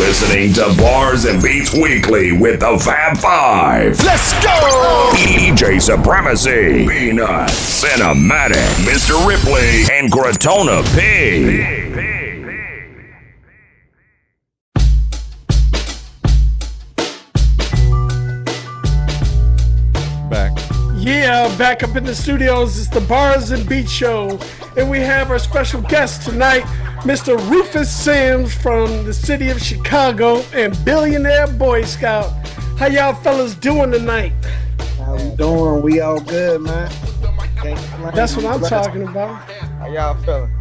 listening to Bars and Beats Weekly with the Fab Five. Let's go! DJ Supremacy, Peanut, Cinematic, Mr. Ripley, and Gratona P. Yeah, back up in the studios, it's the Bars and Beats Show, and we have our special guest tonight, Mr. Rufus Sims from the city of Chicago and Billionaire Boyscout. How y'all fellas doing tonight? How we doing? We all good, man. That's what I'm talking about. How y'all feeling?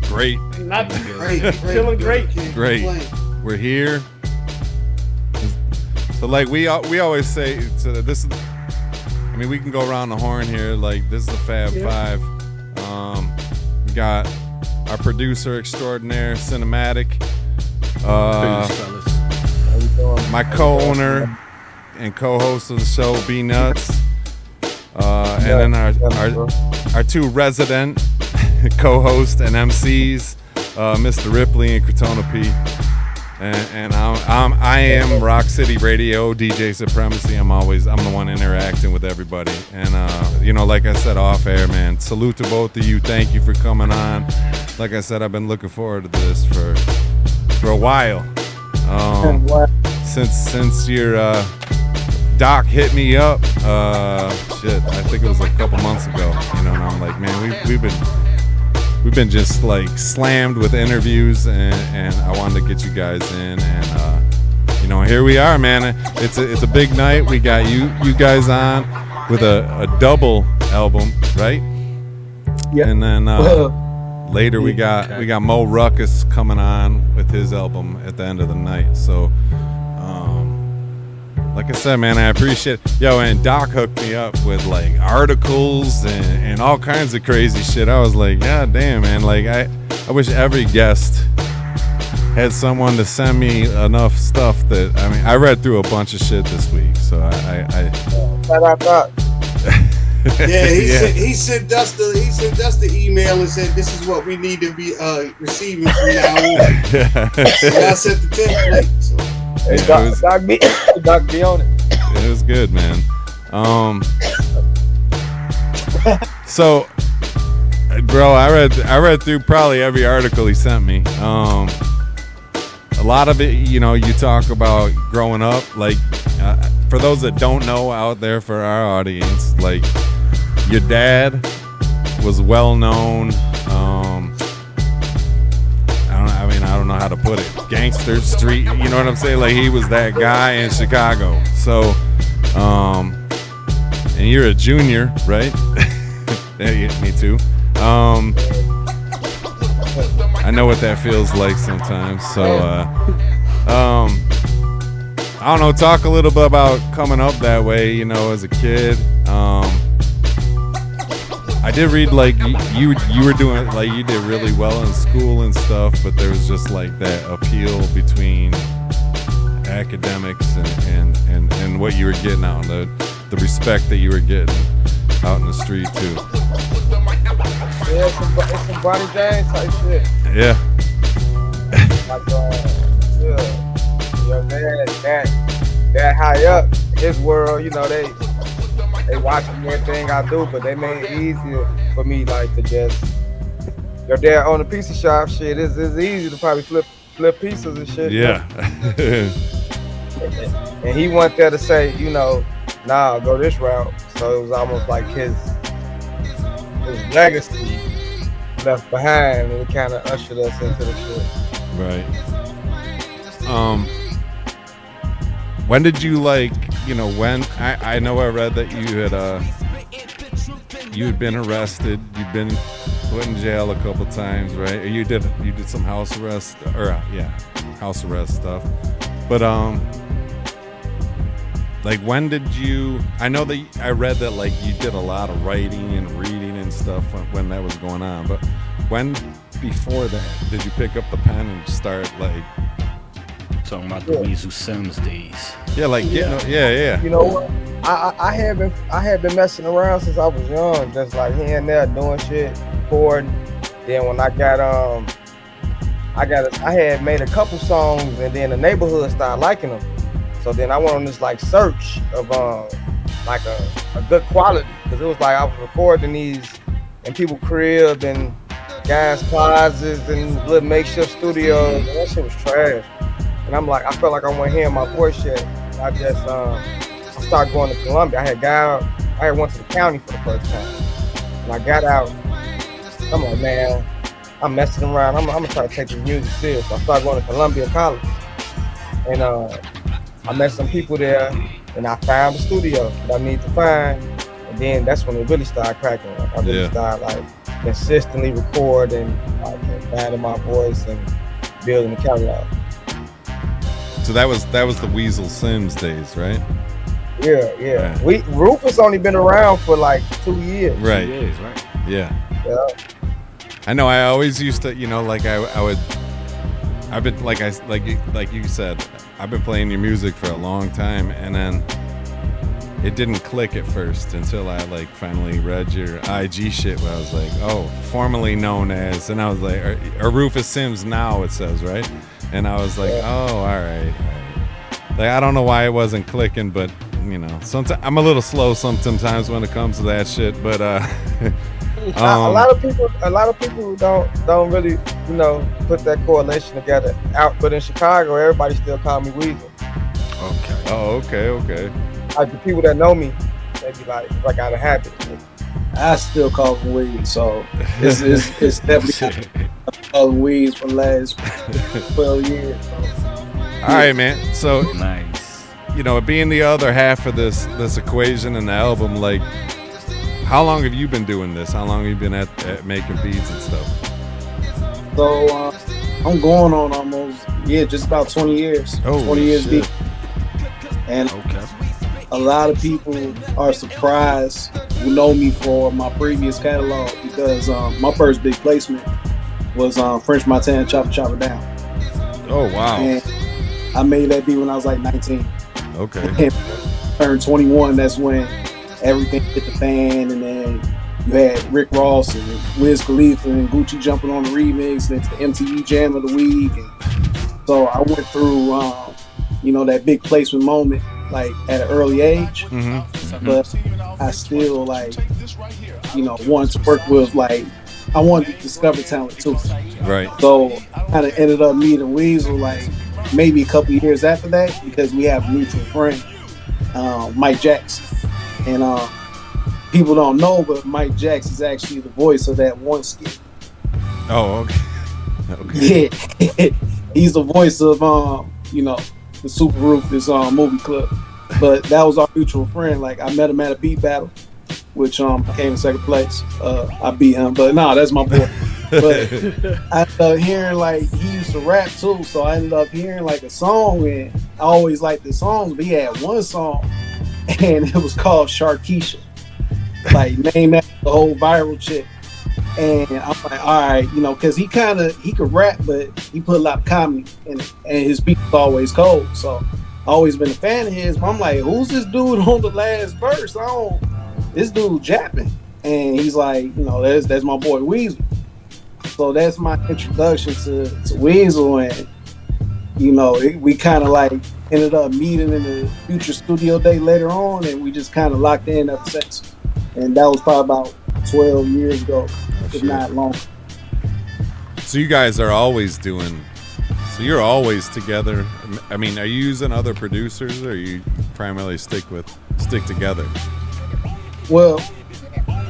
Great. Not feeling great. Great. We're here. So like we always say, so this is, I mean, we can go around the horn here. Like, this is the Fab Five. We got our producer extraordinaire, Cinematic. My co-owner and co-host of the show, B Nuts. And then our two resident co-hosts and MCs, Mr. Ripley and Gratona P. And I am Rock City Radio, DJ Supremacy. I'm the one interacting with everybody. And like I said off air, man, salute to both of you. Thank you for coming on. Like I said, I've been looking forward to this for a while. Since your doc hit me up, I think it was a couple months ago. And I'm like, man, we've been just like slammed with interviews, and I wanted to get you guys in, and here we are, man. It's a big night. We got you guys on with a double album, right? Yeah. And then later we got Mo Ruckus coming on with his album at the end of the night. So like I said, man, I appreciate it. Yo, and Doc hooked me up with like articles and all kinds of crazy shit. I was like, God damn, man. Like I wish every guest had someone to send me enough stuff that, I mean, I read through a bunch of shit this week. So he sent us the email and said this is what we need to be receiving from now on. So I sent the template. So. Hey, Doc be on it. It was good, man. So, bro, I read through probably every article he sent me. A lot of it, you talk about growing up. Like, for those that don't know out there, for our audience, like, your dad was well known. I don't know how to put it. Gangster street, you know what I'm saying? Like, he was that guy in Chicago. So, and you're a junior, right? Yeah, me too. I know what that feels like sometimes. So, I don't know. Talk a little bit about coming up that way, as a kid. I did read like you were doing, like, you did really well in school and stuff, but there was just like that appeal between academics and what you were getting out, and the respect that you were getting out in the street too. Yeah, it's some Bonnie James type shit. Yeah. Your dad high up, his world, they watching everything I do, but they made it easier for me, like, to just, your dad own a pizza shop, shit, it's easy to probably flip pizzas and shit. Yeah. And he went there to say, nah, go this route. So it was almost like his legacy left behind, and it kind of ushered us into the shit. Right. When did you when I know I read that you had been arrested, you'd been put in jail a couple times, right? Or you did some house arrest house arrest stuff. But like, when did you? I know that I read that like you did a lot of writing and reading and stuff when that was going on. But when before that did you pick up the pen and start like? Talking about the Weasel Sims days. Yeah, like yeah. You know what? I had been messing around since I was young, just like here and there doing shit, recording. Then when I got I had made a couple songs, and then the neighborhood started liking them. So then I went on this like search of like a good quality, because it was like I was recording these in people's crib and guys' closets and little makeshift studios, and that shit was trash. And I'm like, I felt like I wasn't hearing my voice yet. I just I started going to Columbia. I went to the county for the first time, and I got out. I'm like, man, I'm messing around. I'm gonna try to take this music serious. So I started going to Columbia College, and I met some people there, and I found the studio that I need to find. And then that's when it really started cracking. I really started like consistently recording, like finding my voice and building the catalog. So that was the Weasel Sims days, right? Yeah. Rufus only been around for like 2 years. Right. 2 years, right? Yeah. I know. I always used to, like I've been like you said, I've been playing your music for a long time, and then it didn't click at first until I like finally read your IG shit where I was like, oh, formerly known as, and I was like, or Rufus Sims now it says, right? And I was like, oh, all right. Like, I don't know why it wasn't clicking, but sometimes I'm a little slow sometimes when it comes to that shit, but a lot of people don't really put that correlation together out, but in Chicago everybody still call me Weasel. Okay. Oh, okay. Like the people that know me, they be like out of habit. I still call them Weeds, so it's definitely calling Weeds for the last 12 years. All right, man. So Nice. Being the other half of this equation and the album, like, how long have you been doing this? How long have you been at making beats and stuff? So I'm going on almost just about 20 years. Oh, 20 years shit. deep. And a lot of people are surprised who know me for my previous catalog, because my first big placement was French Montana Chopper Chopper Down. Oh, wow. And I made that beat when I was like 19. Okay. And turned 21, that's when everything hit the fan, and then you had Rick Ross and Wiz Khalifa and Gucci jumping on the remix, and it's the MTV Jam of the Week. And so I went through, that big placement moment, like at an early age, but I still wanted to work with, like, I wanted to discover talent too. Right. So I kind of ended up meeting Weasel like maybe a couple years after that, because we have a mutual friend, Mike Jackson. And people don't know, but Mike Jackson is actually the voice of that one skit. Oh, okay. Yeah. He's the voice of, the Super Rufus movie clip. But that was our mutual friend. Like, I met him at a beat battle, which I came in second place. I beat him, but that's my boy. But I ended up hearing, like, he used to rap too, so I ended up hearing like a song, and I always liked the songs, but he had one song, and it was called Sharkeisha, like named after the whole viral chick. And I'm like, all right, because he could rap, but he put a lot of comedy in it, and his beat was always cold. So I always been a fan of his. But I'm like, who's this dude on the last verse? This dude japping, and he's like, that's my boy Weasel. So that's my introduction to Weasel, and we kind of like ended up meeting in the Future Studio Day later on, and we just kind of locked in ever since. And that was probably about 12 years ago, if not longer. So you guys are always you're always together. I mean, are you using other producers, or you primarily stick together? Well,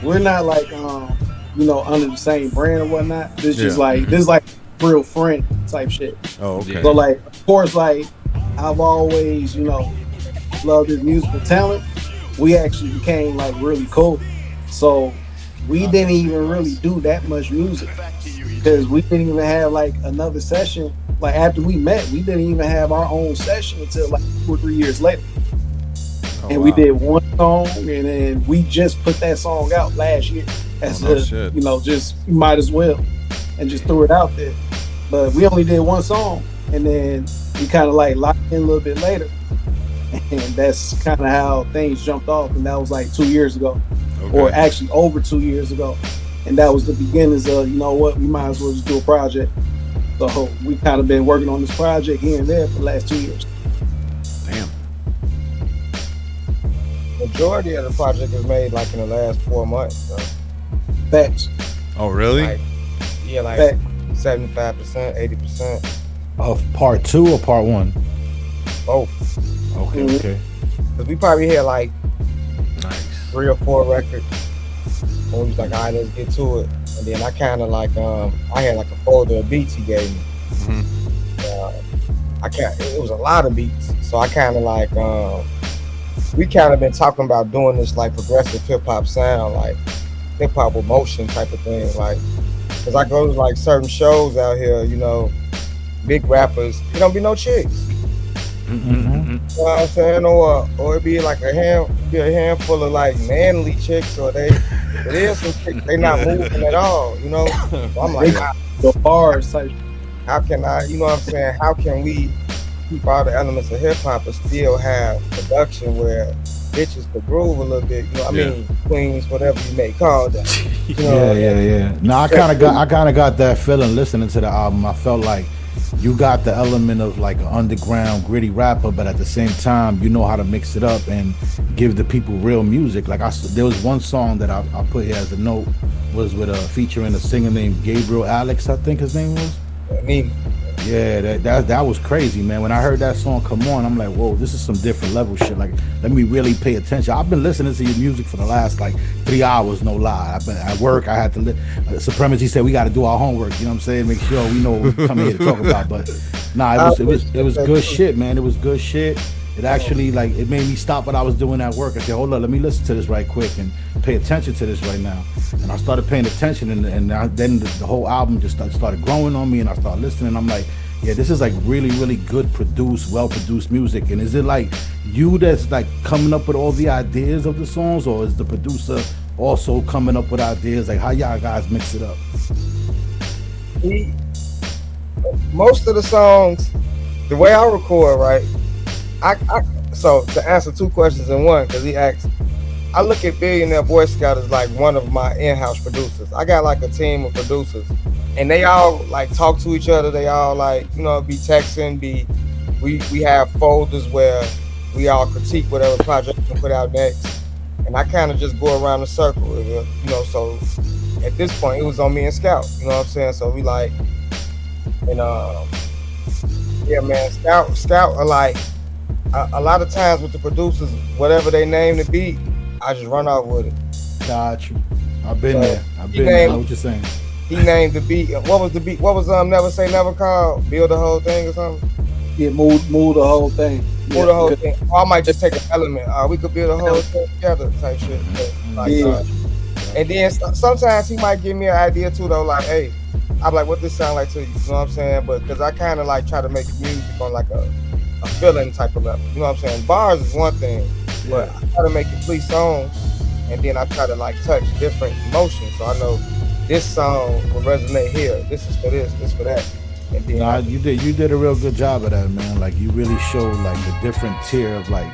we're not like under the same brand or whatnot. This is like real friend type shit. Oh, okay. So like, of course, like, I've always loved his musical talent. We actually became like really cool. So we didn't even really do that much music, because we didn't even have like another session. Like, after we met, we didn't even have our own session until like 2 or 3 years later. And we did one song, and then we just put that song out last year as just might as well, and just threw it out there. But we only did one song, and then we kind of like locked in a little bit later, and that's kind of how things jumped off. And that was like 2 years ago, or actually over 2 years ago. And that was the beginnings of, we might as well just do a project. So we kind of been working on this project here and there for the last 2 years. Damn. Majority of the project is made like in the last 4 months. So. Facts. Oh, really? Like, yeah, like Fact. 75%, 80%. Of part 2 or part 1? Both. Okay, Mhm. okay. Cause we probably had like Nice. 3 or 4 records. And we was like, all right, let's get to it. And then I kind of like, I had like a folder of beats he gave me. It was a lot of beats. So I kind of like, we kind of been talking about doing this like progressive hip hop sound, like hip hop with motion type of thing. Like, cause I go to like certain shows out here, you know, big rappers, it don't be no chicks. Mm-hmm. You know what I'm saying? Or it'd be like a handful of like manly chicks, or it is some chicks, they not moving at all, you know? So I'm like, The bars type. how can I, you know what I'm saying? How can we keep all the elements of hip hop but still have production where bitches could groove a little bit? You know what I mean? Queens, whatever you may call them. You know, Yeah. No, I kind of got that feeling listening to the album. I felt like you got the element of like an underground gritty rapper, but at the same time, you know how to mix it up and give the people real music. Like there was one song that I put here as a note, was with featuring a singer named Gabriel Alex, I think his name was. I mean, Yeah, that was crazy, man. When I heard that song come on, I'm like, whoa, this is some different level shit. Like, let me really pay attention. I've been listening to your music for the last like 3 hours, no lie. I've been at work. I had to Supremacy said we got to do our homework. You know what I'm saying? Make sure we know what we're coming here to talk about. But nah, it was good shit, man. It was good shit. It actually it made me stop what I was doing at work. I said, hold on, let me listen to this right quick and pay attention to this right now. And I started paying attention, and then the whole album just started growing on me, and I started listening. I'm like, yeah, this is like really, really good produced, well-produced music. And is it like you that's like coming up with all the ideas of the songs, or is the producer also coming up with ideas? Like, how y'all guys mix it up? Most of the songs, the way I record, right? So to answer 2 questions in one, because he asked, I look at Billionaire Boyscout as like one of my in-house producers. I got like a team of producers, and they all like talk to each other. They all like, you know, be texting, we have folders where we all critique whatever project we can put out next. And I kind of just go around the circle, you know, so at this point it was on me and Scout, you know what I'm saying? So we like, and yeah, man, Scout are like, a lot of times with the producers, whatever they name the beat, I just run off with it. Got you. I've been there. I know what you're saying. He named the beat. What was the beat? What was Never Say Never called? Build the whole thing or something? Yeah, move the whole thing. Move the whole thing. Or I might just take an element. We could build a whole thing together type shit. And then sometimes he might give me an idea too though, like, hey, I'm like, what this sound like to you? You know what I'm saying? But because I kind of like try to make music on like a feeling type of level. You know what I'm saying? Bars is one thing, but I try to make complete songs, and then I try to like touch different emotions. So I know this song will resonate here. This is for this for that. And then you did a real good job of that, man. Like you really showed like a different tier of like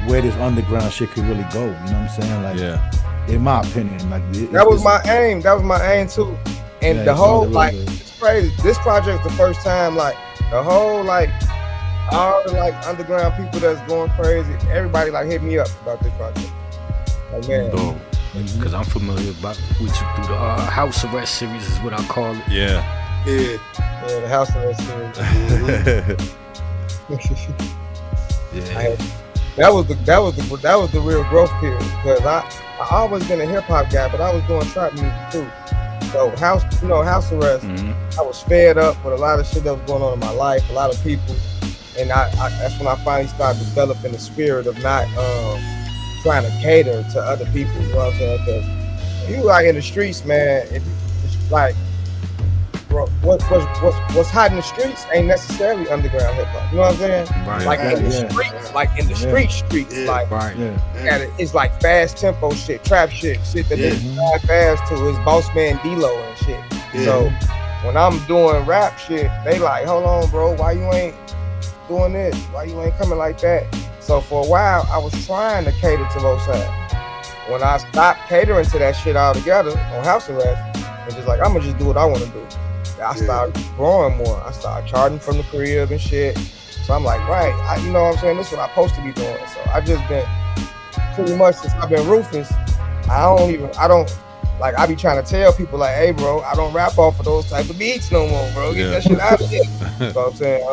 where this underground shit could really go. You know what I'm saying? Like, in my opinion, like that was my aim. That was my aim too. And the whole like it's crazy. This project's the first time like the whole like all the like underground people that's going crazy, everybody like hit me up about this project. Like, man. Because I'm familiar with you through the House Arrest series is what I call it. Yeah, the House Arrest series. Yeah. That was the real growth period, because I always been a hip hop guy, but I was doing trap music too. So House Arrest, I was fed up with a lot of shit that was going on in my life, a lot of people. And I that's when I finally started developing the spirit of not trying to cater to other people. You know what I'm saying? Because you like in the streets, man, it's like, bro, what's hot in the streets ain't necessarily underground hip hop. You know what I'm saying? Right. Like in the streets, like in the streets, like it's like fast tempo shit, trap shit that they drive fast to. It's Boss Man D-Lo and shit. So when I'm doing rap shit, they like, hold on, bro, why you ain't doing this? Why you ain't coming like that? So for a while, I was trying to cater to both sides. When I stopped catering to that shit altogether on House Arrest, and just like, I'm gonna just do what I want to do. I started growing more. I started charting from the crib and shit. So I'm like, right, you know what I'm saying? This is what I'm supposed to be doing. So I just been pretty much since I've been Rufus. I be trying to tell people like, hey, bro, I don't rap off of those type of beats no more, bro. Get that shit out of here. You know what I'm saying?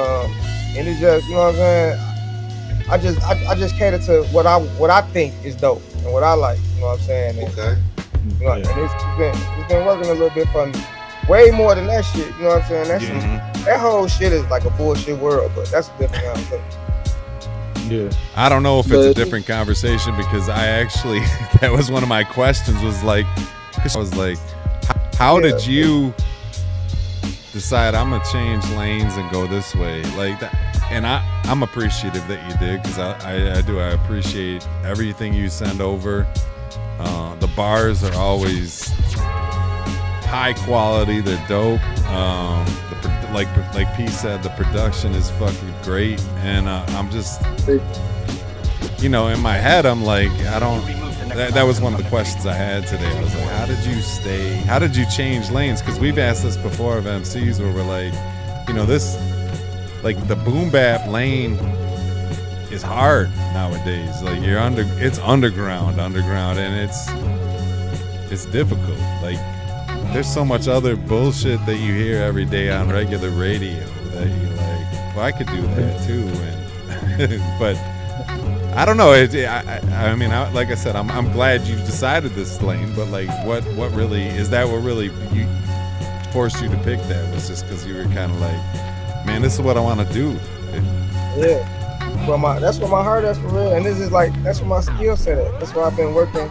And it's just, you know what I'm saying? I just cater to what I think is dope and what I like. You know what I'm saying? And, you know, and it's been working a little bit for me. Way more than that shit. You know what I'm saying? That whole shit is like a bullshit world, but that's a different conversation. Yeah. I don't know if it's a different conversation because I actually that was one of my questions was like, how did you decide I'm gonna change lanes and go this way like that? And I'm appreciative that you did because I appreciate everything you send over. The bars are always high quality, they're dope. Like P said, the production is fucking great, and I'm just, you know, in my head I'm like, that was one of the questions I had today. I was like, how did you change lanes? Because we've asked this before of MCs where we're like, you know, this, like the boom bap lane is hard nowadays. Like it's underground, and it's difficult. Like there's so much other bullshit that you hear every day on regular radio that you're like, well, I could do that too. And but I don't know. I mean, like I said, I'm glad you decided this lane. But like, what really is that? What really forced you to pick that? Was just because you were kind of like, man, this is what I want to do. Yeah. That's what my heart is for real, and this is like that's what my skill set is. That's why I've been working.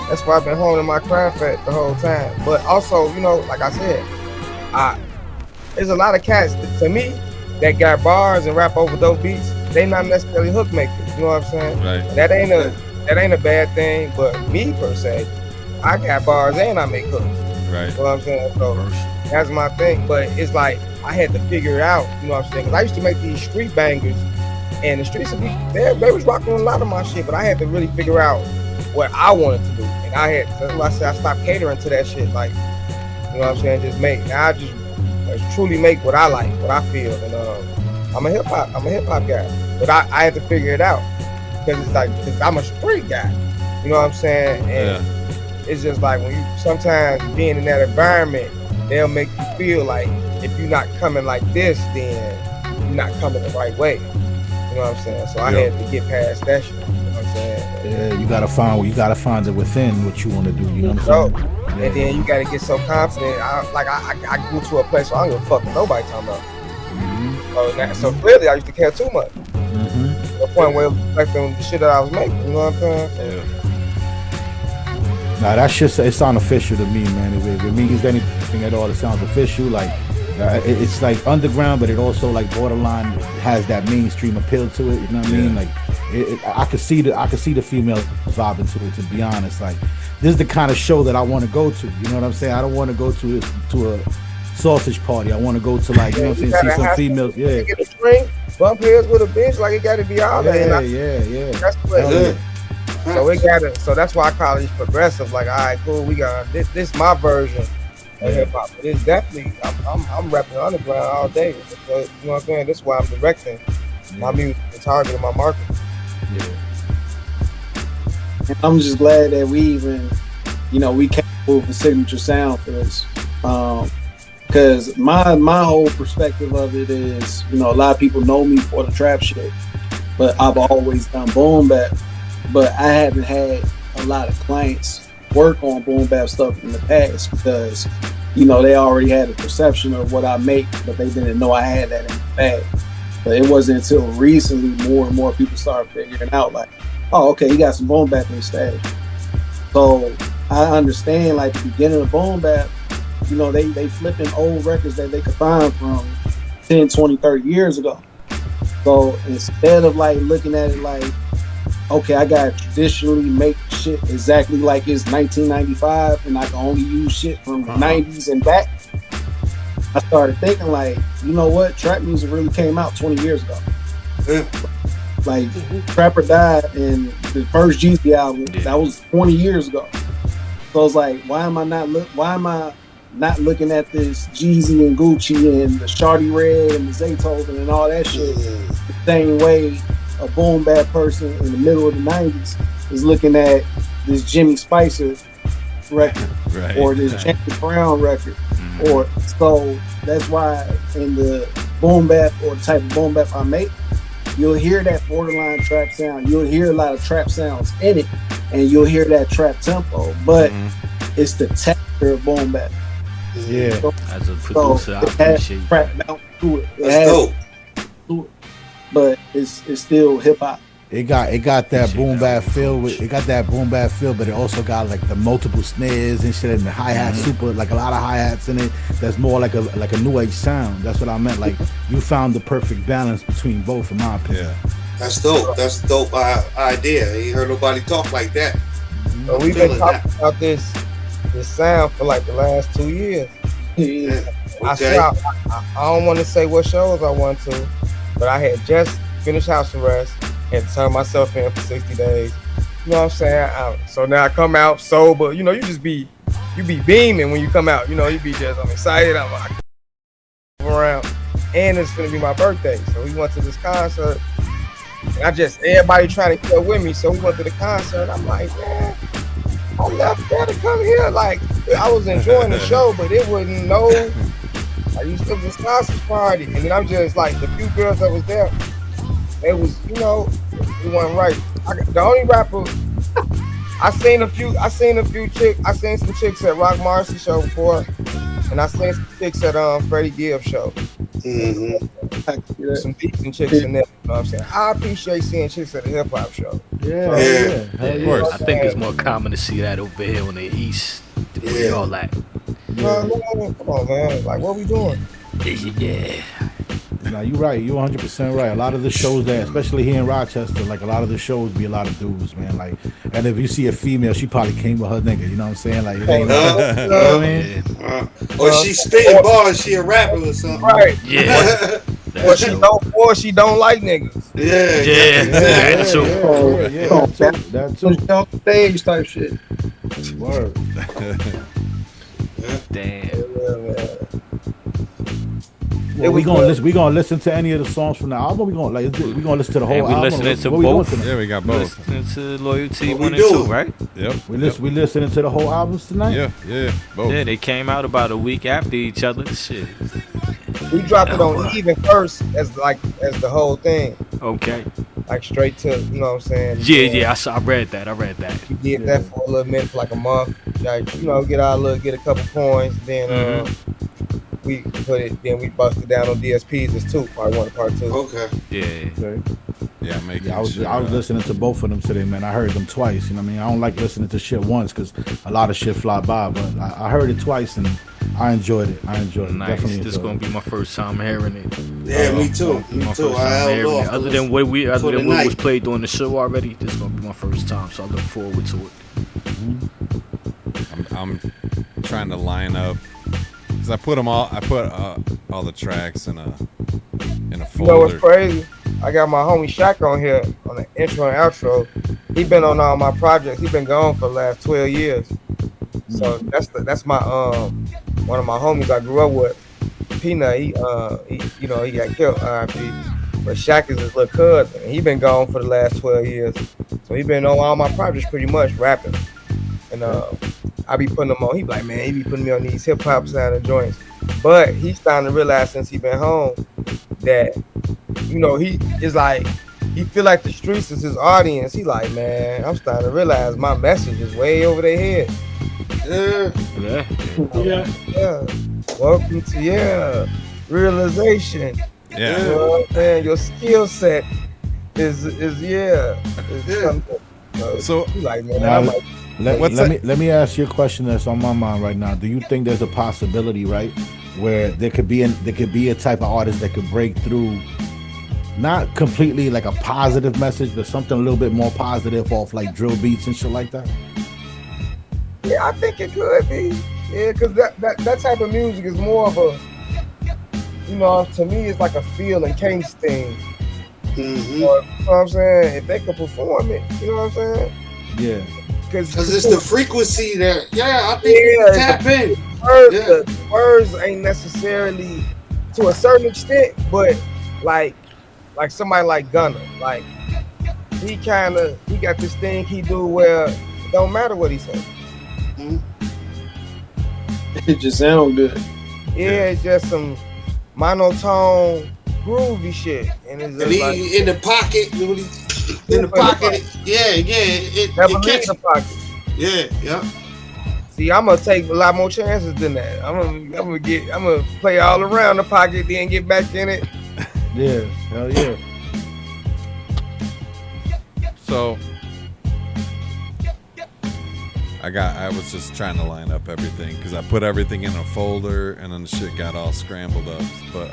That's why I've been honing my craft at the whole time. But also, you know, like I said, there's a lot of cats to me that got bars and rap over dope beats. They not necessarily hook makers. You know what I'm saying? Right. That ain't a bad thing. But me per se, I got bars and I make hooks. Right. You know what I'm saying? So that's my thing. But it's like I had to figure it out. You know what I'm saying? Because I used to make these street bangers. And the streets, they was rocking a lot of my shit, but I had to really figure out what I wanted to do. And that's why I said I stopped catering to that shit. Like, you know what I'm saying? Just make. Now I just truly make what I like, what I feel. And I'm a hip hop guy, but I had to figure it out because I'm a street guy. You know what I'm saying? And it's just like when you sometimes being in that environment, they'll make you feel like if you're not coming like this, then you're not coming the right way. You know what I'm saying? So I had to get past that shit. You know what I'm saying? Yeah, you gotta find it within what you want to do. You know what I'm saying? Yeah. And then you gotta get so confident. I grew to a place where I don't give a fuck what nobody talking about. Mm-hmm. So clearly I used to care too much. Mm-hmm. To the point where it was reflecting the shit that I was making. You know what I'm saying? Yeah. Nah, that shit, it sounds official to me, man. If it means anything at all, it sounds official. Like. It's like underground, but it also like borderline has that mainstream appeal to it. You know what I mean? Like, I could see the female vibing to it. To be honest, like this is the kind of show that I want to go to. You know what I'm saying? I don't want to go to a sausage party. I want to go to like, you know what I'm saying? See some females. Yeah. Get a string, bump heads with a bitch, like it got to be all there. Yeah. That's what it is. So that's why I call these progressive. Like, all right, cool. We got this. My version. Hip hop. It's definitely I'm rapping underground all day. So, you know what I'm saying? That's why I'm directing my music and targeting my market. Yeah. And I'm just glad that we even, you know, we came up with a signature sound for this. Because my whole perspective of it is, you know, a lot of people know me for the trap shit, but I've always done boom bap. But I haven't had a lot of clients work on boom bap stuff in the past because, you know, they already had a perception of what I make, but they didn't know I had that in the bag. But it wasn't until recently more and more people started figuring out like, oh, okay, he got some boom bap in his stash. So I understand like the beginning of boom bap, you know, they flipping old records that they could find from 10, 20, 30 years ago. So instead of like looking at it like, okay, I gotta traditionally make shit exactly like it's 1995 and I can only use shit from the 90s and back. I started thinking like, you know what? Trap music really came out 20 years ago. Yeah. Like, Trapper Died and the first Jeezy album, that was 20 years ago. So I was like, why am I not looking at this Jeezy and Gucci and the Shardy Red and the Zaytoven and all that shit the same way a boom bap person in the middle of the 90s is looking at this Jimmy Spicer record or this James Brown record. Or so that's why in the boom bap or the type of boom bap I make, you'll hear that borderline trap sound. You'll hear a lot of trap sounds in it, and you'll hear that trap tempo. But it's the texture of boom bap. Yeah. So, as a producer, I appreciate trap bounce to it. That's dope. To it. But it's still hip hop. It got that boom bap feel. It got that boom bap feel, but it also got like the multiple snares and shit, and the hi hat super, like a lot of hi hats in it. That's more like a new age sound. That's what I meant. Like you found the perfect balance between both, in my opinion. Yeah. That's dope. That's a dope idea. I ain't heard nobody talk like that. So we've been talking about this sound for like the last 2 years. Yeah. I Okay. swear, I don't want to say what shows I went to, but I had just finished house arrest. Had to turn myself in for 60 days. You know what I'm saying? So now I come out sober. You know, you be beaming when you come out. You know, you be just, I'm excited. I'm like, around. And it's gonna be my birthday. So we went to this concert. And everybody trying to get with me. So we went to the concert. I'm like, man, I left there to come here. Like, I was enjoying the show, but it wasn't it was a sausage party. And then I'm just like, the few girls that was there, it was, it wasn't right. The only rapper I seen some chicks at Rock Marcy show before, and I seen some chicks at Freddie Gibbs show. Some decent chicks in there. You know what I'm saying? I appreciate seeing chicks at a hip hop show. Yeah, of course. I think it's more common to see that over here on the east. Where y'all at? Come on, man. Like, what we doing? Yeah. Nah, you're right. You're 100% right. A lot of the shows there, especially here in Rochester, like a lot of the shows be a lot of dudes, man. Like, and if you see a female, she probably came with her nigga. You know what I'm saying? Like, it ain't you know what I mean? Or she spitting bars, she a rapper or something. Right. Yeah. Or she don't like niggas. Yeah. That too. That too. On stage type shit. Word. Damn. Well, we gonna listen to any of the songs from the album. We gonna listen to the whole album. Listening to what both. We Yeah, we got both. Listening to Loyalty What 1 we and 2, doing? right? Yep. We listening to the whole albums tonight. Yeah, both. Yeah, they came out about a week after each other. Shit. We dropped it on Even first as the whole thing. Okay. Like straight to, you know what I'm saying? Yeah. I read that. We did that for a little minute, for like a month. Like, get a couple coins, then we put it, then we busted down on DSPs as 2, part 1 and part 2. Okay. Yeah. Okay. Yeah, I was listening to both of them today, man. I heard them twice. You know what I mean? I don't like listening to shit once because a lot of shit fly by, but I heard it twice and I enjoyed it. Nice. Definitely This is gonna be my first time hearing it. Yeah, me too. I held off. Other than what night. was played during the show already, this is gonna be my first time, so I look forward to it. I'm trying to line up because I put all the tracks in a folder. You know what's crazy? I got my homie Shaq on here on the intro and outro. He been on all my projects. He been gone for the last 12 years. So that's my one of my homies I grew up with. Peanut, he got killed, RIP. But Shaq is his little cousin. And he been gone for the last 12 years. So he been on all my projects pretty much rapping. And I be putting him on. He be like, man, he be putting me on these hip hop sounding joints. But he's starting to realize since he been home that, he is like, he feel like the streets is his audience. He like, man, I'm starting to realize my message is way over their head. Yeah. Welcome to realization. Yeah. You know what I'm saying? Your skill set is something. So he like, man, Now, I'm like, let me ask you a question that's on my mind right now. Do you think there's a possibility, right, where there could be a type of artist that could break through, not completely like a positive message, but something a little bit more positive off like drill beats and shit like that? yeah, I think it could be. Yeah, because that type of music is more of a, to me, it's like a feel and case thing. Mm-hmm. You know what I'm saying? If they could perform it, you know what I'm saying? Yeah. Because it's the frequency that, I think you can tap in. the words ain't necessarily to a certain extent, but like somebody like Gunna, like he got this thing he do where it don't matter what he says. Mm-hmm. It just sound good. Yeah, it's just some monotone, groovy shit, and it's just like, in the pocket. In the pocket, it never leave the pocket. Yeah. See, I'm gonna take a lot more chances than that. I'm gonna play all around the pocket, then get back in it. Yeah, hell yeah. So I was just trying to line up everything because I put everything in a folder and then the shit got all scrambled up. But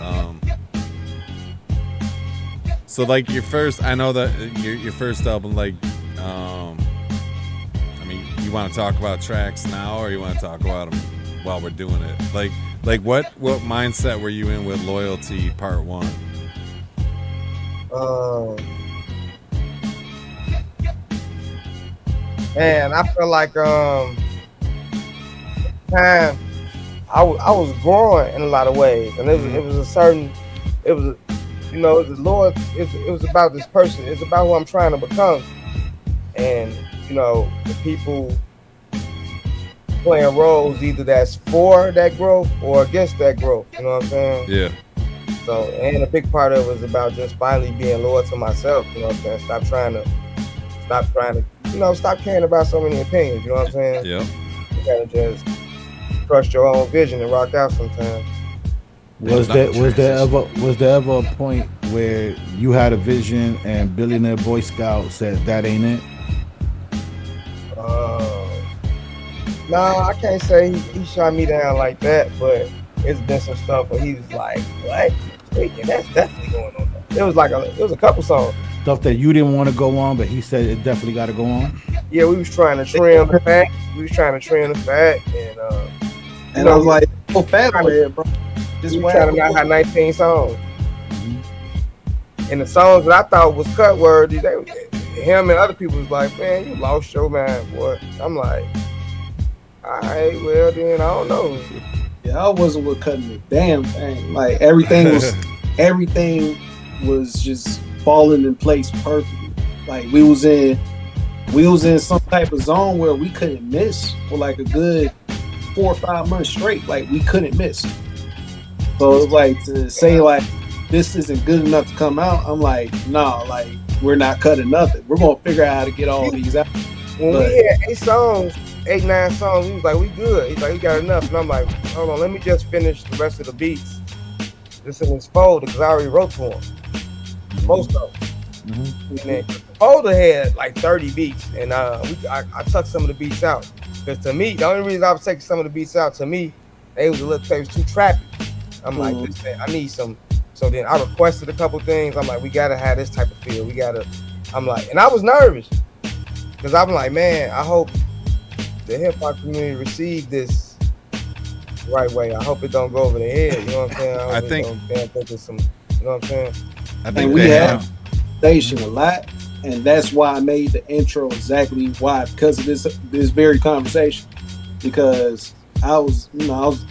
so like your first, I know that your first album, like I mean, you want to talk about tracks now or you want to talk about them while we're doing it? Like what mindset were you in with Loyalty Part 1? Man, I feel like time I was growing in a lot of ways, and it was about this person. It's about who I'm trying to become, and the people playing roles either that's for that growth or against that growth. You know what I'm saying? Yeah. So, and a big part of it was about just finally being loyal to myself. You know what I'm saying? Stop trying to, stop caring about so many opinions. You know what I'm saying? Yeah. You gotta just trust your own vision and rock out sometimes. Was there ever a point where you had a vision and Billionaire Boyscout said that ain't it? No, I can't say he shot me down like that, but it's been some stuff where he was like, "What? That's definitely going on." It was a couple songs. Stuff that you didn't want to go on, but he said it definitely got to go on. Yeah, we was trying to trim the fat. And I was like, "Oh, fat on here, bro." Just trying to not have 19 songs. Mm-hmm. And the songs that I thought was cut worthy, him and other people was like, "Man, you lost your mind, boy." I'm like, all right, well then I don't know. Yeah, I wasn't with cutting the damn thing. Like everything was just falling in place perfectly. Like we was in some type of zone where we couldn't miss for like a good 4 or 5 months straight. Like we couldn't miss. So it was like to say like this isn't good enough to come out. I'm like, nah, like we're not cutting nothing. We're gonna figure out how to get all these out. When we had 8-9 songs, he was like, we good. He's like, we got enough. And I'm like, hold on, let me just finish the rest of the beats. This in his folder, because I already wrote to him. Most of them. Mm-hmm. And then the folder had like 30 beats. And I took some of the beats out. Because to me, the only reason I was taking some of the beats out, to me, they was too trappy. I'm like, listen, I need some. So then I requested a couple things. I'm like, we got to have this type of feel. I'm like, and I was nervous. Because I'm like, man, I hope the hip-hop community receive this the right way. I hope it don't go over their head. You know what I'm saying? I think it's some, you know what I'm saying? I think we have station a lot, and that's why I made the intro exactly why, because of this very conversation. Because I was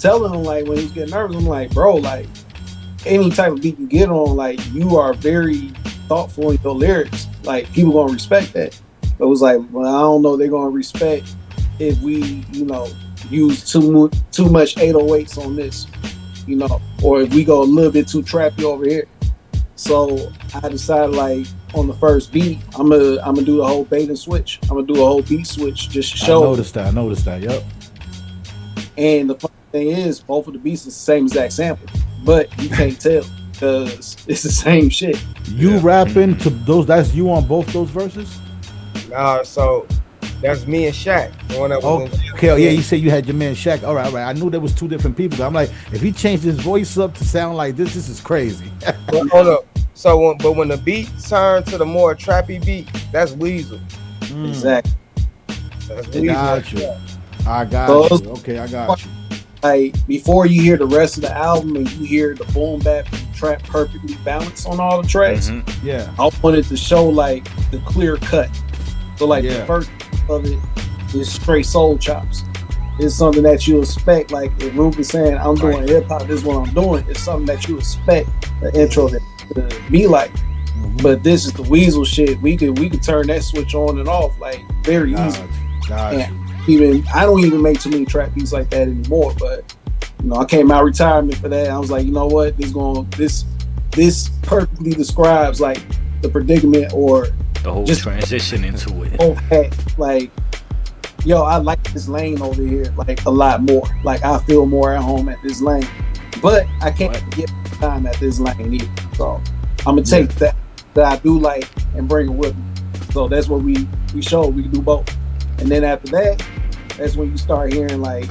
telling him, like, when he was getting nervous, I'm like, bro, like, any type of beat you get on, like, you are very thoughtful in your lyrics. Like, people gonna respect that. It was like, well, I don't know, they're gonna respect if we, use too much 808s on this, or if we go a little bit too trappy over here. So I decided, like, on the first beat, I'm gonna do the whole bait and switch. I'm gonna do a whole beat switch just to show. I noticed that. Yep. And the funny thing is, both of the beats is the same exact sample, but you can't tell because it's the same shit. You rapping to those? That's you on both those verses? Nah, so that's me and Shaq. The one that was okay, yeah, you said you had your man Shaq. All right. I knew there was two different people. I'm like, if he changed his voice up to sound like this is crazy. Well, hold up. So, when the beat turned to the more trappy beat, that's Weasel. Exactly. That's Weasel. I got you. Okay, I got you. Like, before you hear the rest of the album and you hear the boom bap and trap perfectly balanced on all the tracks, yeah, I wanted to show like the clear cut. So like the first of it is straight soul chops, it's something that you expect. Like if Rufus saying, I'm doing hip hop, this is what I'm doing, it's something that you expect the intro to be like. But this is the Weasel shit. We could turn that switch on and off like very easy. And even I don't even make too many trap beats like that anymore. But you know, I came out of retirement for that. I was like, you know what, this perfectly describes like the predicament or the whole just transition into it. Like, yo, I like this lane over here like a lot more. Like I feel more at home at this lane, but I can't get time at this lane either. So I'm gonna take that I do like and bring it with me. So that's what we showed. We can do both, and then after that, that's when you start hearing like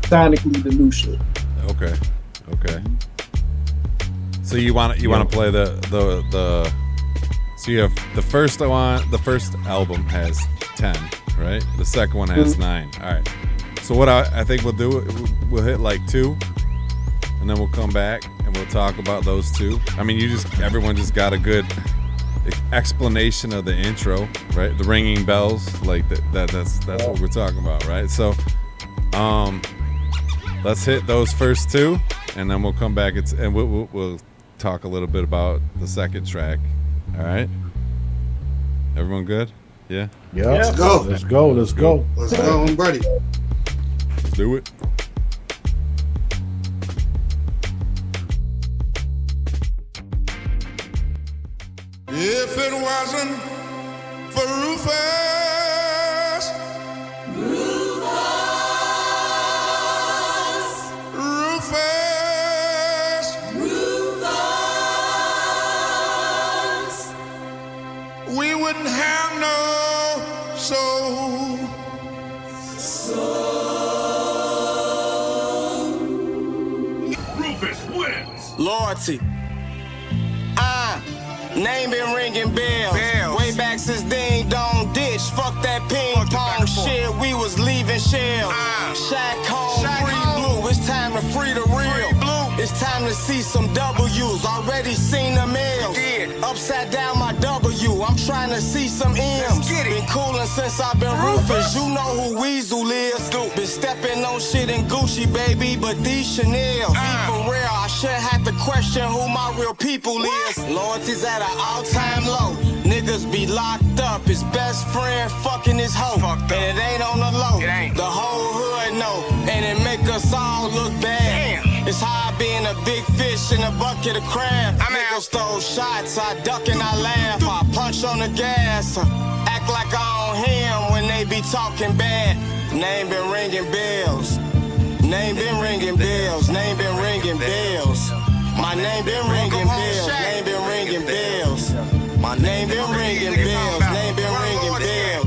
sonically the new shit. Okay. So you want to play the so you have the first album has 10, right? The second one has 9. All right. So what I think we'll do, we'll hit like 2, and then we'll come back and we'll talk about those 2. I mean, everyone just got a good explanation of the intro, right? The ringing bells, like that's what we're talking about, right? So, let's hit those first 2, and then we'll come back and we'll talk a little bit about the second track. All right, everyone good? Yeah. Let's go. Let's go. I'm ready. Let's do it. If it wasn't for Rufus, we wouldn't have no soul. Rufus wins. Loyalty. Name been ringing bells. Way back since Ding Dong Ditch. Fuck that ping pong shit. We was leaving shells. Shack home, free blue. It's time to free the real. It's time to see some W's. Already seen them L's. Upside down my W. I'm trying to see some M's. Been coolin' since I've been Rufus. You know who Weasel is. Been stepping on shit in Gucci, baby, but these Chanel. Be for real, I should have to question who my real people is. Loyalty's at an all-time low. Niggas be locked up. His best friend fucking his hoe. And it ain't on the low. The whole hood know. And it make us all look bad. It's hard being a big fish in a bucket of crab. Niggas throw shots, I duck and I laugh. I punch on the gas, act like I don't hear 'em when they be talking bad. Name been ringing bells. Name been ringing bells. Name been ringing bells. My name been ringing bells. Name been ringing bells. My name been ringing bells. Name been ringing bells.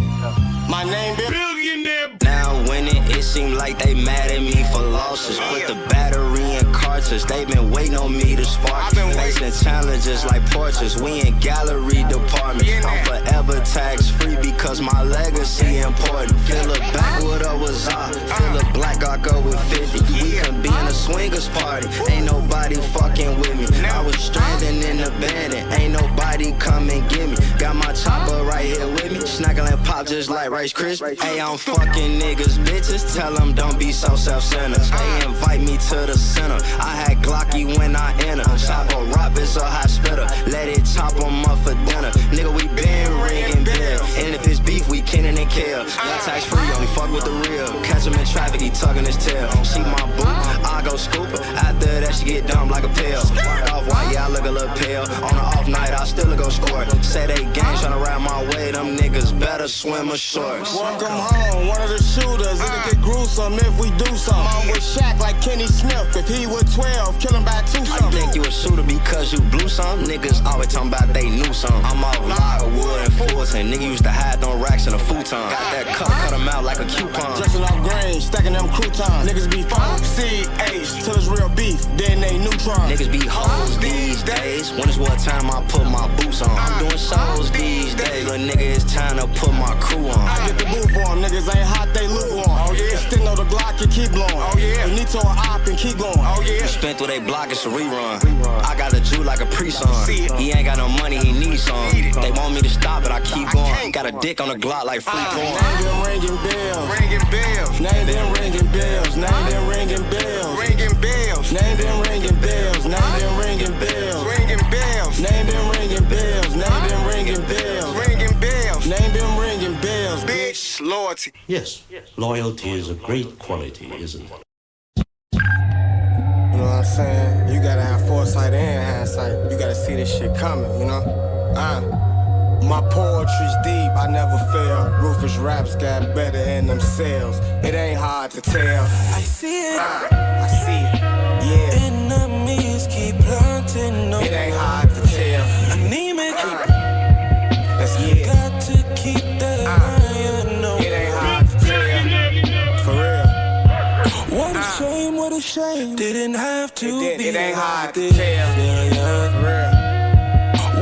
My name been Billionaire. now winning, it seem like they mad at me for losses. Put the battery in cartridge, they been waiting on me to spark. Facing challenges like portraits, we in gallery department. I'm forever tax free because my legacy important. Fill a backwood or was I, fill a black I go with 50. We can be in a swingers party, ain't nobody fucking with me. I was stranded in the band and ain't nobody come and get me. Got my chopper right here with me, snacking and pop just like Rice Krispies. Hey, I'm fucking niggas, bitches, tell them don't be so self-centered. They invite me to the center, I had Glocky when I enter. Chopper rock is a hot spitter, let it chop 'em up for dinner. Nigga, we been ringing bell, and if it's beef, we cannon and kill. Got tax free, only fuck with the real. Catch him in traffic, he tugging his tail. She my boo, I go scoop her. After that, she get dumb like a pill. Walk off white, yeah, I look a little pale. On an off night, I still go score. Say they gang tryna ride my way, them niggas better swim ashore. Welcome home, one of the shooters. It'll get gruesome if we do something. I'm with Shaq like Kenny Smith. If he was 12, kill him by 2 something. I think you a shooter because you blew some. Niggas always talking about they knew something. I'm off Logwood and Fulton. Nigga used to hide on racks in a futon. Got that cut him out like a coupon. Dressing off green, stacking them croutons. Niggas be funk, CH, till it's real beef, then they neutron. Niggas be hoes these days. When it's what time I put my boots on. I'm doing shows these days. Little nigga, it's time to put my crew on. I get the boot for 'em. Niggas ain't hot, they lukewarm. Oh yeah, extend the load a Glock and keep blowing. Oh yeah. You need to an op and keep going. Oh yeah. Spent through they block, it's a rerun. I got a Jew like a pre-son. He ain't got no money, he needs some. They want me to stop, but I keep going. Got a dick on the Glock like free porn. Name them ringing bells. Ringing bells. Name them ringing bells. Name them ringing bells. Ringing bells. Name them ringing bells. Name them ringing bells. Ringing bells. Name them ringing bells. Name them ringing bells. Ringing bells. Name them ringing bells. Bitch, loyalty. Yes, loyalty is a great quality, isn't it? You know what I'm saying? You gotta have foresight and hindsight. You gotta see this shit coming, you know? My poetry's deep, I never fail. Rufus raps got better in themselves. It ain't hard to tell. I see it. I see it. Yeah. Enemies keep plotting. No. It ain't hard to tell. Anemic. That's yeah. Got to keep that iron. No. It ain't hard to tell. For real. What a shame, what a shame. Didn't have to be. It ain't hard to tell. Yeah. For real.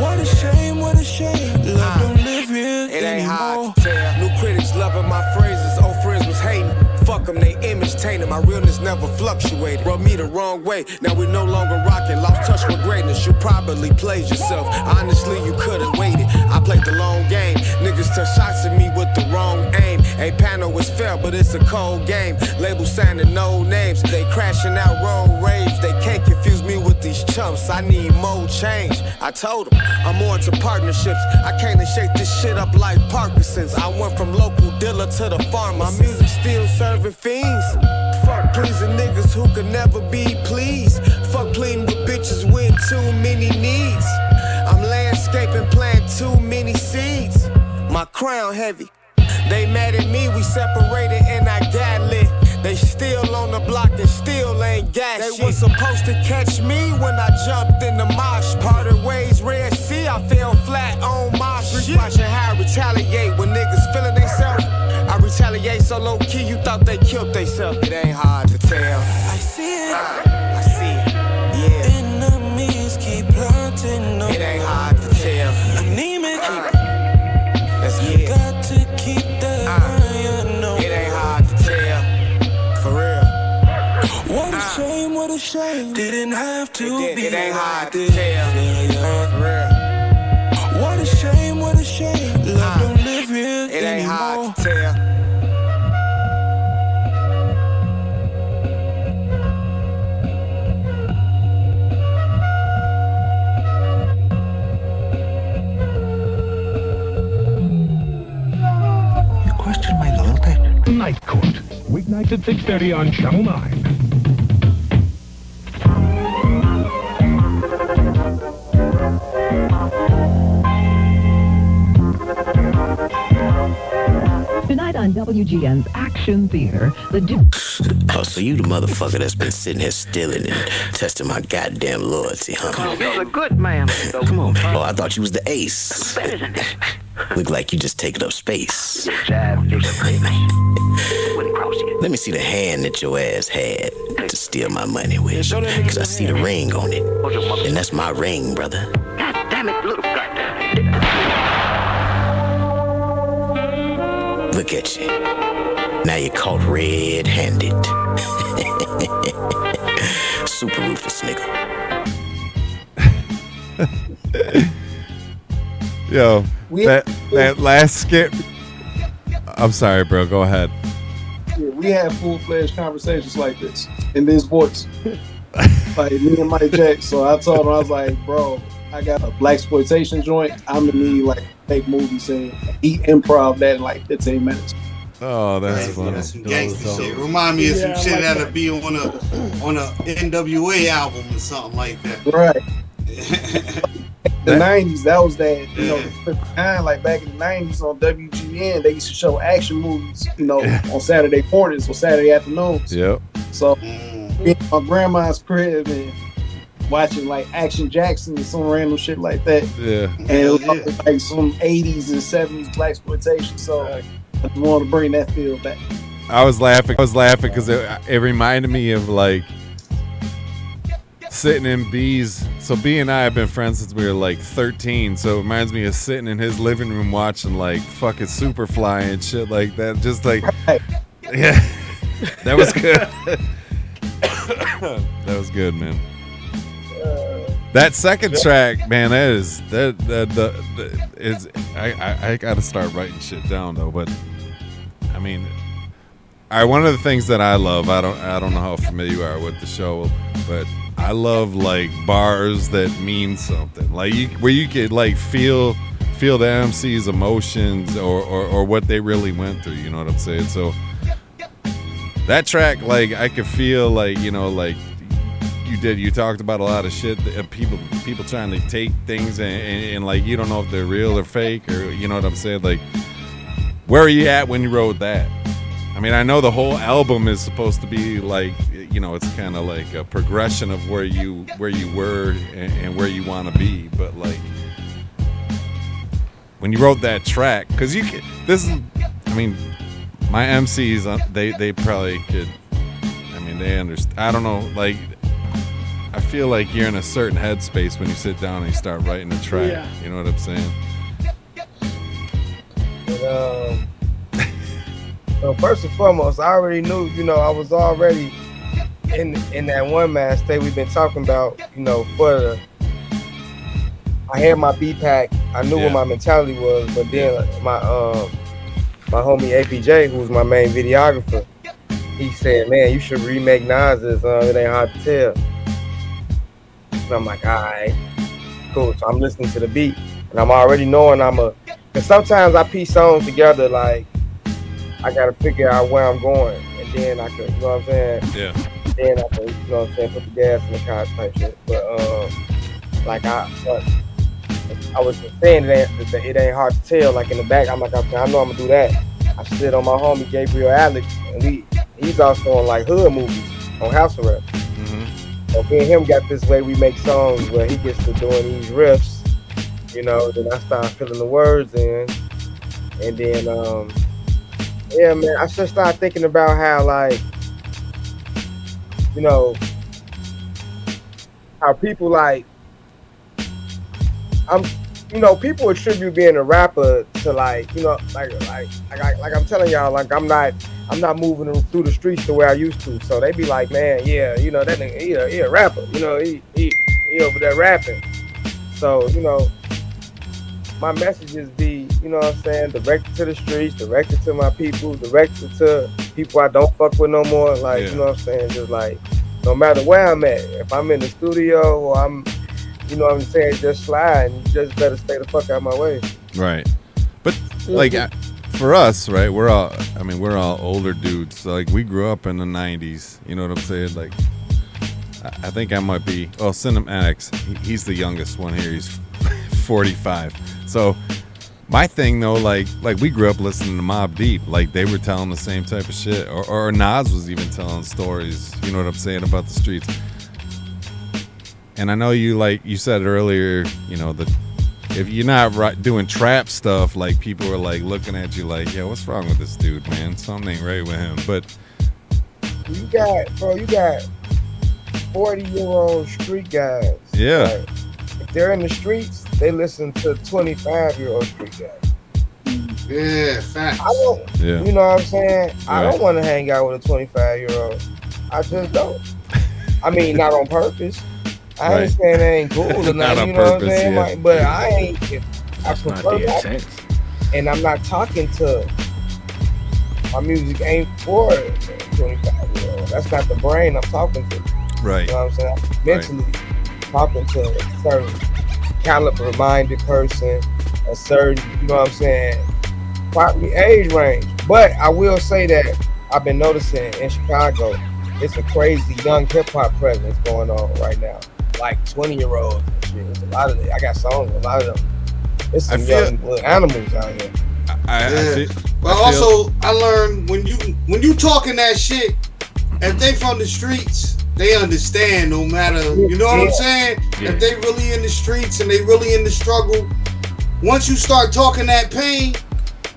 What a shame, what a shame. Love don't live here it ain't hard to tell. New critics loving my phrases. Old friends was hating. Fuck them, they image tainted. My realness never fluctuated. Rubbed me the wrong way. Now we no longer rocking. Lost touch with greatness. You probably played yourself. Honestly, you could've waited. I played the long game. Niggas took shots at me with the wrong aim. A panel was fair, but it's a cold game. Label signing no names. They crashing out road rage. They can't confuse me with these chumps. I need more change. I told them I'm more into partnerships. I came to shake this shit up like Parkinson's. I went from local dealer to the farmer. My music still serving fiends. Fuck pleasing niggas who could never be pleased. Fuck pleading with bitches with too many needs. I'm landscaping, planting too many seeds. My crown heavy. They mad at me, we separated and I got lit. They still on the block and still ain't got shit. They was supposed to catch me when I jumped in the mosh. Parted ways, Red Sea, I fell flat on my shit. Watching how I retaliate when niggas feeling themselves. I retaliate so low key, you thought they killed themselves. It ain't hard to tell. I see it. I see it. Yeah. Enemies keep plotting. No. It ain't hard to tell. Anemic. That's yeah. Got to keep that iron. No. It ain't hard to tell. For real. What a shame, what a shame. Didn't have to be. It ain't hard to tell. For real. What a shame, what a shame. Love don't live here it ain't anymore. Hard to tell. You question my loyalty? Night Court. Weeknights at 6:30 on Channel 9. Tonight on WGN's Action Theater, Oh, so you the motherfucker that's been sitting here stealing and testing my goddamn loyalty, huh? You're a good man. Come on, man. Oh, I thought you was the ace. Look like you just taking up space. Let me see the hand that your ass had to steal my money with. Cause I see the ring on it. And that's my ring, brother. God damn it, look. Look at you. Now you're caught red-handed. Super Rufus, nigga. Yo, that last skip. I'm sorry, bro. Go ahead. Yeah, we had full-fledged conversations like this in this voice, like me and Mike Jack. So I told him, I was like, bro, I got a blaxploitation joint. I'm gonna need like a fake movie scene. He improv that in like 15 minutes. Oh, that's funny. That's some gangster shit. Remind me of some shit like that'll be on a NWA album or something like that. Right. The 90s, that was that, you know, like back in the 90s on WGN, they used to show action movies, you know, on Saturday mornings or Saturday afternoons. Yep. So, being at my grandma's crib and watching like Action Jackson and some random shit like that. Yeah. And it was like some 80s and 70s blaxploitation. So, I just wanted to bring that feel back. I was laughing because it reminded me of like sitting in B's. So B and I have been friends since we were like 13. So it reminds me of sitting in his living room watching like fucking Superfly and shit like that. Just like, yeah. That was good. That was good, man. That second track, man, I gotta start writing shit down though. But I mean, one of the things that I love, I don't know how familiar you are with the show, but I love like bars that mean something, like where you could like feel the MC's emotions or what they really went through. You know what I'm saying? So that track, like I could feel like, you know, like you talked about a lot of shit that people trying to take things and like you don't know if they're real or fake, or you know what I'm saying. Like, where are you at when you wrote that? I mean, I know the whole album is supposed to be like, you know, it's kind of like a progression of where you were and where you want to be, but like when you wrote that track, because I mean, my MCs, they probably could, I mean, they understand. I don't know, like, I feel like you're in a certain headspace when you sit down and you start writing a track. Yeah. You know what I'm saying? So first and foremost, I already knew, you know, I was already in that one man state we've been talking about, you know, I had my beat pack. I knew what my mentality was, but then my homie APJ, who was my main videographer, he said, man, you should remake Nas's It Ain't Hard to Tell. And I'm like, all right, cool. So I'm listening to the beat, and I'm already knowing because sometimes I piece songs together, like, I gotta figure out where I'm going, and then I could, you know what I'm saying? Yeah. Then I could, you know what I'm saying, put the gas in the car type shit. But like I was just saying that it ain't hard to tell. Like in the back, I'm like, okay, I know I'm gonna do that. I slid on my homie Gabriel Alex, and he's also on like hood movies on House Arrest. Mm-hmm. So me and him got this way we make songs where he gets to doing these riffs, you know. Then I start filling the words in, and then yeah, man, I just started thinking about how, like, you know, how people like, you know, people attribute being a rapper to like, you know, like I'm telling y'all, like I'm not moving through the streets the way I used to. So they be like, man, yeah, you know, that nigga, he a rapper, you know, he over there rapping. So, you know, my messages be, you know what I'm saying, directed to the streets, directed to my people, directed to people I don't fuck with no more. Like, you know what I'm saying, just like, no matter where I'm at, if I'm in the studio or I'm, you know what I'm saying, just slide, and you just better stay the fuck out of my way. Right. But like for us, right, we're all older dudes. So, like, we grew up in the 90s, you know what I'm saying? Like, I think I might be, Cinemax, he's the youngest one here, he's 45. So my thing though, like we grew up listening to Mobb Deep, like they were telling the same type of shit, or Nas was even telling stories, you know what I'm saying, about the streets. And I know you said earlier, you know, that if you're not doing trap stuff, like people are like looking at you like, yo, what's wrong with this dude, man? Something ain't right with him. But you got 40-year-old street guys. Yeah. Like, if they're in the streets, they listen to 25-year-old street guys. Yeah, facts. You know what I'm saying? Right. I don't want to hang out with a 25-year-old. I just don't. I mean, not on purpose. I ain't saying they ain't cool or nothing, you know what I'm saying? Yeah. Like, but I ain't. I prefer that. And I'm not talking to. My music ain't for 25-year-old. That's not the brain I'm talking to. Right. You know what I'm saying? I'm mentally talking to a certain caliber-minded person, a certain, you know what I'm saying, probably age range. But I will say that I've been noticing in Chicago, it's a crazy young hip-hop presence going on right now. Like 20-year-olds and shit. It's a lot of it. I got songs, a lot of them. It's some young little animals out here. I learned when you talking that shit, if they from the streets, they understand no matter, you know what I'm saying? Yeah. If they really in the streets and they really in the struggle, once you start talking that pain,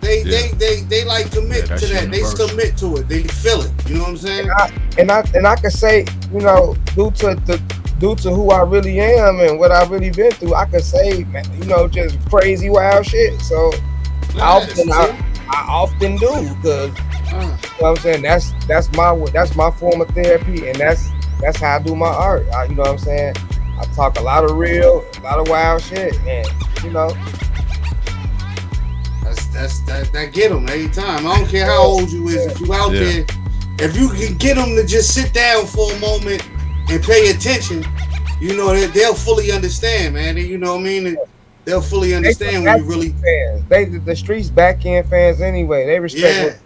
they like commit to that. They submit to it. They feel it. You know what I'm saying? And I can say, you know, due to who I really am and what I've really been through, I can say, man, you know, just crazy wild shit. So I often do, because what I'm saying? That's my form of therapy, and that's how I do my art. You know what I'm saying? I talk a lot of real, a lot of wild shit, and you know. That get them every time. I don't care how old you is. If you out there, if you can get them to just sit down for a moment and pay attention, you know they'll fully understand, man. You know what I mean? They'll fully understand when you really fans. The streets back end fans anyway. They respect.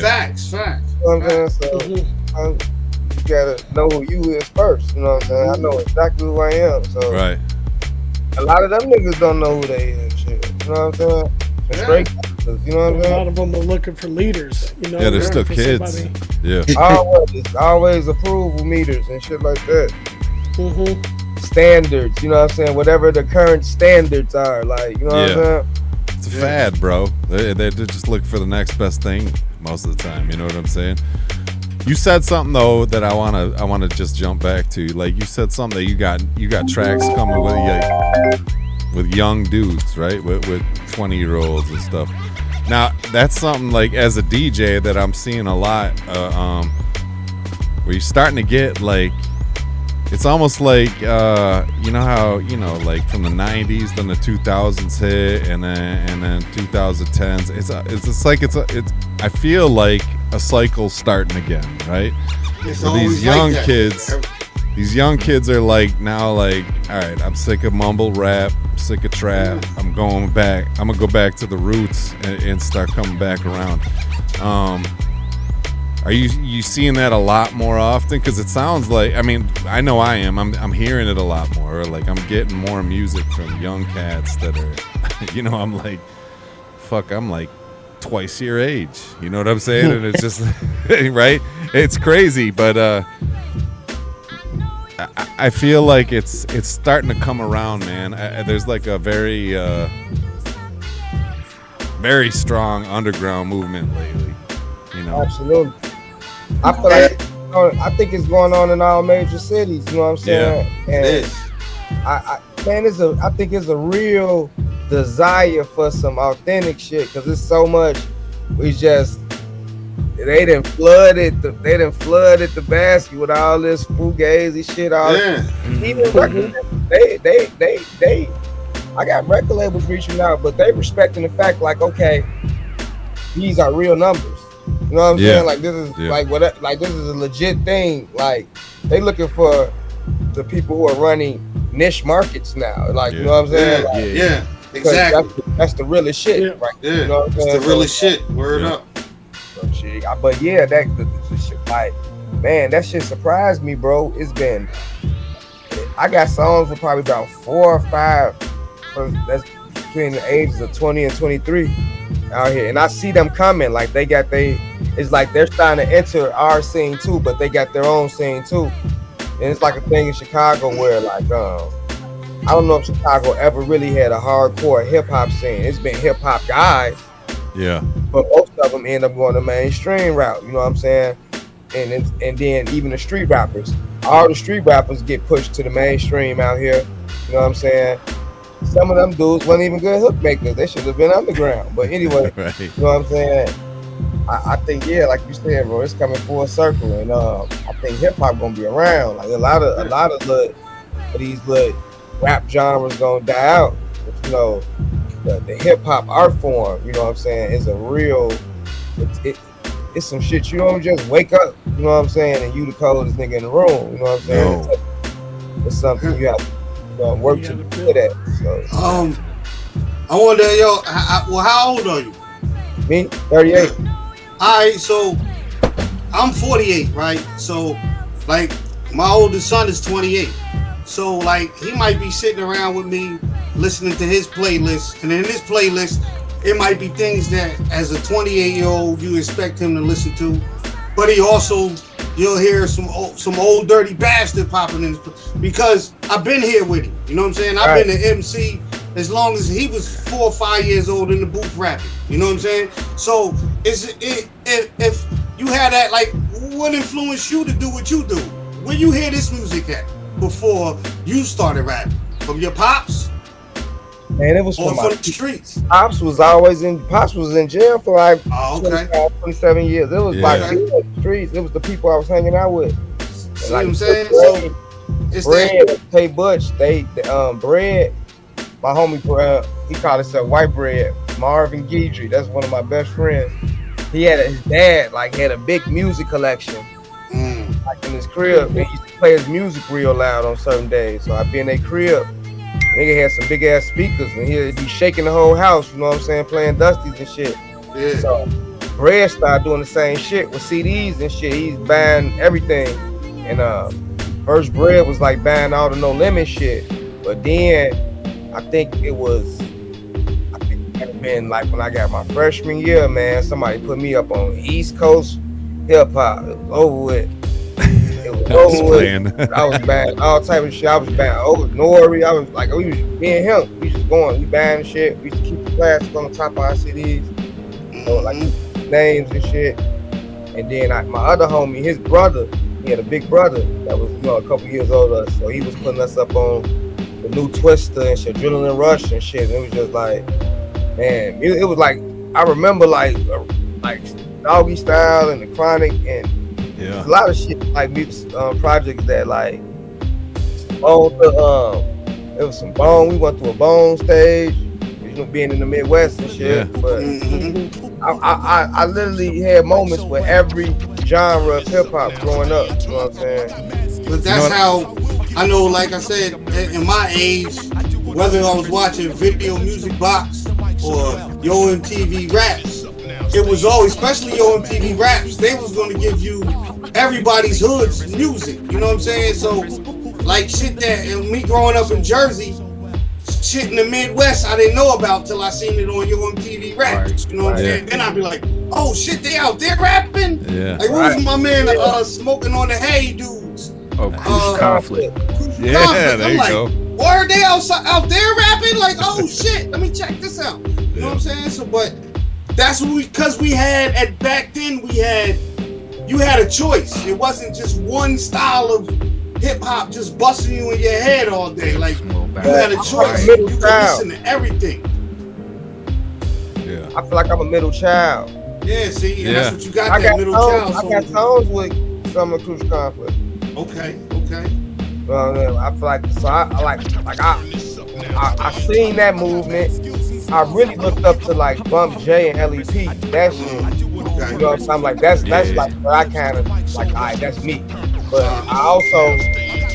Facts. You know what I'm saying? So you gotta know who you is first. You know what I'm saying? I know exactly who I am. So right. A lot of them niggas don't know who they is. Shit. You know what I'm saying? Straight, you know what I'm saying? A lot of them are looking for leaders. You know, yeah, they're still kids. Somebody. Yeah. Always approval meters and shit like that. Standards, you know what I'm saying? Whatever the current standards are, like, you know what I'm saying? It's a fad, bro. They just look for the next best thing most of the time. You know what I'm saying? You said something though that I wanna just jump back to. Like you said something that you got tracks coming with young dudes, right? With 20-year-olds and stuff. Now that's something like as a DJ that I'm seeing a lot. Where you're starting to get like. It's almost like you know how like from the 90s, then the 2000s hit, and then 2010s. It's I feel like a cycle's starting again, right? These young kids are like now like, all right, I'm sick of mumble rap, sick of trap. I'm going back. I'm gonna go back to the roots and start coming back around. Are you seeing that a lot more often? Because it sounds like, I mean, I know I am. I'm hearing it a lot more. Like I'm getting more music from young cats that are, you know, I'm like, fuck, I'm like twice your age. You know what I'm saying? And it's just, right? It's crazy, but I feel like it's starting to come around, man. There's like a very strong underground movement lately. You know? Absolutely. I feel like I think it's going on in all major cities. You know what I'm saying? Yeah, and it is. I think it's a real desire for some authentic shit because it's so much. We just they done flooded the basket with all this fugazi shit. Even they. I got record labels reaching out, but they respecting the fact like, okay, these are real numbers. You know what I'm saying? Like this is like this is a legit thing. Like they looking for the people who are running niche markets now. Like you know what I'm saying? Like, exactly. That's the realest shit, right? Yeah, you know what I'm saying? It's the realest shit. Word up. But yeah, the shit, like, man, that shit surprised me, bro. It's been, I got songs for probably about 4 or 5 that's between the ages of 20 and 23 out here, and I see them coming. Like it's like they're starting to enter our scene too, but they got their own scene too. And it's like a thing in Chicago where like I don't know if Chicago ever really had a hardcore hip hop scene. It's been hip hop guys, but most of them end up going the mainstream route. You know what I'm saying? And then even the street rappers, all the street rappers get pushed to the mainstream out here. You know what I'm saying? Some of them dudes weren't even good hook makers. They should have been underground. But anyway, right. You know what I'm saying? I think, like you said, bro, it's coming full circle. And I think hip hop gonna be around. Like a lot of these little rap genres gonna die out. But, you know, the hip hop art form, you know what I'm saying, is a real. It's some shit you don't just wake up. You know what I'm saying? And you the coldest nigga in the room. You know what I'm saying? No. It's something you have to work to do that. So, I wonder, how old are you? Me, 38. All right, so I'm 48, right? So, like, my oldest son is 28. So, like, he might be sitting around with me listening to his playlist, and in his playlist, it might be things that, as a 28-year-old, you expect him to listen to, but he also, you'll hear some old dirty bastard popping in, because I've been here with him. You know what I'm saying? I've been an MC as long as he was 4 or 5 years old in the booth rapping. You know what I'm saying? So if you had that, like, what influenced you to do what you do? Where you hear this music at before you started rapping? From your pops? And it was Or from from the streets. Pops was in jail for like 27 years. It was like the streets. It was the people I was hanging out with. See Like, what I'm saying? So it's Bread, Tay Butch, Bread, my homie, he called himself White Bread, Marvin Guidry, that's one of my best friends. He had his dad had a big music collection, like in his crib, and he used to play his music real loud on certain days. So I'd be in their crib, nigga had some big ass speakers, and he'd be shaking the whole house, you know what I'm saying, playing Dusties and shit. Yeah. So Bread started doing the same shit with CDs and shit. He's buying everything, and first Bread was like buying all the No Limit shit, but then I think it might have been like when I got my freshman year, man. Somebody put me up on East Coast hip hop. It was over with. It was over with. I was buying all type of shit. I was buying Nori. I was like, we was me and him. We just going. We buying shit. We used to keep the plastic on the top of our CDs, like names and shit. And then my other homie, his brother, he had a big brother that was a couple years older, so he was putting us up on the new Twister and shit, Adrenaline Rush and shit. And it was just like, man, it was like, I remember like Doggy Style and the Chronic and a lot of shit like projects that like it was some Bone. We went to a Bone stage, being in the Midwest and shit. Yeah. But I literally had moments with every genre of hip hop growing up. You know what I'm saying? But that's how I know. Like I said, in my age, whether I was watching Video Music Box or Yo MTV Raps, it was always, especially Yo MTV Raps, they was going to give you everybody's hood's music. You know what I'm saying? So, like shit that, and me growing up in Jersey, shit in the Midwest I didn't know about till I seen it on Yo MTV Raps. You know what I'm saying? Then I'd be like, oh shit, they out there rapping? Yeah. Like, what was my man Smoking on the Hay dudes? Oh, Crucial Conflict. Yeah, there I'm you like, go. why are they out there rapping? Like, oh shit, let me check this out. You know what I'm saying? So, but that's what because we had back then you had a choice. It wasn't just one style of hip hop just busting you in your head all day. Like, you had a choice. You could listen to everything. Yeah. I feel like I'm a middle child. Yeah, see, and that's what you got, that middle child. I got tones with some of Crucial Conflict. Okay. I feel like, so I seen that movement. I really looked up to like Bump J and LEP. That shit, you know what I'm saying? Like that's like where I kind of like, all right, that's me. But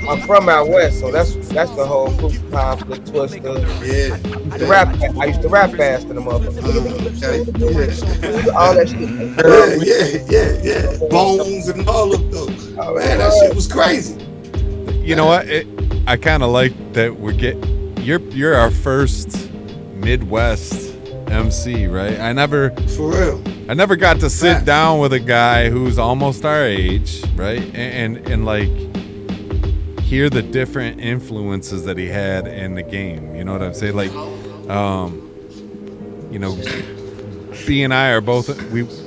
I'm from out west, so that's the whole Crucial Conflict, Twister. Yeah. I used to rap fast in the motherfucker. All that shit. Yeah. Bones and all of those. Oh, man, that shit was crazy. You know what? I kind of like that you're our first Midwest MC, right? For real. I never got to sit down with a guy who's almost our age, right? And like hear the different influences that he had in the game. You know what I'm saying? Like, you know, B and I are both,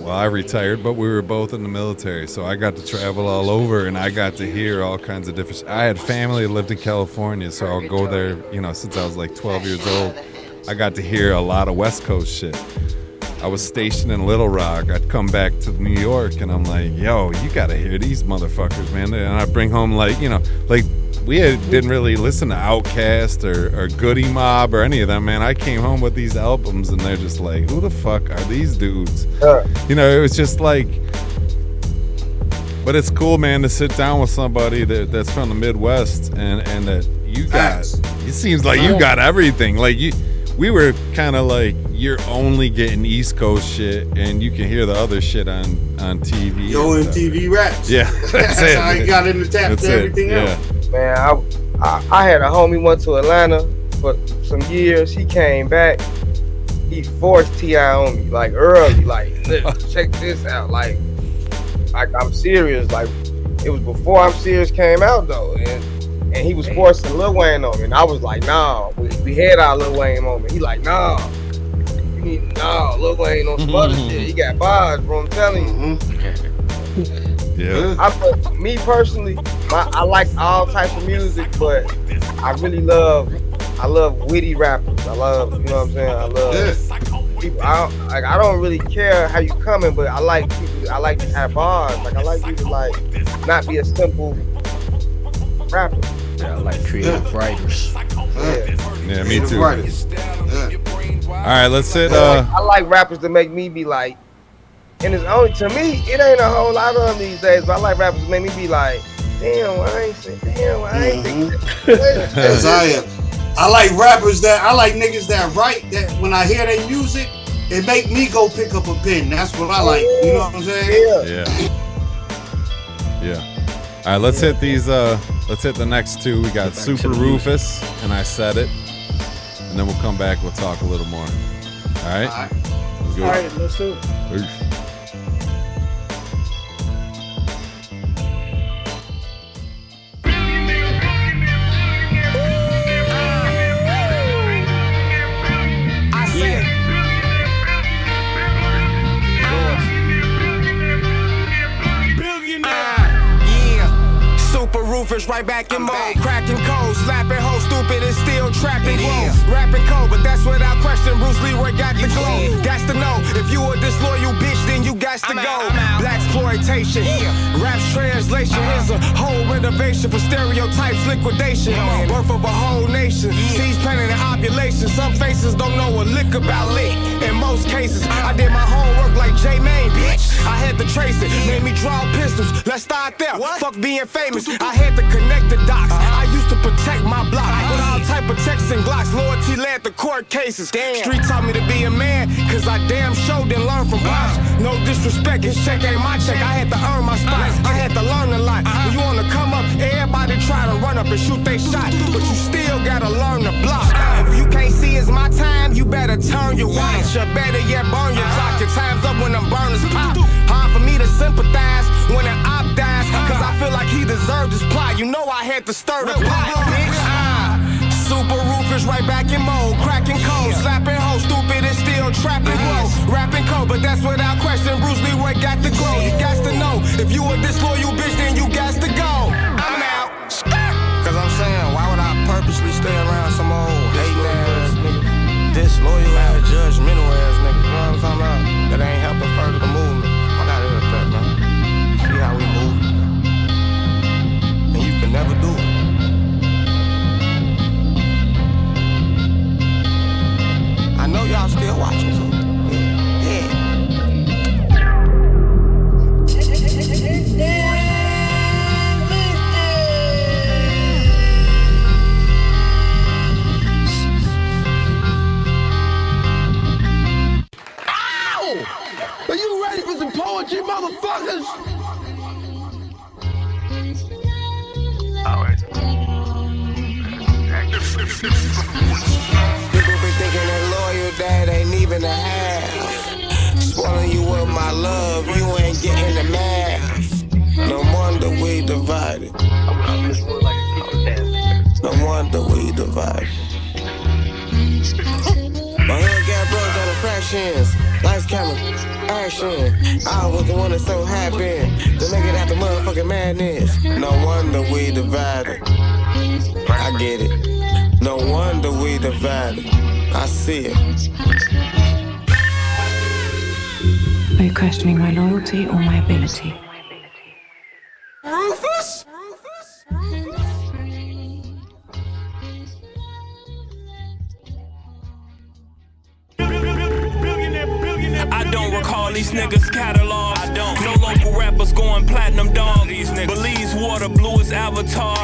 I retired, but we were both in the military. So I got to travel all over and I got to hear all kinds of different, I had family that lived in California. So I'll go there, you know, since I was like 12 years old. I got to hear a lot of West Coast shit. I was stationed in Little Rock. I'd come back to New York and I'm like, yo, you got to hear these motherfuckers, man. And I bring home like, you know, like didn't really listen to Outkast or Goody Mob or any of them, man. I came home with these albums and they're just like, who the fuck are these dudes? You know, it was just like, but it's cool, man, to sit down with somebody that's from the Midwest and that you got, it seems like you got everything. Like we were kind of like, you're only getting East Coast shit and you can hear the other shit on TV. Yo MTV Raps. Yeah, that's how I got into tap to everything else. Man, I had a homie went to Atlanta for some years. He came back. He forced T.I. on me like early. Like, check this out. Like I'm serious. Like it was before I'm Serious came out though, and he was forcing Lil Wayne on me, and I was like, nah. We had our Lil Wayne moment. He like, nah. Lil Wayne on some other shit. He got bars, bro. I'm telling you. Yeah. Me personally, I like all types of music, but I really love I love witty rappers. I love, you know what I'm saying? I love people. I don't really care how you coming, but I like people. I like to have bars. Like I like you to like not be a simple rapper. Yeah, I like creative writers. Yeah, me too. All right, let's hit. I like rappers to make me be like, and it's only to me, it ain't a whole lot of them these days. But I like rappers to make me be like, damn, why I ain't saying, damn, why I ain't thinking. As I am. I like rappers I like niggas that write that when I hear their music, it make me go pick up a pen. That's what I like. You know what I'm saying? Yeah. All right, let's hit these. Let's hit the next two. We got Super Rufus, and I Said It, and then we'll come back. We'll talk a little more. All right. Let's go. All right, let's do it. Peace. Rufus right back in mode, cracking cold, slapping hoes, stupid and still trapping clothes. Rapping cold, but that's without question. Bruce Leroy got the glow. Got to know if you a disloyal bitch, then you got to go. Blaxploitation, rap's translation. Here's a whole renovation for stereotypes, liquidation. Birth of a whole nation. Seeds planting and ovulation. Some faces don't know a lick about lit. In most cases, I did my homework like J-Main, bitch. I had to trace it, made me draw pistols. Let's start there. Fuck being famous. I had to connect the dots. I used to protect my block with all type of texts and glocks. Loyalty led to court cases. Street taught me to be a man, cause I damn sure didn't learn from pops. No disrespect, his check ain't my check. I had to earn my spots. I had to learn a lot. When you wanna come up, everybody try to run up and shoot they shot, but you still gotta learn to block. If you can't see it's my time, you better turn your watch. Or better yet, burn your clock. Your time's up when them burners pop. Hard for me to sympathize when an op dies, cause I feel like he deserved his plot. You know I had to stir the pot, bitch. Super Rufus right back in mode, cracking cold, slapping hoes, stupid and still trapping close. Rapping cold, but that's without question. Bruce Leroy got to grow. You got to know if you a disloyal bitch, then you got to go. I'm out. Cause I'm saying, why would I purposely stay around some old hating ass nigga, disloyal ass, judgmental ass nigga? You know what I'm talking about? That ain't helping further the movement. I gotta hear that, man. See how we move. And you can never do it. I know y'all still watching too. Ow! Are you ready for some poetry, motherfuckers? Alright. People be thinking that loyal that ain't even a half. Spoiling you with my love, you ain't getting the math. No wonder we divided. No wonder we divided. My hood got broke down to fractions. Lights, camera, action. I was the one that's so happy to make it out the motherfucking madness. No wonder we divided. I get it. No wonder we divided. I see it. Are you questioning my loyalty or my ability? Rufus? I don't recall these niggas' catalogs. I don't. No local rappers going platinum, dog. Belize water, blue as Avatar.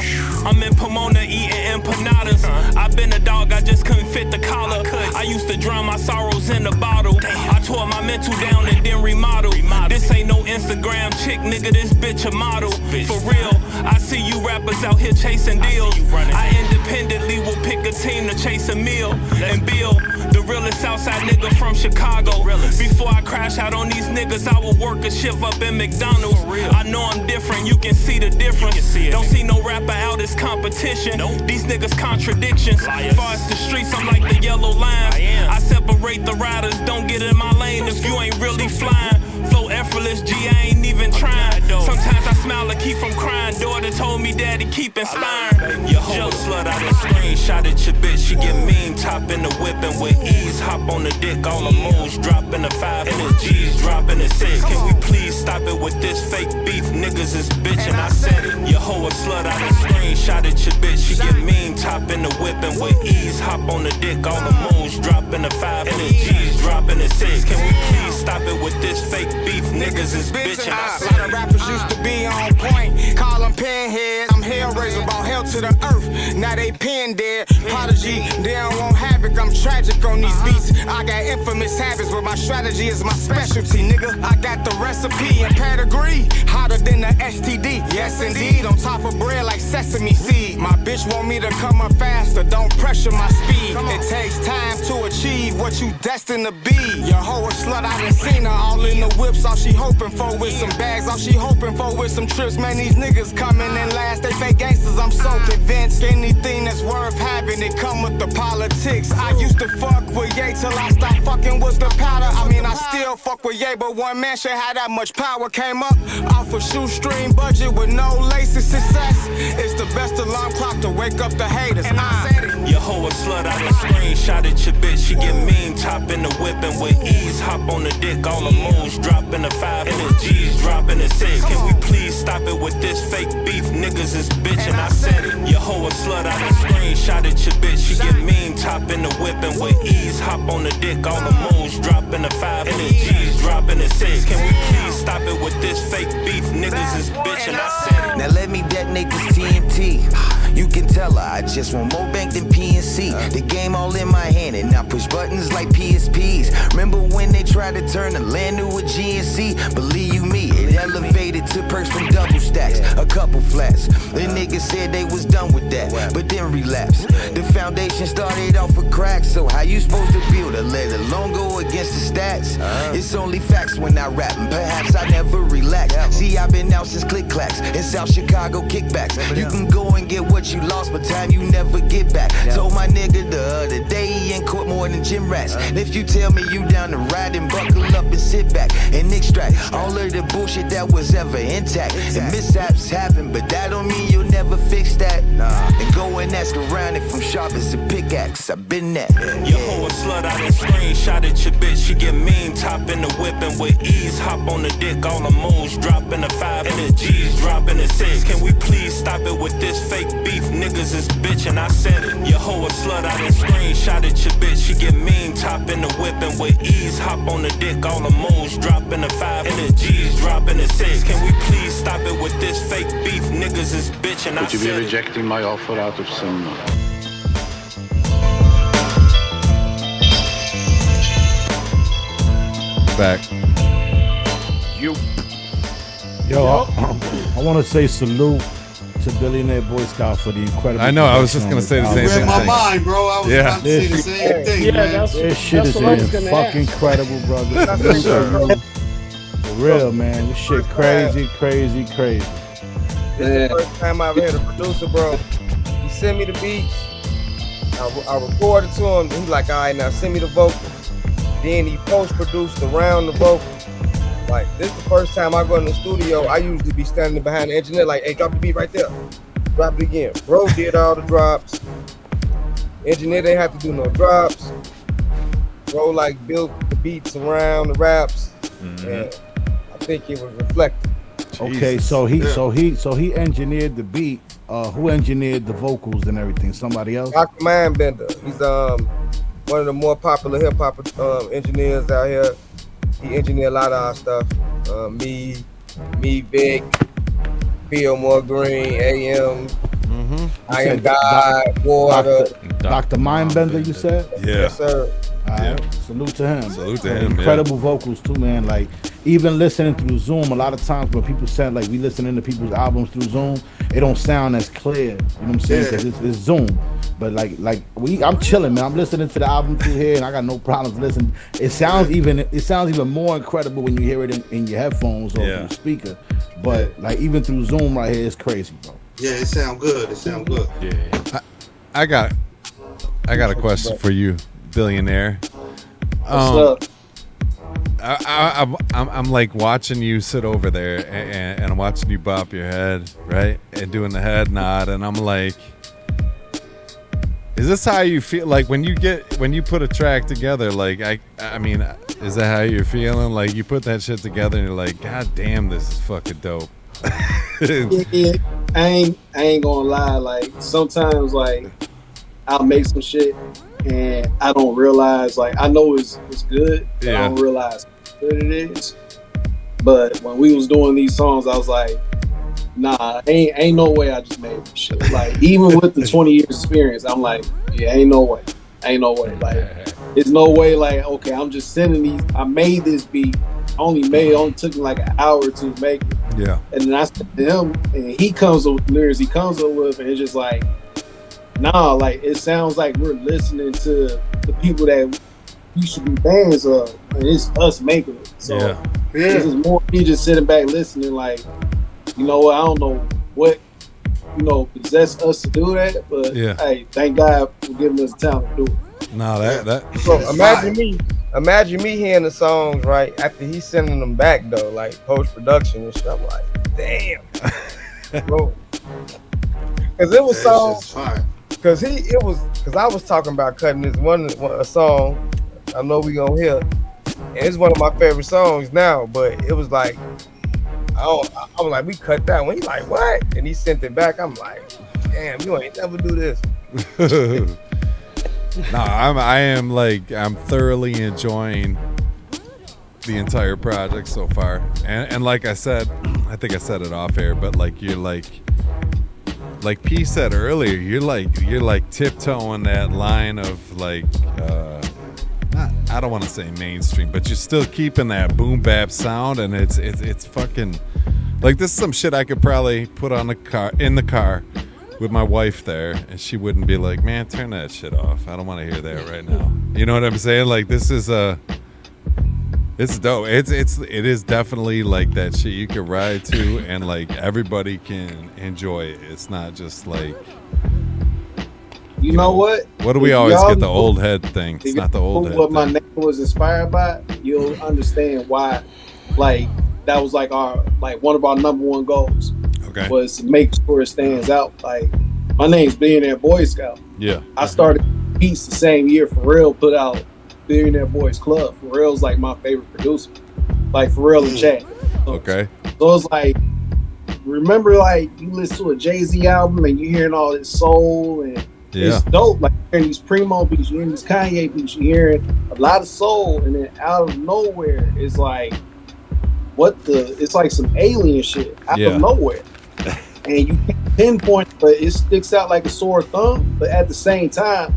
I'm in Pomona eating empanadas. I've been a dog, I just couldn't fit the collar. I used to drown my sorrows in a bottle. I tore my mental down and then remodel. This ain't no Instagram chick, nigga, this bitch a model. For real, I see you rappers out here chasing deals. I independently will pick a team to chase a meal and build the realest Southside nigga from Chicago. Before I crash out on these niggas, I will work a shift up in McDonald's. I know I'm different, you can see the difference. Don't see no rapper out as competition. These niggas contradictions. Far as the streets, I'm like the yellow lines. I separate the riders, don't get in my lane if you ain't really flying. Flow effortless, G, I ain't even trying. Sometimes I smile to keep from crying. Daughter told me daddy keep inspiring. Your whole slut, I done screenshot at your bitch, she give whipping with ease. Hop on the dick, all the moves, dropping the 5 and the G's, dropping the 6. Can we please stop it with this fake beef? Niggas is bitchin', I said it. Your hoe a slut, I done screenshot at your bitch. She get mean, topping the whipping with ease. Hop on the dick, all the moves, dropping the 5 and the G's, dropping the 6. Can we please stop it with this fake beef? Niggas is bitchin', I said it. A lot of rappers used to be on point, call them pinheads. I'm Hellraiser, brought hell to the earth. Now they pin dead. Prodigy, they don't want havoc. I'm tragic on these beats. I got infamous habits, but my strategy is my specialty, nigga. I got the recipe and pedigree, hotter than the STD. Yes, indeed, on top of bread like sesame seed. My bitch want me to come up faster, don't pressure my speed. It takes time to achieve what you destined to be. Your hoe a slut, I done seen her all in the whips. All she hoping for with some bags, all she hoping for with some trips. Man, these niggas coming in last, they fake gangsters, I'm so convinced. Anything that's worth having, it come with the politics. I used to fuck with Ye till I stopped fucking with the powder. I mean, I still fuck with Ye, but one man should have that much power. Came up off a shoestring budget with no laces. Success it's the best alarm clock to wake up the haters. And I said it. Your hoe a slut, I done screenshot at your bitch. She get mean, topping the whipping with ease. Hop on the dick, all the moves, dropping the 5 and the G's, dropping the 6. Can we please stop it with this fake beef? Niggas is bitchin', I said it. Your hoe a slut, I done screenshot at your bitch. She get mean, topping the whipping with ease. Hop on the dick, all the moves, dropping the 5 and the G's, dropping the 6. Can we please stop it with this fake beef? Niggas is bitchin', I said it. Now let me detonate this TNT. You can tell her I just want more bank than PNC. The game all in my hand and I push buttons like PSPs. Remember when they tried to turn the land to a GNC? Believe you me, it elevated to perks from double stacks, a couple flats. The niggas said they was done with that, but then relapsed. The foundation started off with cracks, so how you supposed to build a let alone go against the stats? It's only facts when I rap, and perhaps I never relax. See, I've been out since click clacks in South Chicago kickbacks. You can go and get what you lost, but time you never get back. Told my nigga the other day he in court more than gym rats. If you tell me you down to ride and buckle up and sit back and extract all of the bullshit that was ever intact. And mishaps happen, but that don't mean you'll never fix that. And go and ask around if I'm sharp as a pickaxe. I've been that. Your hoe a slut, I done screenshot at your bitch. She get mean, topping the whipping with ease. Hop on the dick, all the moves, dropping the 5 and the G's, dropping the 6. Can we please stop it with this fake beef? Niggas is bitchin', I said it. Your hoe a slut, I done screenshot at your bitch. She get mean, topping the whipping with ease. Hop on the dick, all the moves, dropping the 5 and the G's, dropping the 6. Can we please stop it with this fake beef? Niggas is bitchin', I Would you be said it. rejecting my offer out of some... Back. Yo, I want to say salute to Billionaire Boyscout for the incredible. I know, I was just gonna say the same You read thing. my mind, bro. I was about to say the same thing, man. This shit is fucking incredible, brother. For real, man. This shit crazy. This is the first time I've had a producer, bro. He sent me the beats. I recorded to him. He's like, all right, now send me the vocals. Then he post-produced around the vocals. Like, this is the first time I go in the studio. I usually be standing behind the engineer like, hey, drop the beat right there. Drop it again. Bro did all the drops. Engineer didn't have to do no drops. Bro like built the beats around the raps. And I think it was reflected. Okay, so he engineered the beat. Who engineered the vocals and everything? Somebody else? Dr. Mindbender. He's one of the more popular hip hop engineers out here. He engineered a lot of our stuff. Me, Vic, Fillmore Green, AM, I Am God, Water. Dr. Mindbender, you said? Yeah. Yes, sir. All right. Salute to him. Salute to him. Incredible vocals too, man. Like, even listening through Zoom, a lot of times when people sound like we listening to people's albums through Zoom, it don't sound as clear. You know what I'm saying? Because it's Zoom. But I'm chilling, man. I'm listening to the album through here, and I got no problems listening. It sounds even more incredible when you hear it in your headphones or through the speaker. But like even through Zoom right here, it's crazy, bro. Yeah, it sound good. Yeah. I got a question for you, Billionaire. What's up? I'm like watching you sit over there and I'm watching you bop your head, right? And doing the head nod, and I'm like, Is this how you feel? Like when you put a track together? Like I mean, is that how you're feeling? Like you put that shit together and you're like, God damn, this is fucking dope. Yeah, I ain't gonna lie. Like sometimes, like I'll make some shit and I don't realize. Like I know it's good, but I don't realize how good it is. But when we was doing these songs, I was like, nah, ain't no way I just made this shit. Like even with the 20 years experience, I'm like, yeah, ain't no way. Like there's no way. Like okay, I'm just sending these. I made this beat. Only took me like an hour or two to make it. Yeah. And then I sent to him, and he comes up with lyrics. He comes up with, and it's just like, nah, like it sounds like we're listening to the people that we should be fans of, and it's us making it. So this is more me just sitting back listening. Like, you know what? I don't know what possessed us to do that, but hey, thank God for giving us the talent to do it. No, that. So imagine me hearing the songs right after he's sending them back though, like post production and shit. I'm like, damn, bro, because it was songs. Because I was talking about cutting this a song. I know we gonna hear, and it's one of my favorite songs now. But it was like, I was like, we cut that one. He's like, what? And he sent it back. I'm like, damn, you ain't never do this. No, I'm thoroughly enjoying the entire project so far, and like I said, I think I said it off air, but like you're like P said earlier, you're like tiptoeing that line of like, I don't want to say mainstream, but you're still keeping that boom bap sound, and it's fucking like this is some shit I could probably put on in the car with my wife there, and she wouldn't be like, man, turn that shit off. I don't want to hear that right now. You know what I'm saying? Like this is it's dope. It is definitely like that shit you can ride to, and like everybody can enjoy it. It's not just like, you know what? What do we always get the old head thing? It's not the old head. What my name was inspired by, you'll understand why. Like that was like one of our number one goals. Okay. Was to make sure it stands out. Like my name's Billionaire Boyscout. Yeah. I started Peace the same year. Pharrell put out Billionaire Boys Club. Pharrell's like my favorite producer. Like Pharrell and Chad. Okay. So it's like, remember like you listen to a Jay-Z album and you hearing all this soul and it's dope. Like you're hearing these Primo beats, you're hearing these Kanye beats, you're hearing a lot of soul, and then out of nowhere it's like, it's like some alien shit out of nowhere. And you can't pinpoint, but it sticks out like a sore thumb. But at the same time,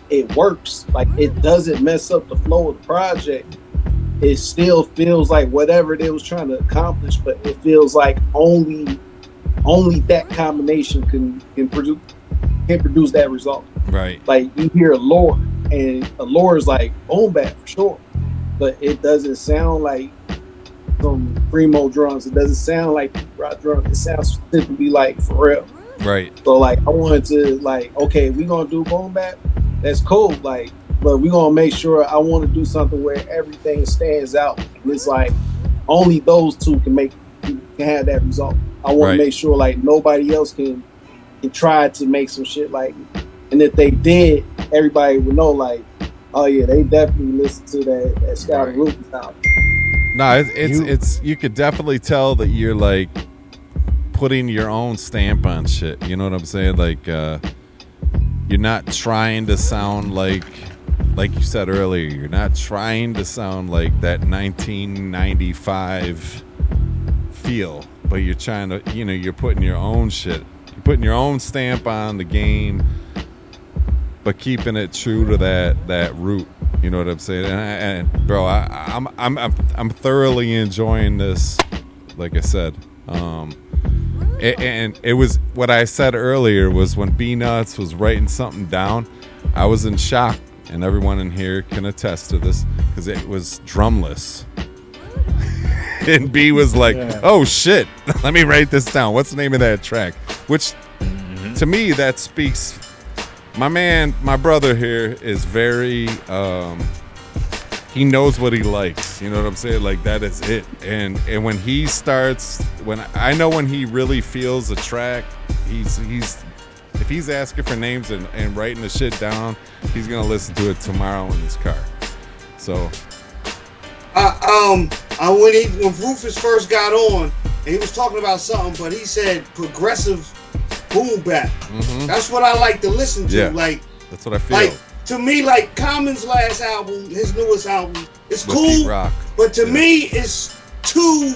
it works. Like it doesn't mess up the flow of the project. It still feels like whatever they was trying to accomplish, but it feels like only that combination can produce that result. Right. Like you hear a lore, and a lore is like boom bap for sure, but it doesn't sound like some Primo drums. It doesn't sound like rock drums. It sounds specifically like Pharrell. Right. So like I wanted to like, okay, we gonna do boom bap. That's cool. Like, but we gonna make sure I want to do something where everything stands out. And it's like only those two can have that result. I want to make sure like nobody else can try to make some shit like me. And if they did, everybody would know like, oh yeah, they definitely listen to that Scott and Rufus album. No, it's you could definitely tell that you're like putting your own stamp on shit. You know what I'm saying? Like you're not trying to sound like you said earlier. You're not trying to sound like that 1995 feel, but you're trying to, you're putting your own shit. You're putting your own stamp on the game, but keeping it true to that root. You know what I'm saying? And bro, I'm thoroughly enjoying this. Like I said, and it was what I said earlier was when B Nuts was writing something down, I was in shock, and everyone in here can attest to this because it was drumless. And B was like, "Oh shit, let me write this down. What's the name of that track?" Which, to me, that speaks. My brother here is very, he knows what he likes. You know what I'm saying? Like that is it. And when he starts, when he really feels a track, he's If he's asking for names and writing the shit down, he's gonna listen to it tomorrow in his car. So, when Rufus first got on, and he was talking about something, but he said progressive boom bap. Mhm. That's what I like to listen to. Yeah. Like, that's what I feel. like to me, like Common's last album, his newest album, it's With cool, Pete Rock. but to me, it's too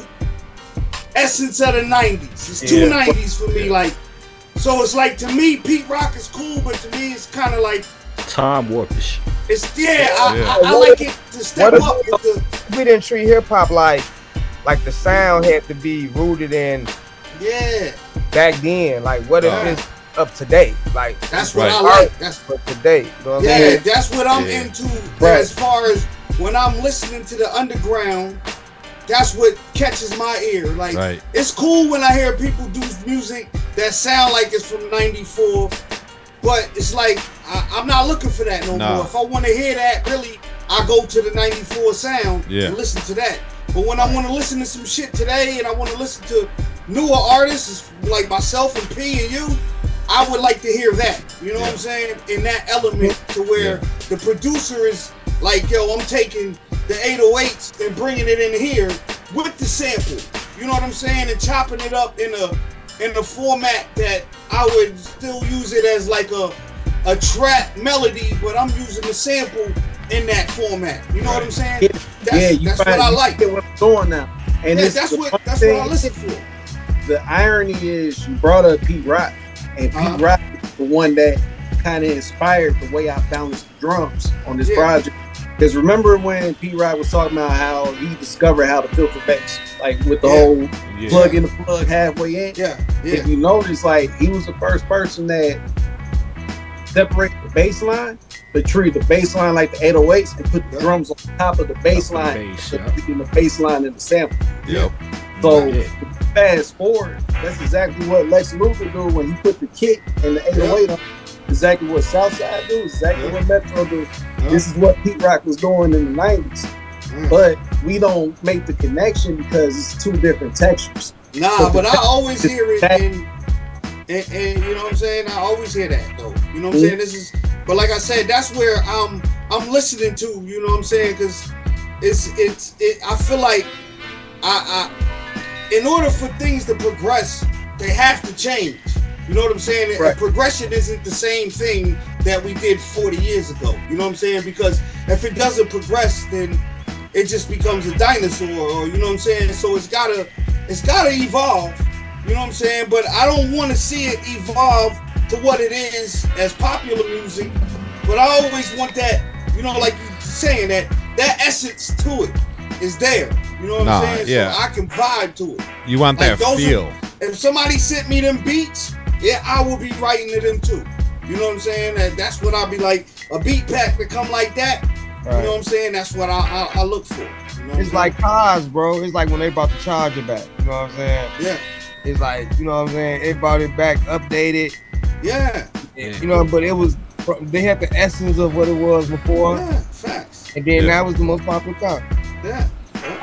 essence of the '90s. It's too '90s for me. Like, so it's like, to me, Pete Rock is cool, but to me, it's kind of like Time warpish. it's I like it to step up with the. We didn't treat hip hop like the sound had to be rooted in back then. Like, what if it's of today? Like, that's what I like. That's for today. You know what I mean? That's what I'm into. Right. As far as when I'm listening to the underground, that's what catches my ear. Like, it's cool when I hear people do music that sound like it's from '94, but it's like I'm not looking for that no more. If I want to hear that, really, I go to the '94 sound and listen to that. But when I want to listen to some shit today, and I want to listen to newer artists like myself and P and you, I would like to hear that. You know what I'm saying? In that element to where the producer is like, yo, I'm taking the 808s and bringing it in here with the sample. You know what I'm saying? And chopping it up in a format that I would still use it as like a trap melody, but I'm using the sample in that format. You know what I'm saying? That's what I like. Get what I'm doing now. And that's what I listen for. The irony is, you brought up Pete Rock, and Pete Rock is the one that kind of inspired the way I balanced the drums on this project. Because remember when Pete Rock was talking about how he discovered how to filter bass, like with the whole plug in the plug halfway in. If you notice, like, he was the first person that separated the bass line, but treated the bass line like the 808s and put the drums on top of the bass line, between the bass line and the sample. So fast forward, that's exactly what Lex Luthor do when he put the kick and the 808 on. Exactly what Southside do, exactly what Metro do. This is what Pete Rock was doing in the 90s. But we don't make the connection because it's two different textures. But I always hear it and you know what I'm saying? I always hear that though. You know what I'm saying? But like I said, that's where I'm listening to, you know what I'm saying? Because I feel like in order for things to progress, they have to change. You know what I'm saying? Progression isn't the same thing that we did 40 years ago. You know what I'm saying? Because if it doesn't progress, then it just becomes a dinosaur, or you know what I'm saying? So it's gotta evolve. You know what I'm saying? But I don't want to see it evolve to what it is as popular music. But I always want that, you know, like you're saying, that essence to it is there. You know what I'm saying? Yeah. So I can vibe to it. You want Like, that feel. If somebody sent me them beats, I will be writing to them too. You know what I'm saying? That's what I'll be like. A beat pack to come like that. You know what I'm saying? That's what I look for. You know it's like cars, bro. It's like when they brought the Charger back. You know what I'm saying? Yeah. It's like, you know what I'm saying? They brought it back, updated. Yeah. You know, but they had the essence of what it was before. Yeah, facts. And then that was the most popular car. Yeah.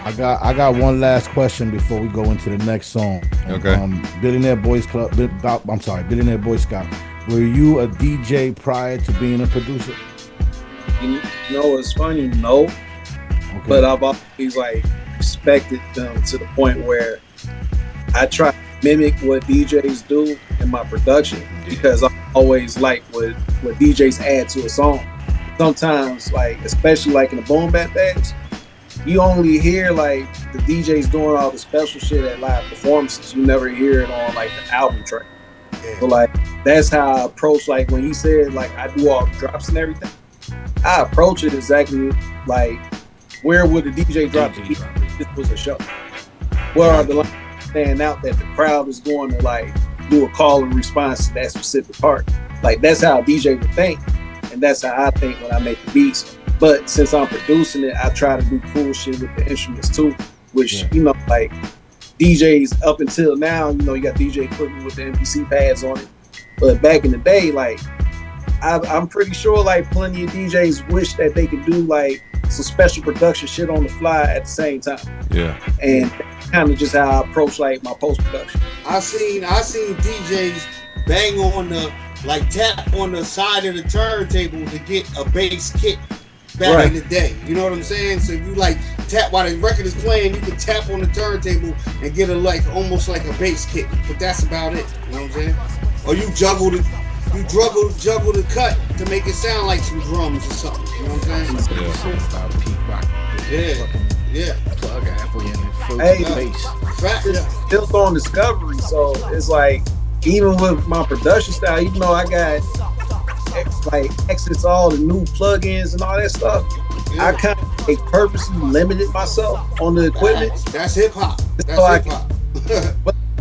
I got one last question before we go into the next song. Okay. Billionaire Boyscout. Billionaire Boyscout. Were you a DJ prior to being a producer? You know, it's funny, no. But I've always like respected them to the point where I try to mimic what DJs do in my production because I always like what DJs add to a song. Sometimes, like, especially like in the boom bap days, you only hear like the DJs doing all the special shit at live performances. You never hear it on like the album track. So like that's how I approach, like when he said like I do all the drops and everything, I approach it exactly like where would the DJ drop the beat if this was a show? Where are the lines stand out that the crowd is going to like do a call and response to that specific part? Like that's how a DJ would think, and that's how I think when I make the beats. But since I'm producing it, I try to do cool shit with the instruments too, which, you know, like DJs up until now, you know, you got DJ equipment with the MPC pads on it. But back in the day, like, I'm pretty sure like plenty of DJs wish that they could do like some special production shit on the fly at the same time. Yeah. And kind of just how I approach like my post production. I seen DJs bang on the like tap on the side of the turntable to get a bass kick back in the day. You know what I'm saying? So you like tap while the record is playing, you can tap on the turntable and get a like almost like a bass kick. But that's about it. You know what I'm saying? Or you juggle the cut to make it sound like some drums or something. You know what I'm saying? Yeah. Plug halfway in and fill Hey, the bass. It's built on discovery, so it's like even with my production style, even though I got like access to all the new plugins and all that stuff, I kind of like purposely limited myself on the equipment. That's hip hop.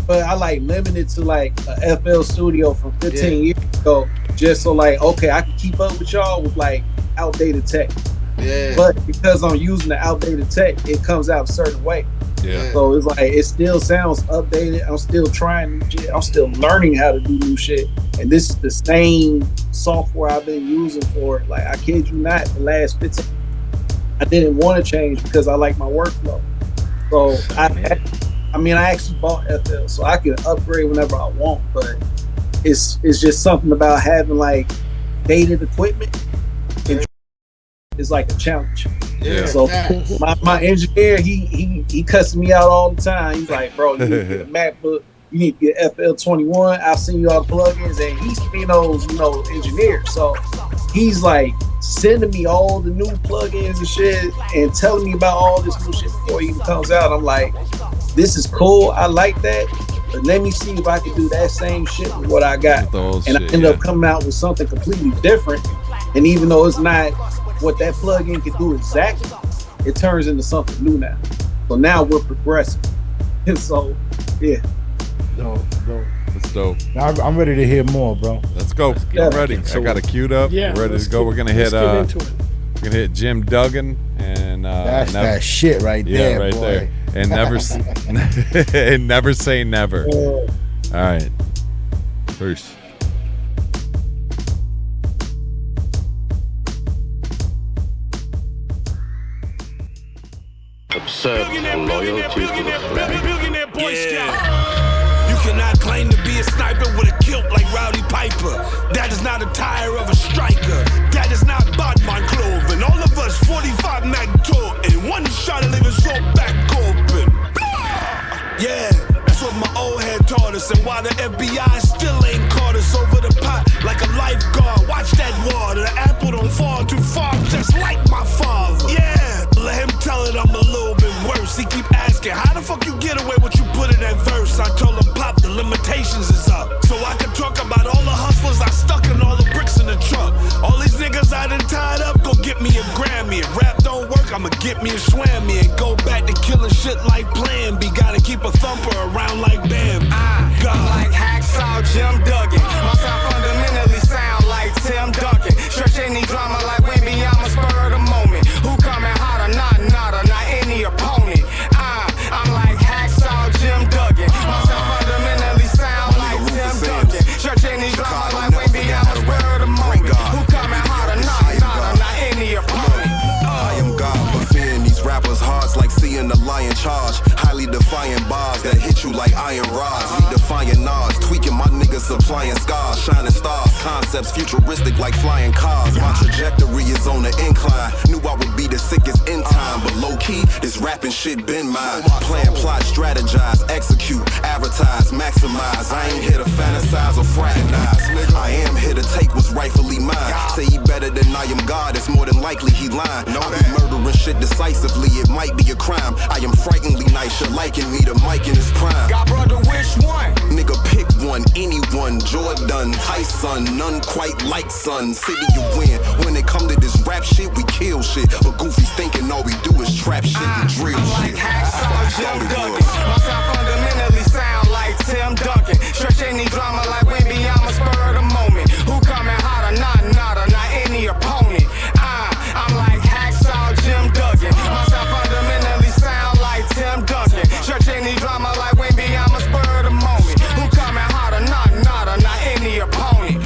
But I like limited to like a FL Studio from 15 years ago, just so like okay, I can keep up with y'all with like outdated tech. Yeah. But because I'm using the outdated tech, it comes out a certain way. Yeah. So it's like it still sounds updated. I'm still trying new shit. I'm still learning how to do new shit. And this is the same software I've been using for, like, I kid you not, the last 15. I didn't want to change because I like my workflow. So I actually bought FL, so I can upgrade whenever I want. But it's just something about having like dated equipment. It's like a challenge. Yeah. So my engineer, he cussing me out all the time. He's like, bro, you need to get a MacBook. You need to get FL21. I'll send you all the plugins. And he's Spino's, engineer. So he's like sending me all the new plugins and shit and telling me about all this new shit before it even comes out. I'm like, this is cool. I like that. But let me see if I can do that same shit with what I got. And I end up coming out with something completely different. And even though it's not what that plugin can do exactly, it turns into something new now. So now we're progressing. And so, yeah. Dope. That's dope. I'm ready to hear more, bro. Let's go. I'm ready. I got it queued up. Yeah, We're ready to go. We're gonna hit Jim Duggan and that's that shit right there. Right boy. there. And and never say never. All right. First. Absurd loyalty to the flag. Billionaire Boyscout. You cannot claim to be a sniper with a kilt like Rowdy Piper. That is not a tire of a striker. That is not Batman clothing. All of us 45 mag toting. One shot to leave us all back open. Yeah, that's what my old head taught us. And why the FBI still ain't caught us over the pot like a lifeguard. Watch that water. The apple don't fall too far, just like my father. Yeah, let him tell it I'm a little bit worse. He keep asking, how the fuck you get away what you put in that verse? I told him, Pop, the limitations is up. So I can talk about all the hustlers I stuck and all the bricks in the truck. All these niggas I done tied up, go get me a Grammy. If rap don't work, I'ma get me a Swammy and go back to killing shit like Plan B. Gotta keep a thumper around like Bam. I'm like Hacksaw Jim Duggan. My sound fundamentally sound like Tim Duncan. Stretch any drama like Wimby, I'm a spur of the moment. Who coming hotter? Not any opponent. I'm like Hacksaw Jim Duggan. My sound fundamentally sound like Tim Duncan. Stretch any drama like Wimby, I'm a spur of the moment. Who coming hotter? Not any opponent. I am God, but fearing these rappers' hearts like seeing the lion charge. Highly defiant bars that hit you like iron rods. Redefying odds, tweaking my niggas, supplying scars. Shining stars, concepts futuristic like flying cars. My trajectory is on the incline. Knew I would be the sickest in time, but low key, this rapping shit been mine. Plan, plot, strategize, execute, advertise, maximize. I ain't here to fantasize or fraternize. I am here to take what's rightfully mine. Say he better than I am God, it's more than likely he lying. I be murdering shit decisively, it might be a crime. I am frighteningly nice, you're liking me, the mic in his prime. God brother, which one? Nigga, pick one, anyone. Jordan, Tyson, none quite like son. City you win. When it come to this rap shit, we kill shit. But Goofy's thinking all we do is trap shit and drill shit. Hacksaw Jim Duggan. My sound fundamentally sound like Tim Duncan. Stretch any drama like Wimby, I'm a spur of the moment. Who coming hotter? Not any opponent. I'm like Hacksaw Jim Duggan. My sound fundamentally sound like Tim Duncan. Stretch any drama like Wimby, I'm a spur of the moment. Who coming hotter? Not any opponent.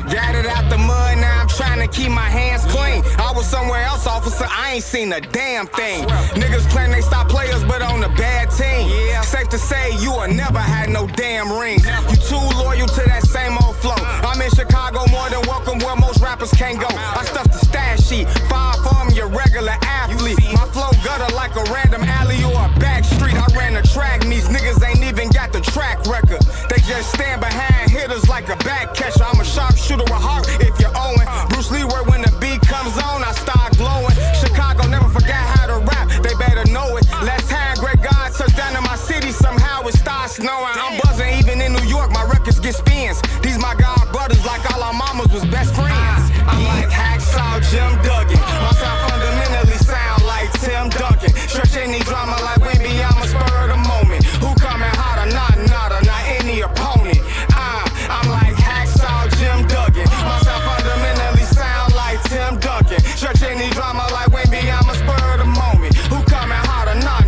Got it out the mud, now I'm trying to keep my hands clean. I was somewhere else off of so I ain't seen a damn thing. Niggas claim they stop players, but on a bad team. Safe to say you will never had no damn rings. You too loyal to that same old flow. I'm in Chicago, more than welcome, where most rappers can't go. I stuffed the stash sheet, far from your regular athlete. My flow gutter like a random alley or a back street. I ran the track, and these niggas ain't even got the track record. They just stand behind hitters like a back catcher. I'm a sharpshooter with heart if you're Owen. Bruce Leroy, when the beat comes on, I start glowing. Chicago never forgot how to rap, they better know it. Last time great God touched down in my city, somehow it starts snowing. I'm buzzing even in New York, my records get spins. These my god brothers, like all our mamas was best friends. I'm like Hacksaw Jim Duggan. My sound fundamentally sound like Tim Duncan. Stretch any drama like Wimby, I'm a spur of the moment. Who coming hotter, not any opponent. I'm like Hacksaw Jim Duggan. My sound fundamentally sound like Tim Duncan. Stretch any drama like Wimby, I'm a spur of the moment. Who coming hotter, not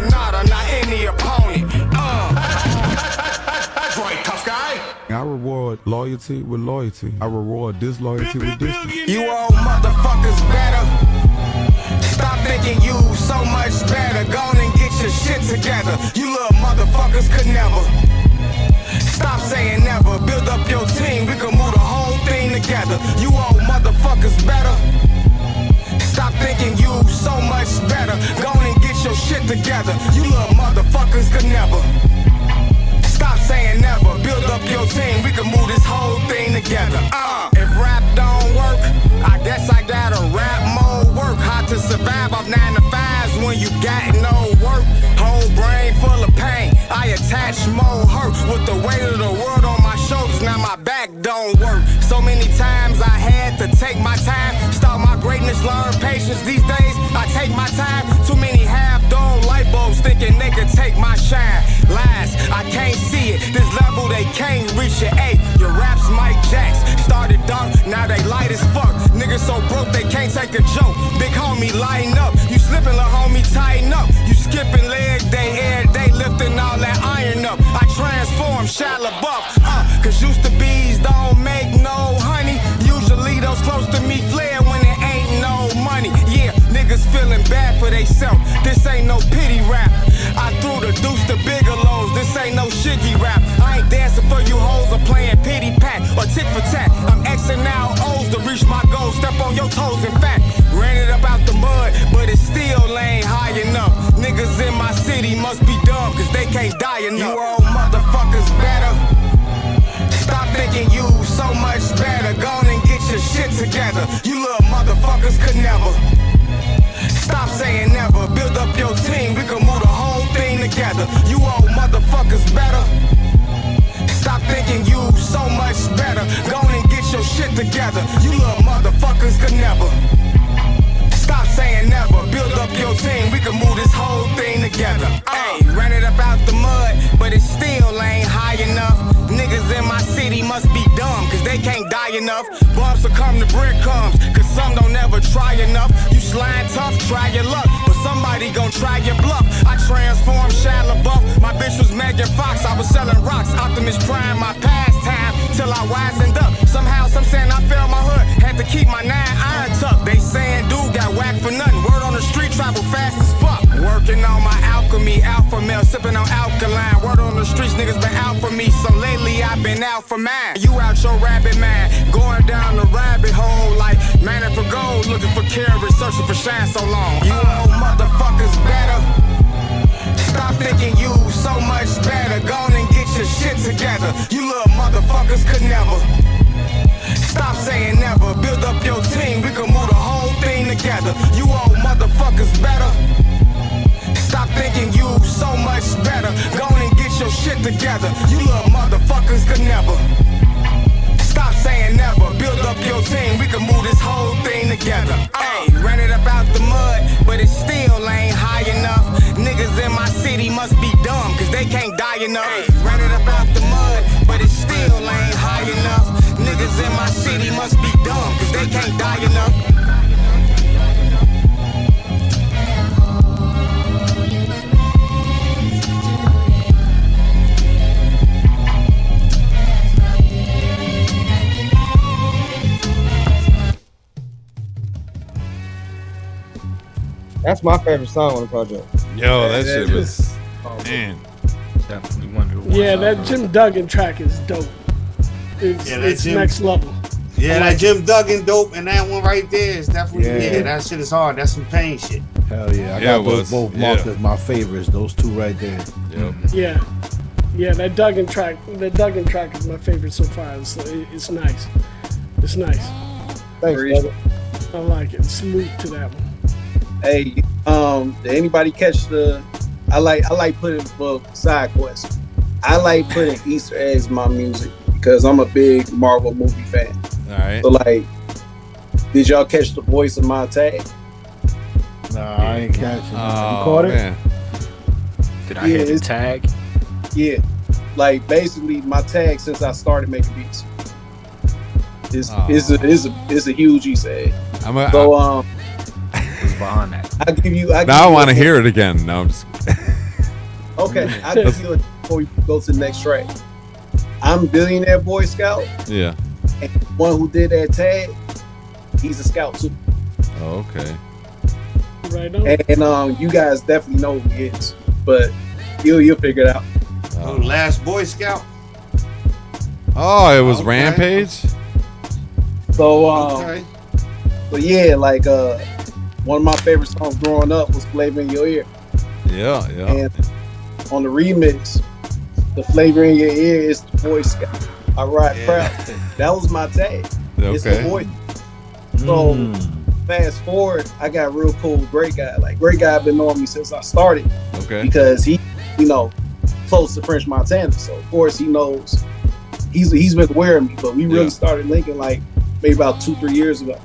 any opponent. That's right, tough guy. I reward loyalty with loyalty. I reward disloyalty with disloyalty. You old motherfuckers better stop thinking you so much better. Go on and get your shit together. You little motherfuckers could never stop saying never. Build up your team, we can move the whole thing together. You old motherfuckers better stop thinking you so much better. Go on and get your shit together. You little motherfuckers could never stop saying never. Build up your team, we can move this whole thing together. If rap don't work, I guess I gotta rap more work. How to survive off 9 to 5s when you got no work. Whole brain full of pain, I attach more hurt. With the weight of the world on my shoulders, now my back don't work. So many times I had to take my time. Start my greatness, learn patience. These days I take my time. Too many half-dome light bulbs thinking they could take my shine. Lies, I can't see it. This level they can't reach it. Ay, your raps Mike Jacks. Started dark, now they light as fuck. Niggas so broke they can't take a joke. Big homie, line up. You slipping, little homie, tighten up. You skipping leg day, every day, lifting all that iron up. I transform, shall above. Cause used to bees don't make no honey. Usually those close to me flare when it ain't no money. Yeah, niggas feeling bad for theyself. This ain't no pity rap. I threw the deuce to Bigelows. This ain't no shiggy rap. I ain't dancing for you hoes or playing pity pat or tit for tat. I'm Xing out O's to reach my goals. Step on your toes, in fact. Ran it up out the mud, but it still ain't high enough. Niggas in my city must be dumb, cause they can't die enough. You old motherfuckers better stop thinking you so much better. Go on and get your shit together. You little motherfuckers could never stop saying never. Build up your team, we can move the whole thing together. You old motherfuckers better stop thinking you so much better. Go on and get your shit together. You little motherfuckers could never stop saying never. Build up your team, we can move this whole thing together. Ayy, ran it up out the mud, but it still ain't high enough. Niggas in my city must be dumb, cause they can't die enough. Bumps will come to breadcrumbs, cause some don't ever try enough. You slime tough, try your luck, but somebody gon' try your bluff. I transformed Shia LaBeouf, my bitch was Megan Fox. I was selling rocks, Optimus Prime, my pastime, till I wisened up. Somehow, some saying I failed my hood, had to keep my 9 iron tucked. They saying dude got whacked for nothing. Word on the street, travel fast as fuck. Working on my alchemy, alpha male, sipping on alkaline. Word on the streets, niggas been out for me, so lately I've been out for mine. You out your rabbit mind, going down the rabbit hole like manning for gold, looking for carrots, searching for shine so long. You old motherfuckers better stop thinking you so much better. Go on and get your shit together. You little motherfuckers could never stop saying never. Build up your team, we can move the whole thing together. You old motherfuckers better stop thinking you so much better. Go on and get your shit together. You little motherfuckers could never stop saying never. Build up your team, we can move this whole thing together. Ayy, ran it up out the mud, but it still ain't high enough. Niggas in my city must be dumb, cause they can't die enough. Ayy, ran it up out the mud, but it still ain't high enough. Niggas in my city must be dumb, cause they can't die enough. That's my favorite song on the project. Yo, that shit was, man. Definitely one of the Yeah, that Jim Duggan track is dope. It's next level. Yeah, that Jim Duggan dope, and that one right there is definitely that shit is hard. That's some pain shit. Hell yeah, I got those both marked as my favorites. Those two right there. Yeah, that Duggan track is my favorite so far. It's nice. It's nice. Thanks, brother. I like it. Salute to that one. Hey, did anybody catch the? I like putting side quests. I like putting Easter eggs in my music because I'm a big Marvel movie fan. All right. So like, did y'all catch the voice of my tag? Nah, I ain't catching it. You caught it? Did I hear the tag? Yeah. Like basically my tag since I started making beats. Is a huge Easter egg. Who's behind that? I give you now I want to hear it again. No, I'm just okay. I'll give you before we go to the next track. I'm Billionaire Boyscout. Yeah. And the one who did that tag, he's a scout too. Oh, okay. Right on. And you guys definitely know who he is, but you'll figure it out. Last Boy Scout. Oh, it was Rampage. So but yeah, like one of my favorite songs growing up was "Flavor in Your Ear." Yeah. And on the remix, the "Flavor in Your Ear" is the Boy Scout. I ride proud. That was my tag. It's the voice. So fast forward, I got real cool with Great Guy. Like Great Guy been knowing me since I started. Okay. Because he, close to French Montana, so of course he knows. He's been aware of me, but we really started linking like maybe about 2-3 years ago.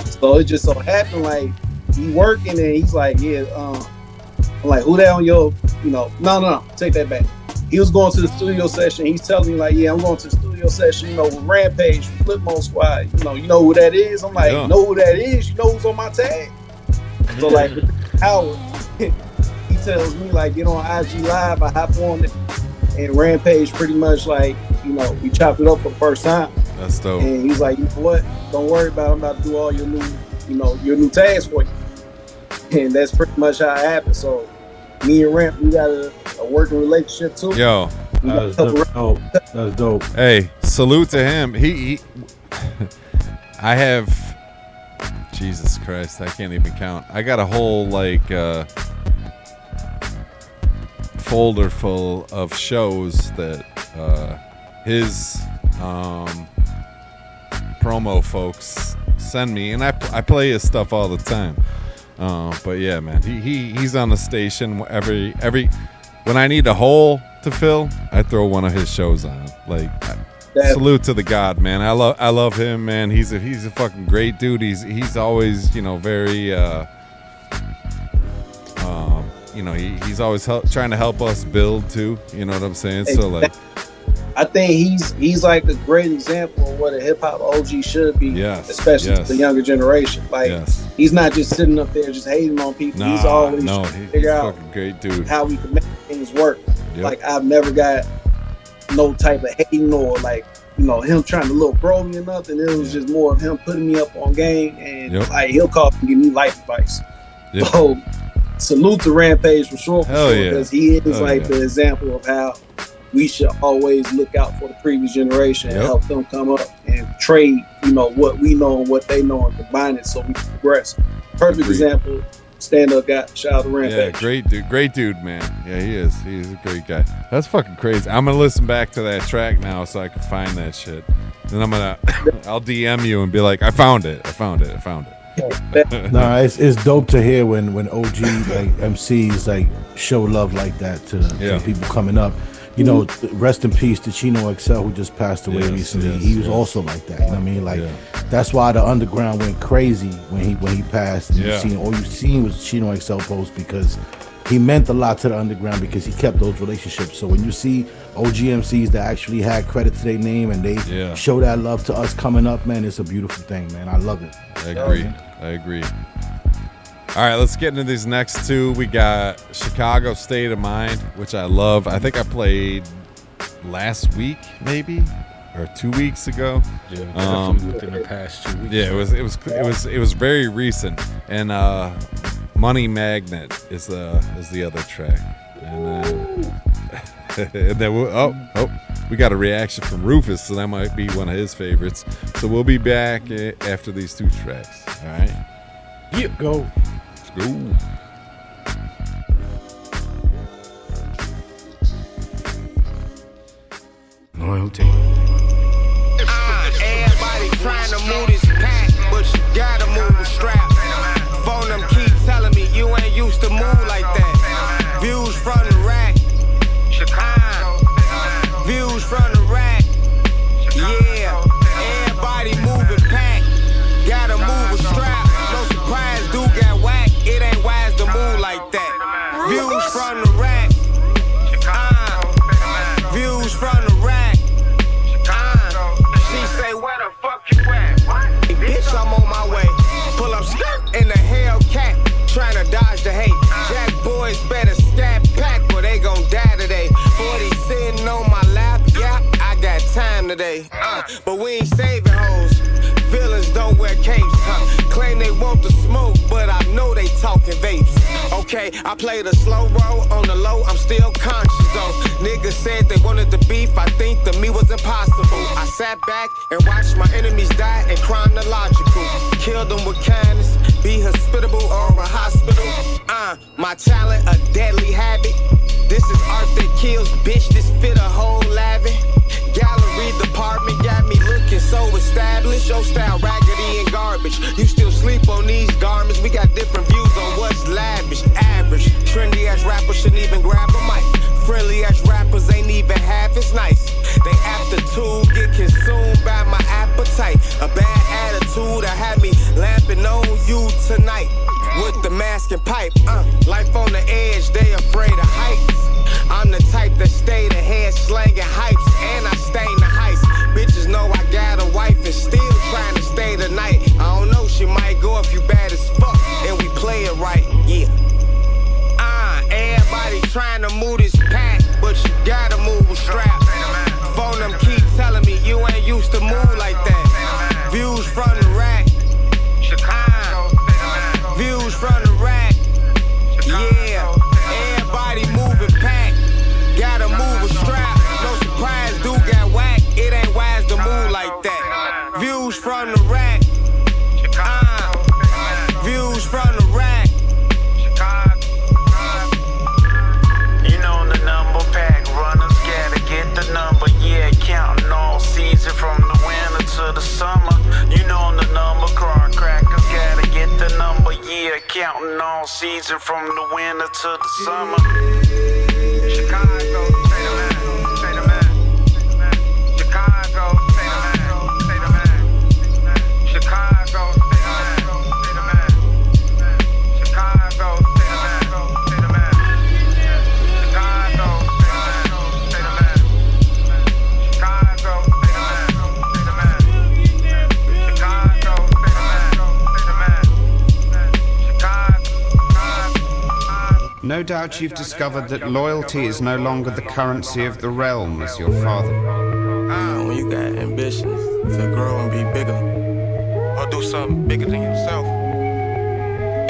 So it just so happened like he working and he's like, I'm like, who that on your, no, take that back. He was going to the studio session. He's telling me like, I'm going to the studio session, with Rampage from Flip Mode Squad. You know who that is? I'm like, you know who that is? You know who's on my tag? So like, Howard, he tells me like, get on IG Live. I hop on it, and Rampage pretty much like, we chopped it up for the first time. That's dope. And he's like, you know what? Don't worry about it. I'm about to do all your new, your new tags for you. And that's pretty much how it happened. So me and Ramp, we got a working relationship too. Yo, that's dope. Hey, salute to him. He I have, Jesus Christ, I can't even count. I got a whole folder full of shows that his promo folks send me, and I play his stuff all the time. But yeah, man, he's on the station every when I need a hole to fill, I throw one of his shows on. Like, salute to the God, man. I love him, man. He's a fucking great dude. He's always very he's always trying to help us build too. You know what I'm saying? So like, I think he's like a great example of what a hip hop OG should be, especially to the younger generation. Like he's not just sitting up there just hating on people. He's always trying to figure out great dude. how we can make things work. Like I've never got no type of hating or like him trying to look bro me or nothing. It was just more of him putting me up on game, and like he'll call and give me life advice. So salute to Rampage for sure, because he is the example of how we should always look out for the previous generation and help them come up and trade, what we know and what they know and combine it so we can progress. Perfect example, stand-up guy, shout out to Rampage. Yeah, great dude, man. Yeah, he is. He's a great guy. That's fucking crazy. I'm gonna listen back to that track now so I can find that shit. Then I'll DM you and be like, I found it. Nah, it's dope to hear when OG like MCs like show love like that to people coming up. Rest in peace to Chino XL, who just passed away recently. He was also like that. You know what I mean? Like that's why the underground went crazy when he passed. And all you seen was Chino XL post, because he meant a lot to the underground because he kept those relationships. So when you see OG MCs that actually had credit to their name and they show that love to us coming up, man, it's a beautiful thing, man. I love it. I agree. All right, let's get into these next two. We got Chicago State of Mind, which I love. I think I played last week, maybe, or 2 weeks ago. Yeah, definitely within the past 2 weeks. Yeah, it was very recent. And Money Magnet is the other track. And then we got a reaction from Rufus, so that might be one of his favorites. So we'll be back after these two tracks. All right? Yeah, go. Let's go. Loyalty. Everybody trying to move this pack, but you gotta move the strap. Phone them keep telling me you ain't used to move like that. Views from the rack. Views from the rack. Yeah, everybody moving pack. Gotta move a strap. No surprise, dude got whack. It ain't wise to move like that. Views from the rack. Views from the rack. She say, where the fuck you at? Hey, bitch, I'm on my way. Pull up skirt in the Hellcat. Trying to dodge the hate. Jack boys better scat pack or they gon' die today. 40 sitting on my lap, yeah, I got time today. But we ain't saving hoes. Villains don't wear capes. Claim they want the smoke, but I know they talking vapes. Okay, I played a slow roll on the low, I'm still conscious though. Niggas said they wanted the beef, I think the me was impossible. I sat back and watched my enemies die in chronological. Killed them with kindness, be hospitable or a hospital. My talent, a deadly habit. This is art that kills, bitch, this fit a whole lavin. Gallery department got me looking so established. Your style raggedy and garbage. You still sleep on these garments. We got different views on what's lavish, average. Trendy ass rappers shouldn't even grab a mic. Friendly ass rappers ain't even half as nice. They aptitude get consumed by my appetite. A bad attitude that had me lamping on you tonight. With the mask and pipe, life on the edge, they afraid of heights. I'm the type that stay the head slanging hypes, and I stain the heist. Bitches know I got a wife and still trying to stay the night. I don't know, she might go if you bad as fuck, and we play it right, yeah. Everybody trying to move this pack, but you gotta move a strap. Phone them keep telling me you ain't used to move like that. Views from the rack. Views from the rack. Yeah, everybody moving pack. Gotta move a strap. No surprise, dude got whack. It ain't wise to move like that. Views from the rack. Views from the rack. You know the number pack runners gotta get the number. Yeah, counting all season from the winter to the summer. You know the number car crackers gotta get the number. Yeah, counting all season from the winter to the summer. Chicago, say the man, say the man. Chicago, say the man, say the man. Chicago, say the man, say the man. Chicago, say the man, say the man. Chicago, say the man, say the man. Chicago, say the man, say the man. Chicago, say the man, say the man. No doubt you've discovered that loyalty is no longer the currency of the realm as your father. When you got ambitions to grow and be bigger, or do something bigger than yourself,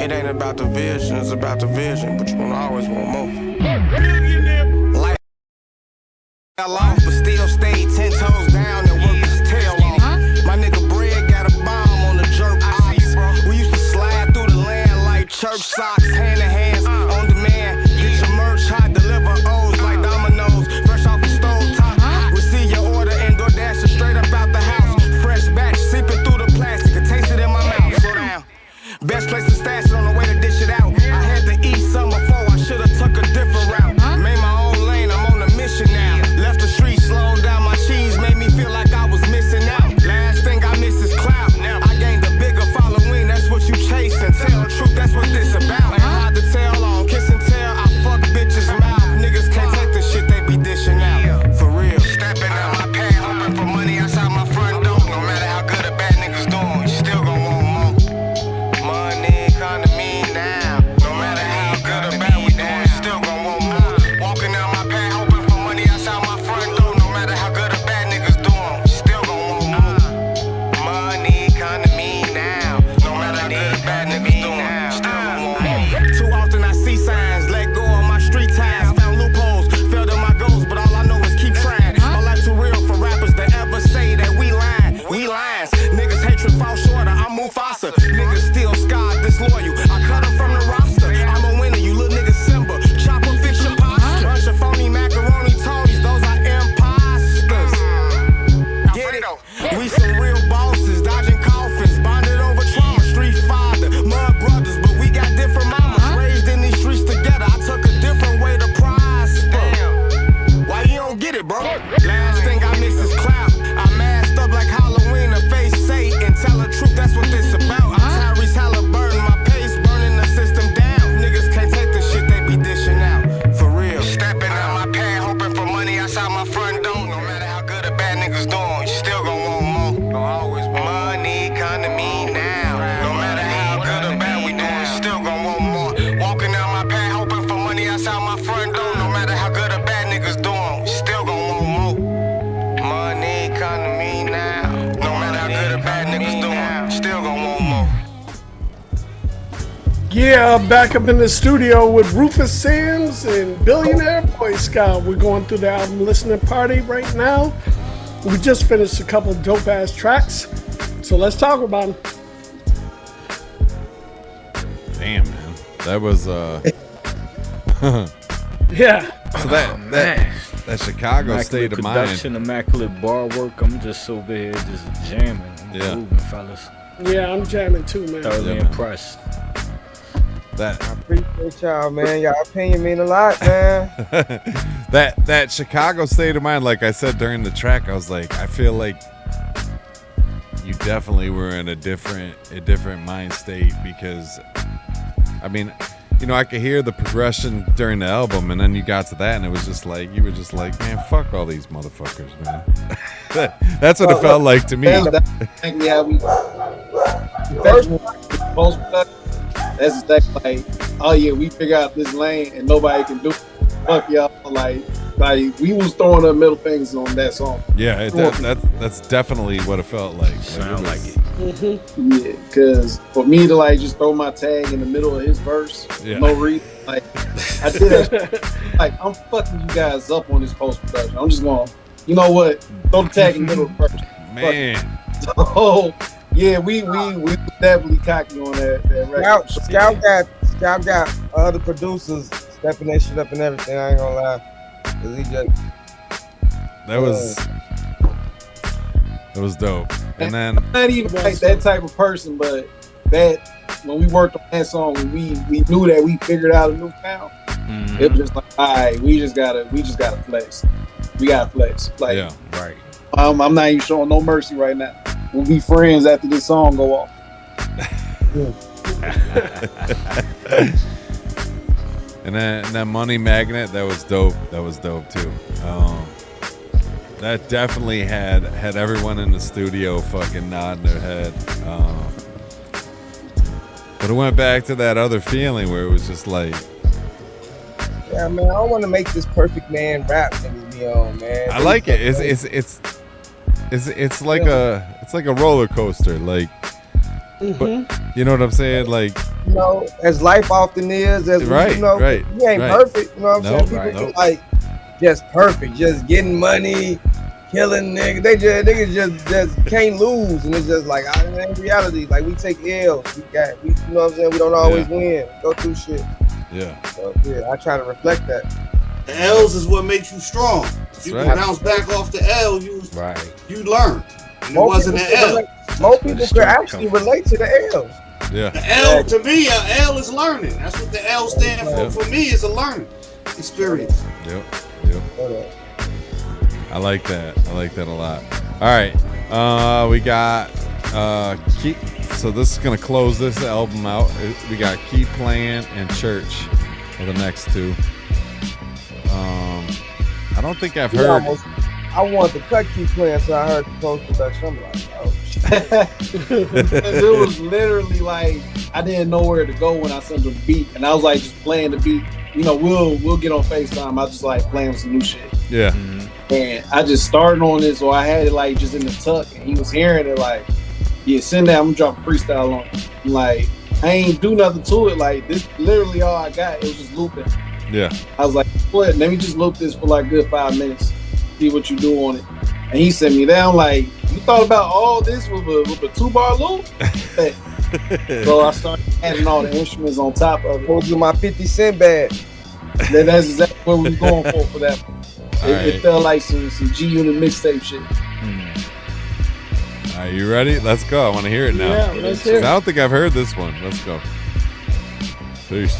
it ain't about the vision, it's about the vision, but you gonna always want more. Life fell off, but still stayed 10 toes down and worked his tail off. My nigga Bread got a bomb on the jerk ops. We used to slide through the land like church socks, hand in hands, on demand. Get your merch hot, deliver O's like dominoes, fresh off the stove top. Receive your order and DoorDash it straight up out the house. Fresh batch, seeping through the plastic, I taste it in my mouth. Slow down. Best place to stash it on the way to dish it out. I had to eat some before, I should've took a different route. Made my own lane, I'm on a mission now. Left the street, slowed down my cheese, made me feel like I was missing out. Last thing I miss is clout. I gained a bigger following, that's what you chasing. Tell the truth, that's what this about. Ain't hard to Yeah, back up in the studio with Rufus Sims and Billionaire Boyscout. We're going through the album listening party right now. We just finished a couple dope ass tracks, so let's talk about them. Damn, man, that was yeah. So that Chicago Immaculate State of production, mind. Immaculate bar work. I'm just over here just jamming. I'm moving, fellas. Yeah, I'm jamming too, man. Thoroughly impressed. That I appreciate y'all, man. Y'all opinion mean a lot, man. that Chicago state of mind, like I said during the track, I was like, I feel like you definitely were in a different mind state, because I mean, you know, I could hear the progression during the album, and then you got to that, and it was just like, you were just like, man, fuck all these motherfuckers, man. That's what it felt like to me. Yeah, we first that's exactly like, oh yeah, we figure out this lane and nobody can do it. Fuck y'all, like we was throwing up middle fingers on that song. Yeah, that's definitely what it felt like. Sound like it. Mm-hmm. Yeah, because for me to like just throw my tag in the middle of his verse, for no reason, like I did that. Like, I'm fucking you guys up on this post production. I'm just going, you know what? Throw the tag in the middle first, man. So yeah, we definitely cocky on that record. Scout got other producers stepping that shit up and everything. I ain't gonna lie, 'cause he just that was dope. And then I'm not even like that type of person, but that when we worked on that song, we knew that we figured out a new sound. Mm-hmm. It was just like, all right, we just gotta flex. We gotta flex. Like, yeah, right. I'm not even showing no mercy right now. We'll be friends after this song go off. And that Money Magnet, that was dope. That was dope too. That definitely had everyone in the studio fucking nodding their head. But it went back to that other feeling where it was just like, yeah, man, I don't want to make this perfect man rap niggas be on, man. I like it. It's like a roller coaster, like. But you know what I'm saying, like, you know, as life often is, as right, you know, right, you ain't perfect. You know what I'm saying? People like just perfect, just getting money, killing niggas. Niggas just can't lose, and it's just like, in reality, like, we take L's. We you know what I'm saying? We don't always win. Go through shit. Yeah. So yeah, I try to reflect that. The L's is what makes you strong. If you can bounce back off the L, you learned. And it wasn't an L. Most people could actually relate to the L's. Yeah. The L, to me, a L is learning. That's what the L stand for. For me, it's a learning experience. Yep. I like that. I like that a lot. All right. We got so this is gonna close this album out. We got Keep Playing and Church are the next two. I don't think I've heard. I want the cut Keep Playing, so I heard the post production. I'm like, oh shit. It was literally like I didn't know where to go when I sent the beat, and I was like just playing the beat. You know, we'll get on FaceTime. I just like playing with some new shit. Yeah. And I just started on this, so I had it like just in the tuck, and he was hearing it like, yeah, send that. I'm gonna drop a freestyle on it. Like, I ain't do nothing to it. Like, this literally all I got. It was just looping. Yeah. I was like, what? Let me just loop this for like a good 5 minutes. See what you do on it. And he sent me down like, you thought about all this with a 2-bar loop? So I started adding all the instruments on top of it. Go to my 50 Cent bag. That's exactly what we were going for that one. It felt like some G-Unit mixtape shit. All right, you ready? Let's go. I want to hear it now. Yeah, let's hear it. I don't think I've heard this one. Let's go. Peace.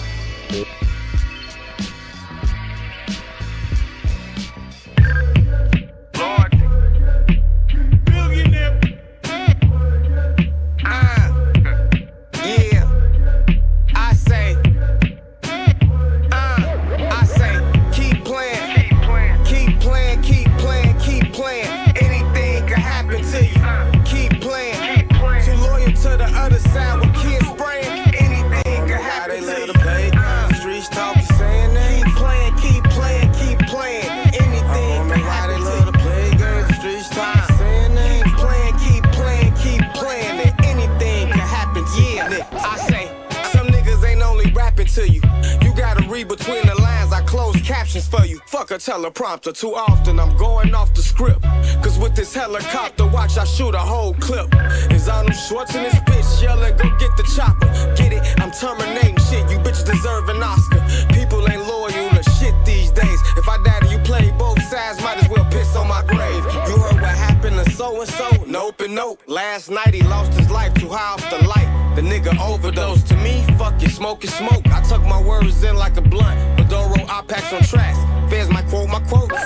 read between the lines, I close captions for you. Fuck a teleprompter, too often I'm going off the script. Cause with this helicopter watch, I shoot a whole clip. Is Arnold Schwartz in this bitch yelling, go get the chopper. Get it? I'm terminating shit, you bitches deserve an Oscar. People ain't loyal to shit these days. If I die, you play both sides, might as well piss on my grave. You heard what happened to so-and-so? Nope and nope. Last night he lost his life, too high off the light. The nigga overdosed. To me, fuck it, smoke is smoke. I tuck my words in like a blunt, but don't roll op packs on tracks. Feds my quotes.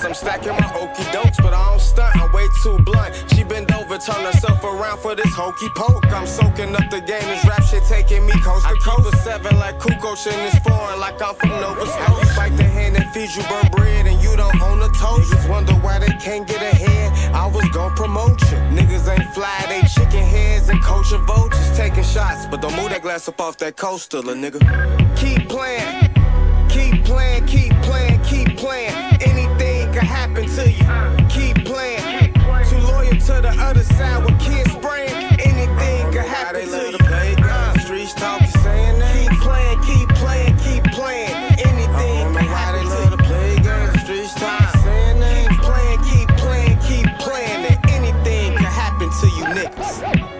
I'm stacking my okey dokes, but I don't stunt, I'm way too blunt. She bend over, turn herself around for this hokey poke. I'm soaking up the game, this rap shit taking me coast to coast. I keep a 7 like Kukoc in this foreign, like I'm from Nova Scotia. You bite the hand that feeds you burn bread, and you don't own the toast. Just wonder why they can't get ahead. I was gon' promote you. Niggas ain't fly, they chicken heads and culture vultures. Taking shots, but don't move that glass up off that coaster, la nigga. Keep playing. Keep playing, keep playing, keep playing. Anything can happen to you. Keep playing. Too loyal to the other side with kids spraying. Anything can happen to you. Streets talking, saying that. Keep playing, keep playing, keep playing. Anything can happen to you. Streets talking, saying that. Keep playing, keep playing, keep playing. And anything can happen to you niggas.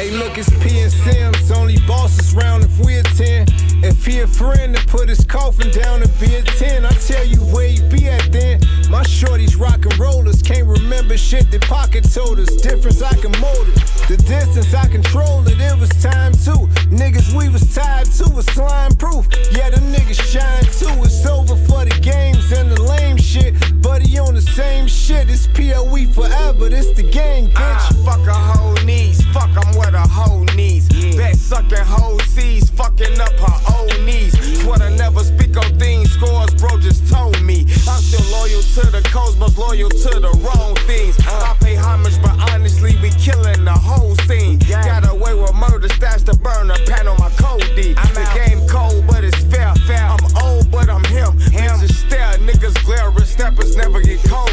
Look, it's P and Sims, only bosses round if we attend. If he a friend to put his coffin down and be a 10, I tell you where he be at then. My shorties rockin' rollers, can't remember shit that pocket told us. Difference I can mold it, the distance I control it. It was time too. Niggas we was tied to was slime proof. Yeah, the niggas shine too. It's over for the games and the lame shit. Buddy on the same shit. It's POE forever. This the gang, bitch. Fuck a hoe knees. Fuck I'm what a hoe needs. Bet sucking hoe seeds. Fucking up her old knees. What I never speak on things. Scores bro just told me. I'm still loyal to the cosmos, loyal to the wrong things. I pay homage, but honestly we killing the whole scene. Got away with murder, stash the burner, pan on my code D. The game cold, but it's fair. I'm old, but I'm him. Bitches stare, niggas glare, steppers never get cold.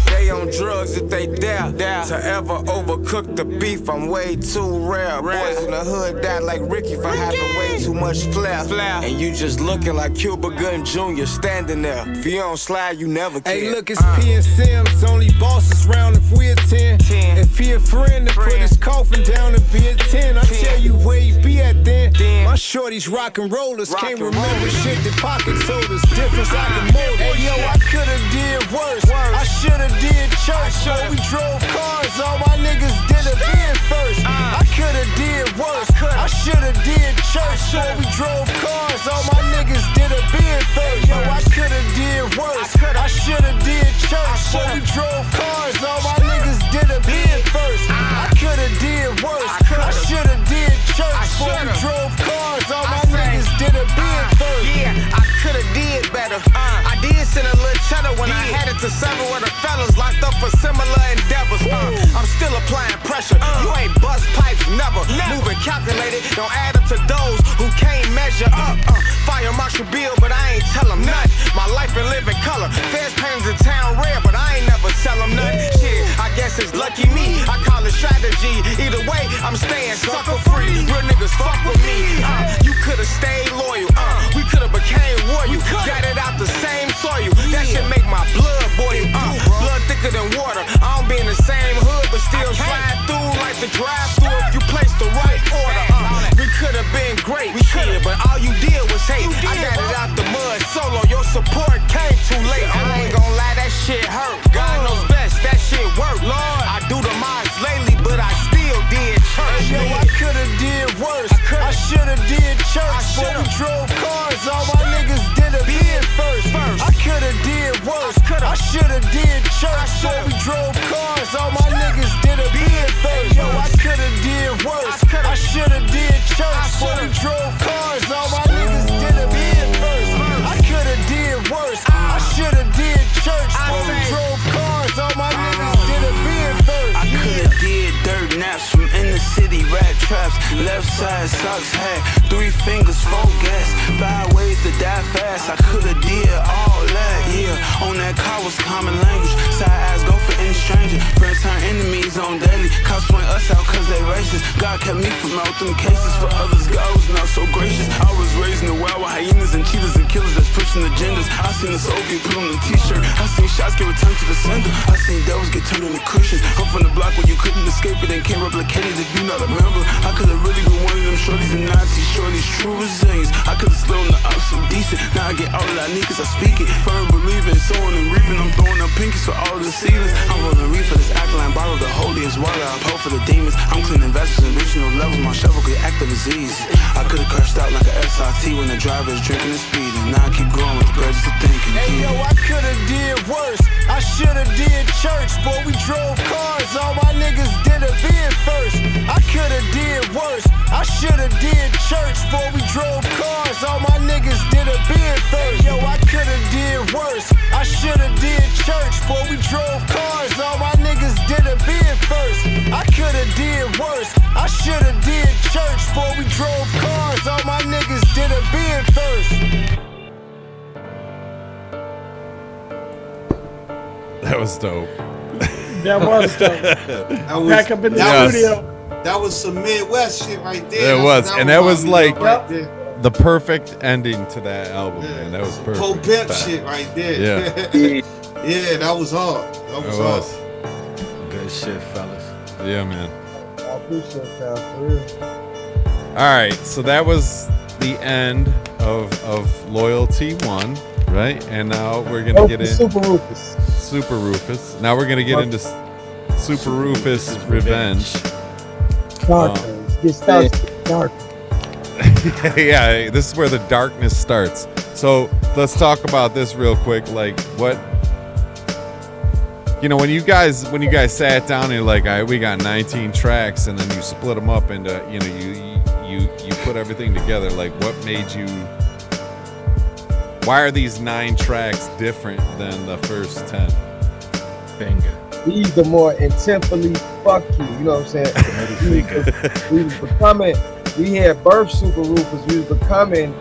They on drugs if they dare to ever overcook the beef. I'm way too rare. Boys in the hood die like Ricky for having way too much flair. And you just looking like Cuba Gooding Jr. standing there. If you don't slide, you never can. Hey, look, it's P and Sims, only bosses round if we attend. If he a friend to put his coffin down and be a 10, I tell you where he be at then. My shorties rockin' rollers, can't remember shit that pocket told us. Difference I can mold. Hey yo, I coulda did worse. I shoulda did church. Before we drove cars, all my niggas did a bid first. I coulda did worse. I shoulda did church. Before we drove cars, all my niggas did a bid first. Yo, I coulda did worse. I shoulda did church. Before we drove cars, all my niggas did a bid first. I coulda did worse. I shoulda did church. Before we drove cars, all my niggas did a bid first. Yeah, I coulda did better. I did send a little cheddar when I had it to seven where the fellas locked up for similar endeavors. I'm still applying pressure. You ain't bust pipes, never. Moving calculated, don't add up to those who can't measure up. Fire Marshal Bill, but I ain't tell them nothing. My life in living color. Feds painted the town red, but I ain't never tell them nothing. Shit, I guess it's lucky me. I call it strategy. Either way, I'm staying sucker free. Real niggas fuck with me. You could've stayed loyal. We could've became war. You got it out the same soil. That shit make my blood boil. Blood thicker than water. I don't be in the same hood, but still slide through like the drive-through if you place the right order. We could've been great, but all you did was hate. I got it out the mud solo. Your support came too late. I ain't gon' lie, that shit hurt. God knows best, that shit work. Lord, I do the mods lately, but I still did church. Yo, I could've church, so we drove cars. All my niggas did a bid first. Yo, I coulda did worse. I shoulda did church, so we drove cars. All my niggas did a bid first. I coulda did worse. I shoulda did church, so we drove cars. All my niggas did a bid first. I coulda did dirt naps from in the city, rat traps. Left side socks hat, 3 fingers, 4 gas. 5 ways to die fast. I coulda did all that, yeah. On that car was common language. Side eyes go for any stranger. Friends turn enemies on daily. Cops point us out cause they racist. God kept me from out them cases. For others, God was not so gracious. I was raised in the wild with hyenas and cheetahs and killers that's pushing agendas. I seen the soul get put on the t-shirt. I seen shots get returned to the sender. I seen devils get turned into cushions. I'm from the block where you couldn't escape it and can't replicate it if you not a member. I could've really been one of them shorties and Nazi shorties. True resilience. I could've slid on the ops so decent. Now I get all that I need cause I speak it. Firm believing, sowing and reaping. I'm throwing up pinkies for all the ceilings. I'm rolling reefer, this alkaline bottle, the holiest water. I pour for the demons. I'm cleaning vessels and reaching no levels. My shovel get active as easy. I could've crashed out like a SRT when the driver's drinking and speeding. Now I keep going with the grudges of thinking. Hey yo, I coulda did worse. I shoulda did church, boy. We drove cars. All my niggas did a bid first. I coulda did worse. I shoulda did church, boy. We drove cars. All my niggas did a bid first. Yo, I coulda did worse. I shoulda did church, boy. We drove cars. All my niggas did a bid first. I coulda did worse. I shoulda did church, boy. We drove cars. All my niggas did a bid first. That was dope. That was dope. Back up in the studio. That was some Midwest shit right there. It was, and that was like right there. the perfect ending to that album, man. That was perfect. Poe Pimp shit right there. Yeah. Yeah, that was hard. That was hard. Good shit, fellas. Yeah, man. I appreciate that for real. All right, so that was the end of Loyalty 1, right? And now we're gonna get into Super Rufus. Now we're gonna get into Super Rufus Revenge. Dark. It starts dark. Yeah, this is where the darkness starts. So let's talk about this real quick. Like, what, you know, when you guys sat down and you're like, all right, we got 19 tracks, and then you split them up into, you know, you put everything together. Like, what made you? Why are these 9 tracks different than the first 10? Finger. These are more intently fuck you know what I'm saying? we was becoming, we had birth Super Rufus, we was becoming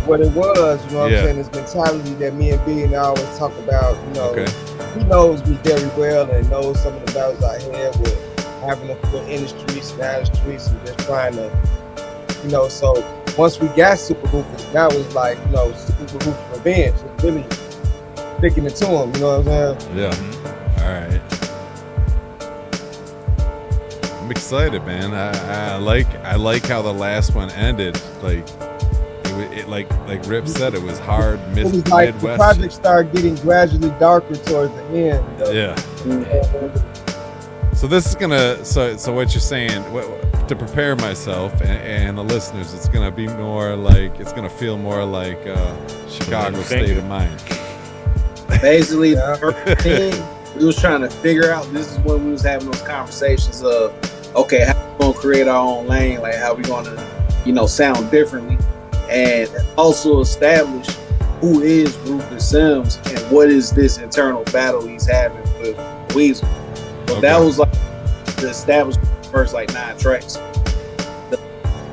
what it was, you know what I'm saying? This mentality that me and Billionaire always talk about, you know. He knows me very well and knows some of the battles I had with having to put in the streets and out of the streets and just trying to, you know, so once we got Super Rufus, now it's like, you know, Super Rufus Revenge. It's really sticking it to him, you know what I'm saying? Yeah. All right. I'm excited, man. I like how the last one ended. Like it like Rip said, it was hard. It was like Midwest. the project started getting gradually darker towards the end. Yeah. So this is gonna. So what you're saying? To prepare myself and the listeners, it's gonna be more like, it's gonna feel more like Chicago State of Mind. Basically, the first thing we was trying to figure out, this is when we was having those conversations of, okay, how we gonna create our own lane, like how we gonna, you know, sound differently, and also establish who is Rufus Sims and what is this internal battle he's having with Weasel. So that was like the establishment of the first like 9 tracks. The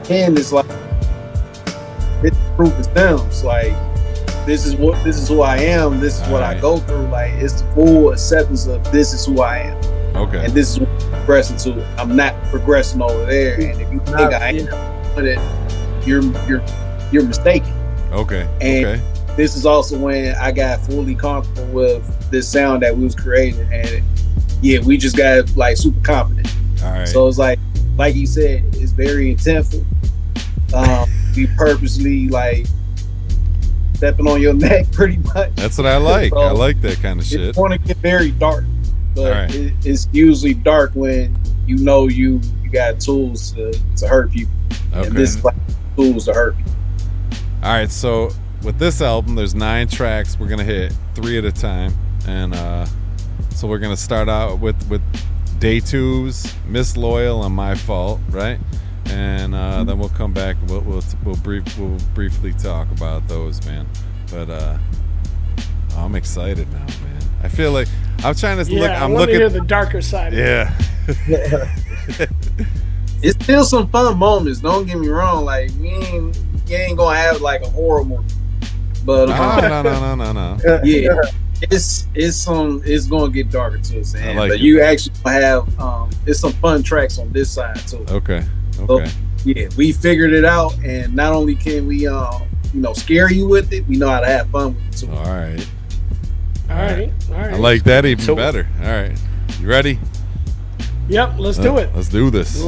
end is like, it's Rufus Sims, like, this is who I am, this is what I go through. Like, it's the full acceptance of this is who I am. Okay. And this is what I'm progressing to. I'm not progressing over there. And if you think I am, you're mistaken. Okay. And this is also when I got fully comfortable with this sound that we was creating. And yeah, we just got like super confident. All right. So it's like you said, it's very intentful. We purposely like stepping on your neck pretty much. That's what I like. So I like that kind of shit. It's going to get very dark, but it's usually dark when you know you got tools to hurt people. Okay. And this is like tools to hurt people. All right, so with this album, there's 9 tracks. We're gonna hit 3 at a time, and So we're gonna start out with Day 2's Miss Loyal and My Fault, right? And then we'll come back. We'll briefly talk about those, man. But I'm excited now, man. I feel like I'm trying to look. I'm looking to hear the darker side. Yeah. It's still some fun moments. Don't get me wrong. Like you ain't gonna have like a horror movie, but no. Yeah, it's gonna get darker to us. Like but you actually have it's some fun tracks on this side too. Okay. So, yeah, we figured it out, and not only can we scare you with it, we know how to have fun with it too. All right. I like that even better. All right, you ready? Yep, let's do it. Let's do this.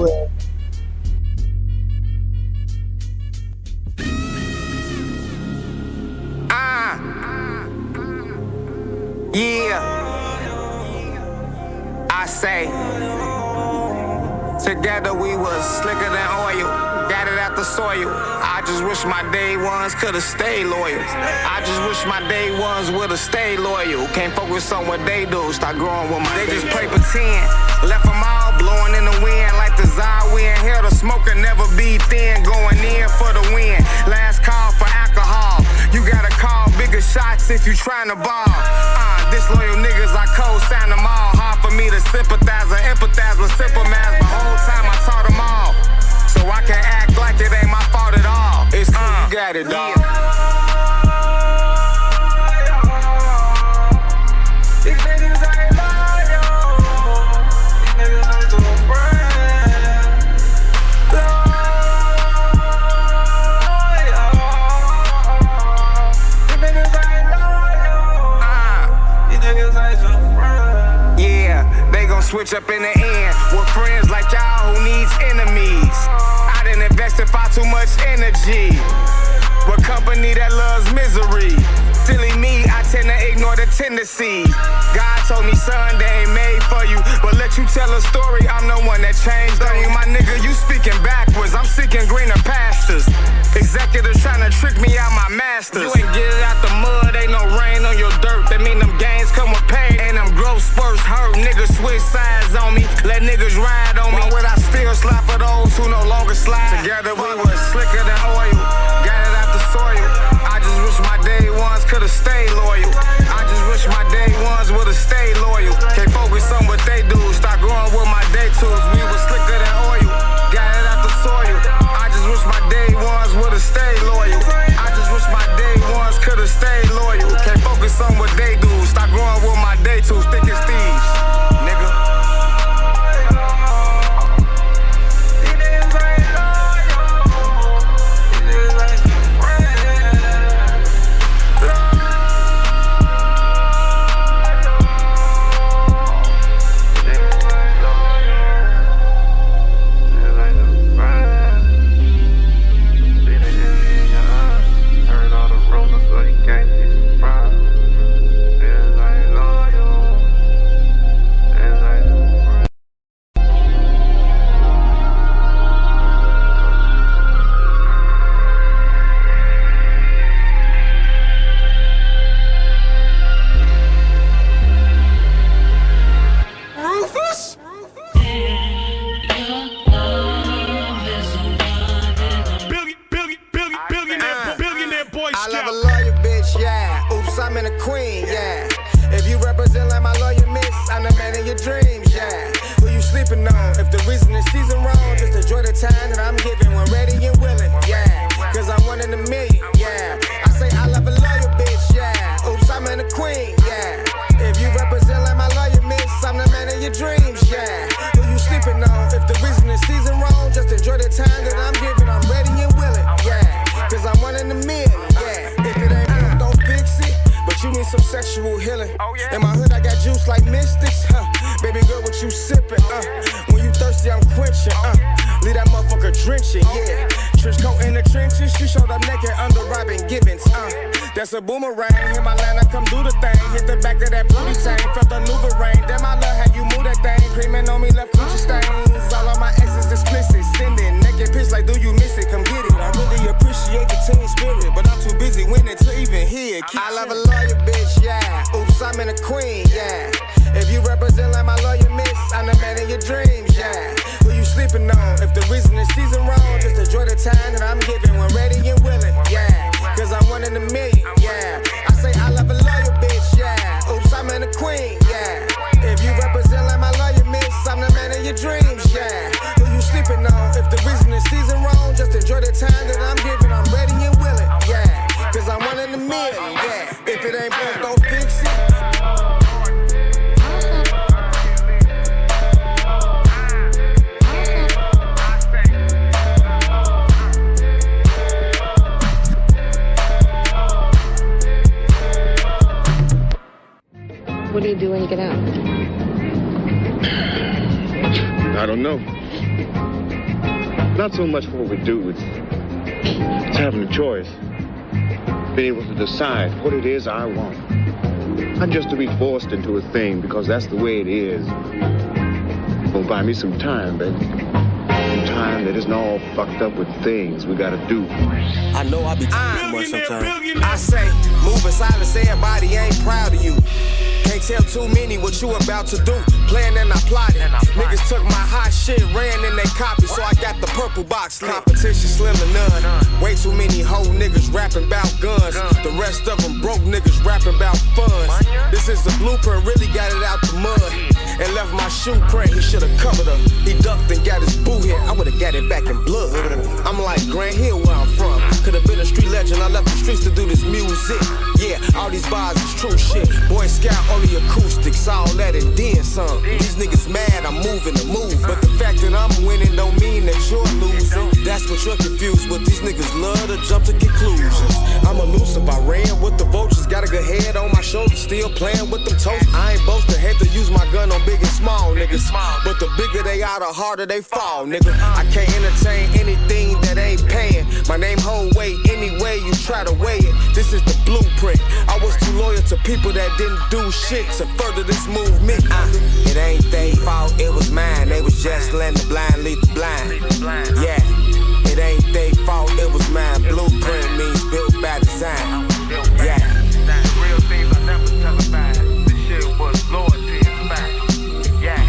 Yeah. I say, together we was slicker than oil. Got it out the soil. I just wish my day ones could've stayed loyal. I just wish my day ones would've stayed loyal. Can't focus on what they do. Start growing with my. They just play pretend. Left them all blowing in the wind like the Tsar wind. Here the smoker never be thin. Going in for the win. Last call for alcohol. You gotta call bigger shots if you tryna ball. Disloyal niggas, I co-sign them all. Hard for me to sympathize or empathize with simple math. The whole time I taught them all. So I can act like it ain't my fault at all. It's cool, you got it, dog. These niggas ain't loyal. These niggas ain't too friends. These niggas ain't loyal. These niggas ain't too friends. Yeah, they gon' switch up in the end with friends like y'all who needs enemies. I done invested far too much energy with company that loves misery. Silly me, I tend to ignore the tendencies. God told me, son, they ain't made for you, but let you tell a story, I'm the one that changed on you. My nigga, you speaking backwards, I'm seeking greener pastures. Executives trying to trick me out my masters. You ain't get it out the mud, ain't no rain on your dirt. That mean them gains come with pain, and them growth spurts hurt. Niggas switch sides on me, let niggas ride on me. Why would I still slide for those who no longer slide? Together we was slicker than oil, got it out the soil. I just wish my day ones could've stayed loyal. I just wish my day ones would've stayed loyal. Can't focus on what they do, start growing with my day tools. We was slicker than oil, got it out the soil. I just wish my day ones would've stayed loyal. I just wish my day ones could've stayed loyal. Can't focus on what they do, start growing with my day tools. Thick as thieves, nigga. Rufus? Billionaire Boyscout. I love a lawyer, bitch, yeah. Oops, I'm in a queen, yeah. If you represent like my lawyer, miss, I'm the man in your dreams, yeah. Who you sleeping on? If the reason is season wrong, just enjoy the time that I'm giving when ready and willing, yeah. Cause I'm one in a million, yeah. I say I love a lawyer, bitch, yeah. Oops, I'm in a queen, yeah. If you represent like my lawyer, miss, I'm the man in your dreams, yeah. Who you sleeping on? If the reason is season wrong, just enjoy the time that I'm giving. I'm ready and willing, yeah. Cause I'm one in a million, yeah. If it ain't real, don't fix it. But you need some sexual healing. In my hood, I got juice like mystics, Baby girl, what you sipping, When you thirsty, I'm quenching, Leave that motherfucker drenching, yeah. Trench coat in the trenches, she showed up naked under Robin Gibbons, That's a boomerang, hit my line, I come do the thing. Hit the back of that booty tank, felt the Nuva rain. Damn, I love how you move that thing. Creaming on me, left Gucci stains. All of my exes explicit, sending naked pics like, do you miss it? Come get it. I really appreciate the team spirit, but I'm too busy winning to even hear it. I love a lawyer, bitch, yeah. Oops, I'm in a queen, yeah. If you get out? I don't know. Not so much what we do, it's having a choice. Being able to decide what it is I want. Not just to be forced into a thing because that's the way it is. Gonna buy me some time, baby. Some time that isn't all fucked up with things we gotta do. I know I be too much sometimes. I say, moving silence, everybody ain't proud of you. Can't tell too many what you about to do. Playing and I plotted. Niggas took my hot shit, ran in they copy, so I got the purple box. Competition slim to none. Way too many hoe niggas rapping about guns. The rest of them broke niggas rapping about funds. This is the blueprint, really got it out the mud. And left my shoe print, he should've covered her. He ducked and got his boo hit, I would've got it back in blood. I'm like Grand Hill where I'm from. Could've been a street legend, I left the streets to do this music. Yeah, all these bars is true shit. Boy Scout, only acoustics, all that and then some. These niggas mad, I'm moving the move. But the fact that I'm winning don't mean that you're losing. That's what you're confused with. These niggas love to jump to conclusions. I'm elusive, I ran with the vultures. Got a good head on my shoulders, still playing with them toes. I ain't boasting, had to use my gun on big and small niggas. But the bigger they are, the harder they fall, nigga. I can't entertain anything that ain't paying. My name hold weight anyway you try to weigh it. This is the blueprint. I was too loyal to people that didn't do shit to further this movement. It ain't they fault, it was mine. They was just letting the blind lead the blind. Yeah, it ain't they fault, it was mine. Blueprint means built by design. Yeah. Real things I never televised. This shit was loyalty and fact. Yeah.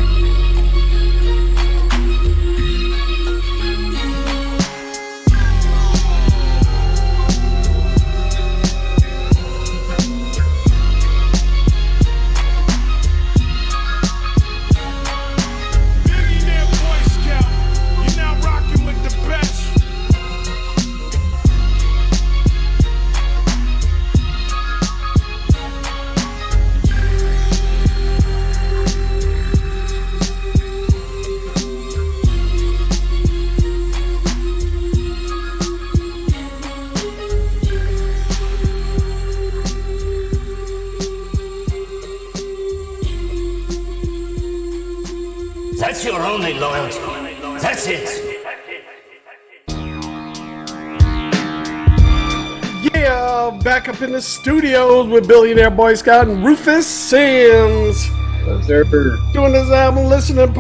Billionaire Boyscout, you're now rocking with the best. That's your only loyalty. That's it. Yeah, back up in the studios with Billionaire Boyscout and Rufus Sims. Doing this album listening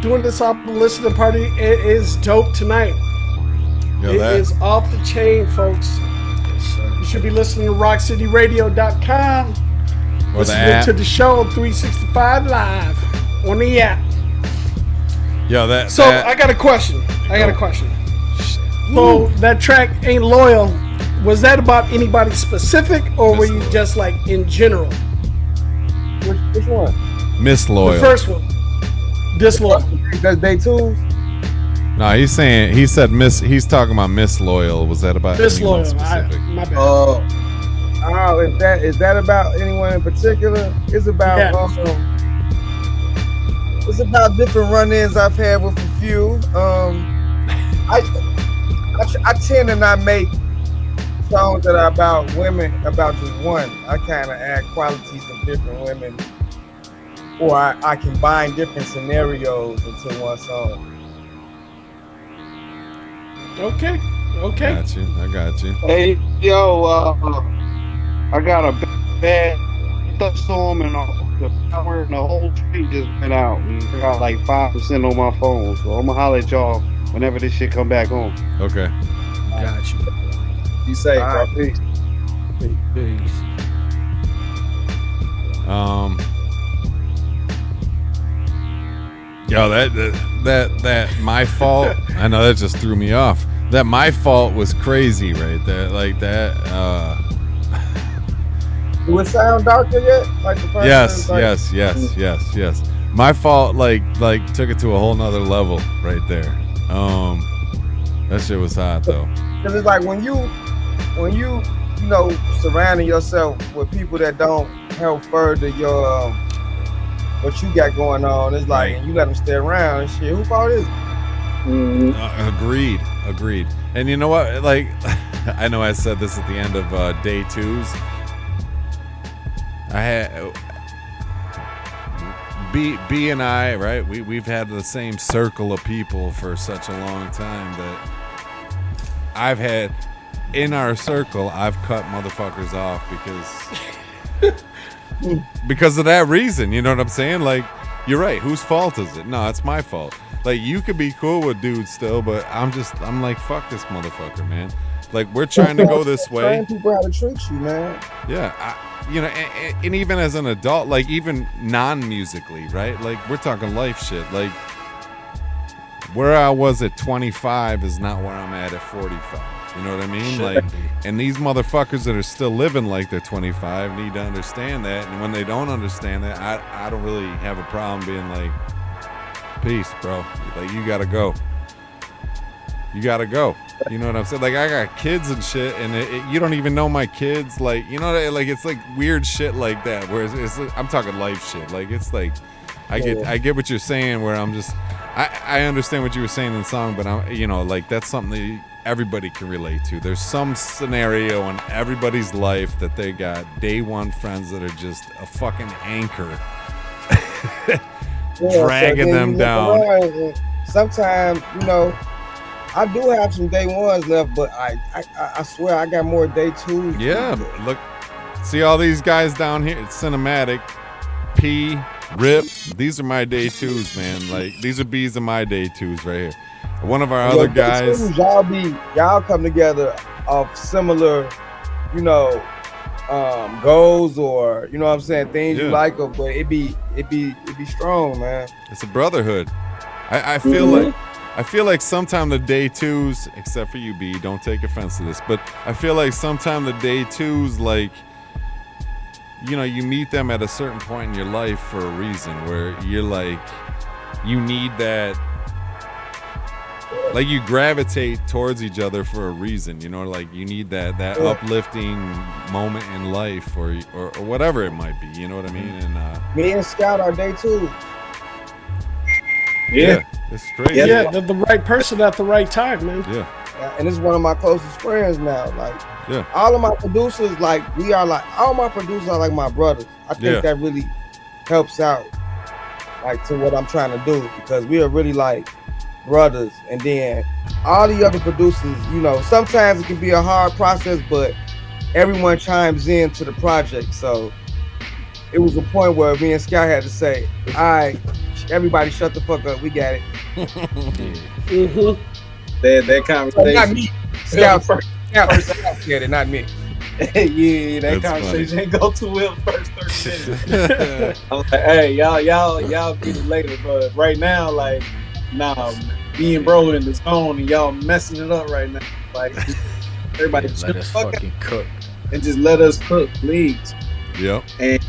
doing this album listening party. It is dope tonight. It is off the chain, folks. You should be listening to rockcityradio.com. Listening to the show 365 live on the app. Yo, I got a question. So that track Ain't Loyal, was that about anybody specific or were you just like in general? Which one? Miss Loyal. The first one. Disloyal. That's day 2? No, he said Miss. He's talking about Miss Loyal. Was that about anyone specific? My bad. Oh, is that about anyone in particular? It's about it's about different run-ins I've had with a few. I tend to not make songs that are about women, about just one. I kind of add qualities of different women, or I combine different scenarios into one song. Okay. I got you. Hey, yo, I got a bad thunderstorm and the power in the whole street just went out. And I got like 5% on my phone, so I'm gonna holler at y'all whenever this shit come back on. Okay. Got you. You say, bro. Peace. Peace. Yo, that my fault. I know that just threw me off. That my fault was crazy right there. Like that. Do it sound darker yet? Like the first Yes. My fault like took it to a whole nother level right there. That shit was hot though. Cause it's like when you surrounding yourself with people that don't help further your what you got going on, it's like and you let them stay around and shit. Who fault is it? Agreed. And you know what? Like, I know I said this at the end of day 2s. B and I, right? We've had the same circle of people for such a long time that I've had in our circle. I've cut motherfuckers off because of that reason. You know what I'm saying? Like, you're right. Whose fault is it? No, it's my fault. Like, you could be cool with dudes still, but I'm like, fuck this motherfucker, man. Like, we're trying to go this way. Train people how to treat you, man. Yeah, and even as an adult, like, even non-musically, right? Like, we're talking life shit. Like, where I was at 25 is not where I'm at 45. You know what I mean? Like, and these motherfuckers that are still living like they're 25 need to understand that. And when they don't understand that, I don't really have a problem being like, peace, bro. Like, you gotta go. You gotta go. You know what I'm saying? Like, I got kids and shit, and you don't even know my kids. Like, you know, like, it's like weird shit like that. Whereas I'm talking life shit. Like, it's like, I get what you're saying. Where I'm just, I understand what you were saying in the song, but I'm, you know, like, that's something that everybody can relate to. There's some scenario in everybody's life that they got day one friends that are just a fucking anchor, dragging them down. Sometimes, you know, I do have some day ones left, but I swear I got more day twos. Yeah, look, see all these guys down here. It's Cinematic, P, Rip. These are my day twos, man. Like, these are B's of my day twos right here. One of our other guys. Twos, y'all come together of similar, you know, goals, or, you know what I'm saying, things you like, but it be strong, man. It's a brotherhood. I feel like. I feel like sometime the day twos, except for you, B, don't take offense to this, but I feel like sometime the day twos, like, you know, you meet them at a certain point in your life for a reason, where you're like, you need that, like, you gravitate towards each other for a reason, you know, like, you need that uplifting moment in life, or whatever it might be, you know what I mean? And me and Scout are day two. Yeah. It's crazy. Yeah, the right person at the right time, man. Yeah. And it's one of my closest friends now. Like, all of my producers, like, all my producers are like my brothers. I think that really helps out, like, to what I'm trying to do, because we are really like brothers. And then all the other producers, you know, sometimes it can be a hard process, but everyone chimes in to the project. So it was a point where me and Scout had to say, all right, everybody shut the fuck up, we got it. That conversation. Not me. Scout first. Scout get it, not me. Yeah, that conversation ain't go too well the first 30 minutes. I'm like, hey, y'all get it later, but right now, like, nah, me and bro in the zone, and y'all messing it up right now. Like, everybody let us fucking cook and just let us cook, please. Yep. And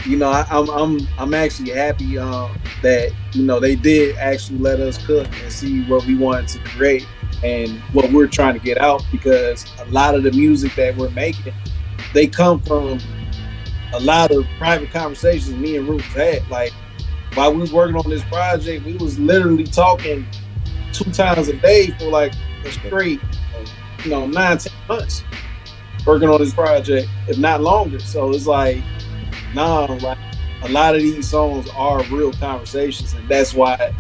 you know, I'm actually happy that, you know, they did actually let us cook and see what we wanted to create and what we're trying to get out, because a lot of the music that we're making, they come from a lot of private conversations me and Rufus had. Like, while we was working on this project, we was literally talking 2 times a day for like a straight, 9-10 months working on this project, if not longer. So it's like, like, a lot of these songs are real conversations, and that's why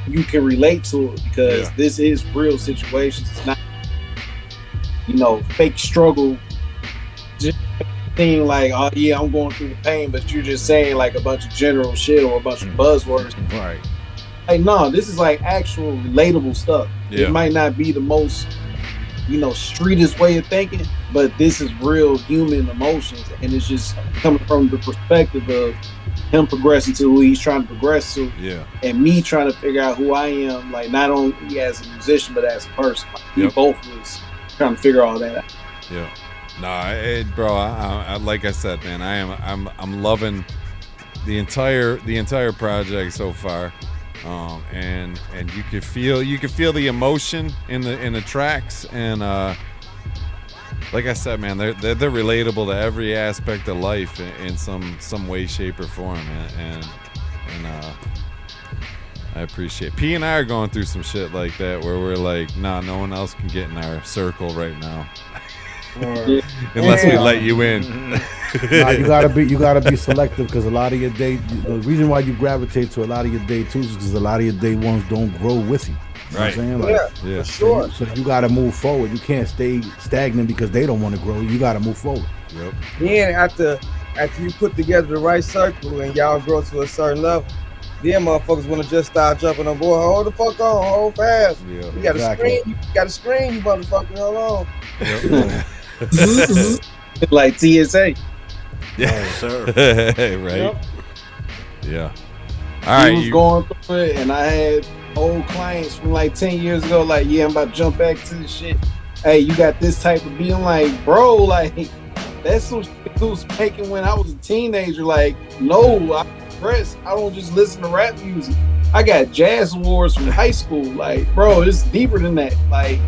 you can relate to it, because this is real situations. It's not, fake struggle. Just thing like, oh yeah, I'm going through the pain, but you're just saying like a bunch of general shit or a bunch of buzzwords. Right. Like, no, this is like actual relatable stuff. It might not be the most, streetest way of thinking, but this is real human emotions, and it's just coming from the perspective of him progressing to who he's trying to progress to, and me trying to figure out who I am, like, not only as a musician but as a person. Like, we both was trying to figure all that out. Yeah. No, bro. I like I said, man, I'm loving the entire project so far, and you can feel the emotion in the tracks, and like I said, man, they're relatable to every aspect of life in some way, shape, or form, and I appreciate. P and I are going through some shit like that where we're like, nah, no one else can get in our circle right now. Unless we let you in. Nah, you gotta be selective because a lot of your day. The reason why you gravitate to a lot of your day twos is because a lot of your day ones don't grow with you. You know what I'm saying? For sure. So you gotta move forward. You can't stay stagnant because they don't want to grow. You gotta move forward. Yep. Then after you put together the right circle and y'all grow to a certain level, then motherfuckers want to just start jumping on board. Hold the fuck on, hold fast. Yeah, you gotta scream, you motherfucker. Hold on. Yep. Like TSA. Yeah, sir. Right. Yep. Yeah. All right. He was going through it, and I had old clients from like 10 years ago. Like, yeah, I'm about to jump back to this shit. Hey, you got this type of beat. I'm like, bro, like that's some shit I was making when I was a teenager. Like, no, I'm impressed. I don't just listen to rap music. I got jazz awards from high school. Like, bro, it's deeper than that. Like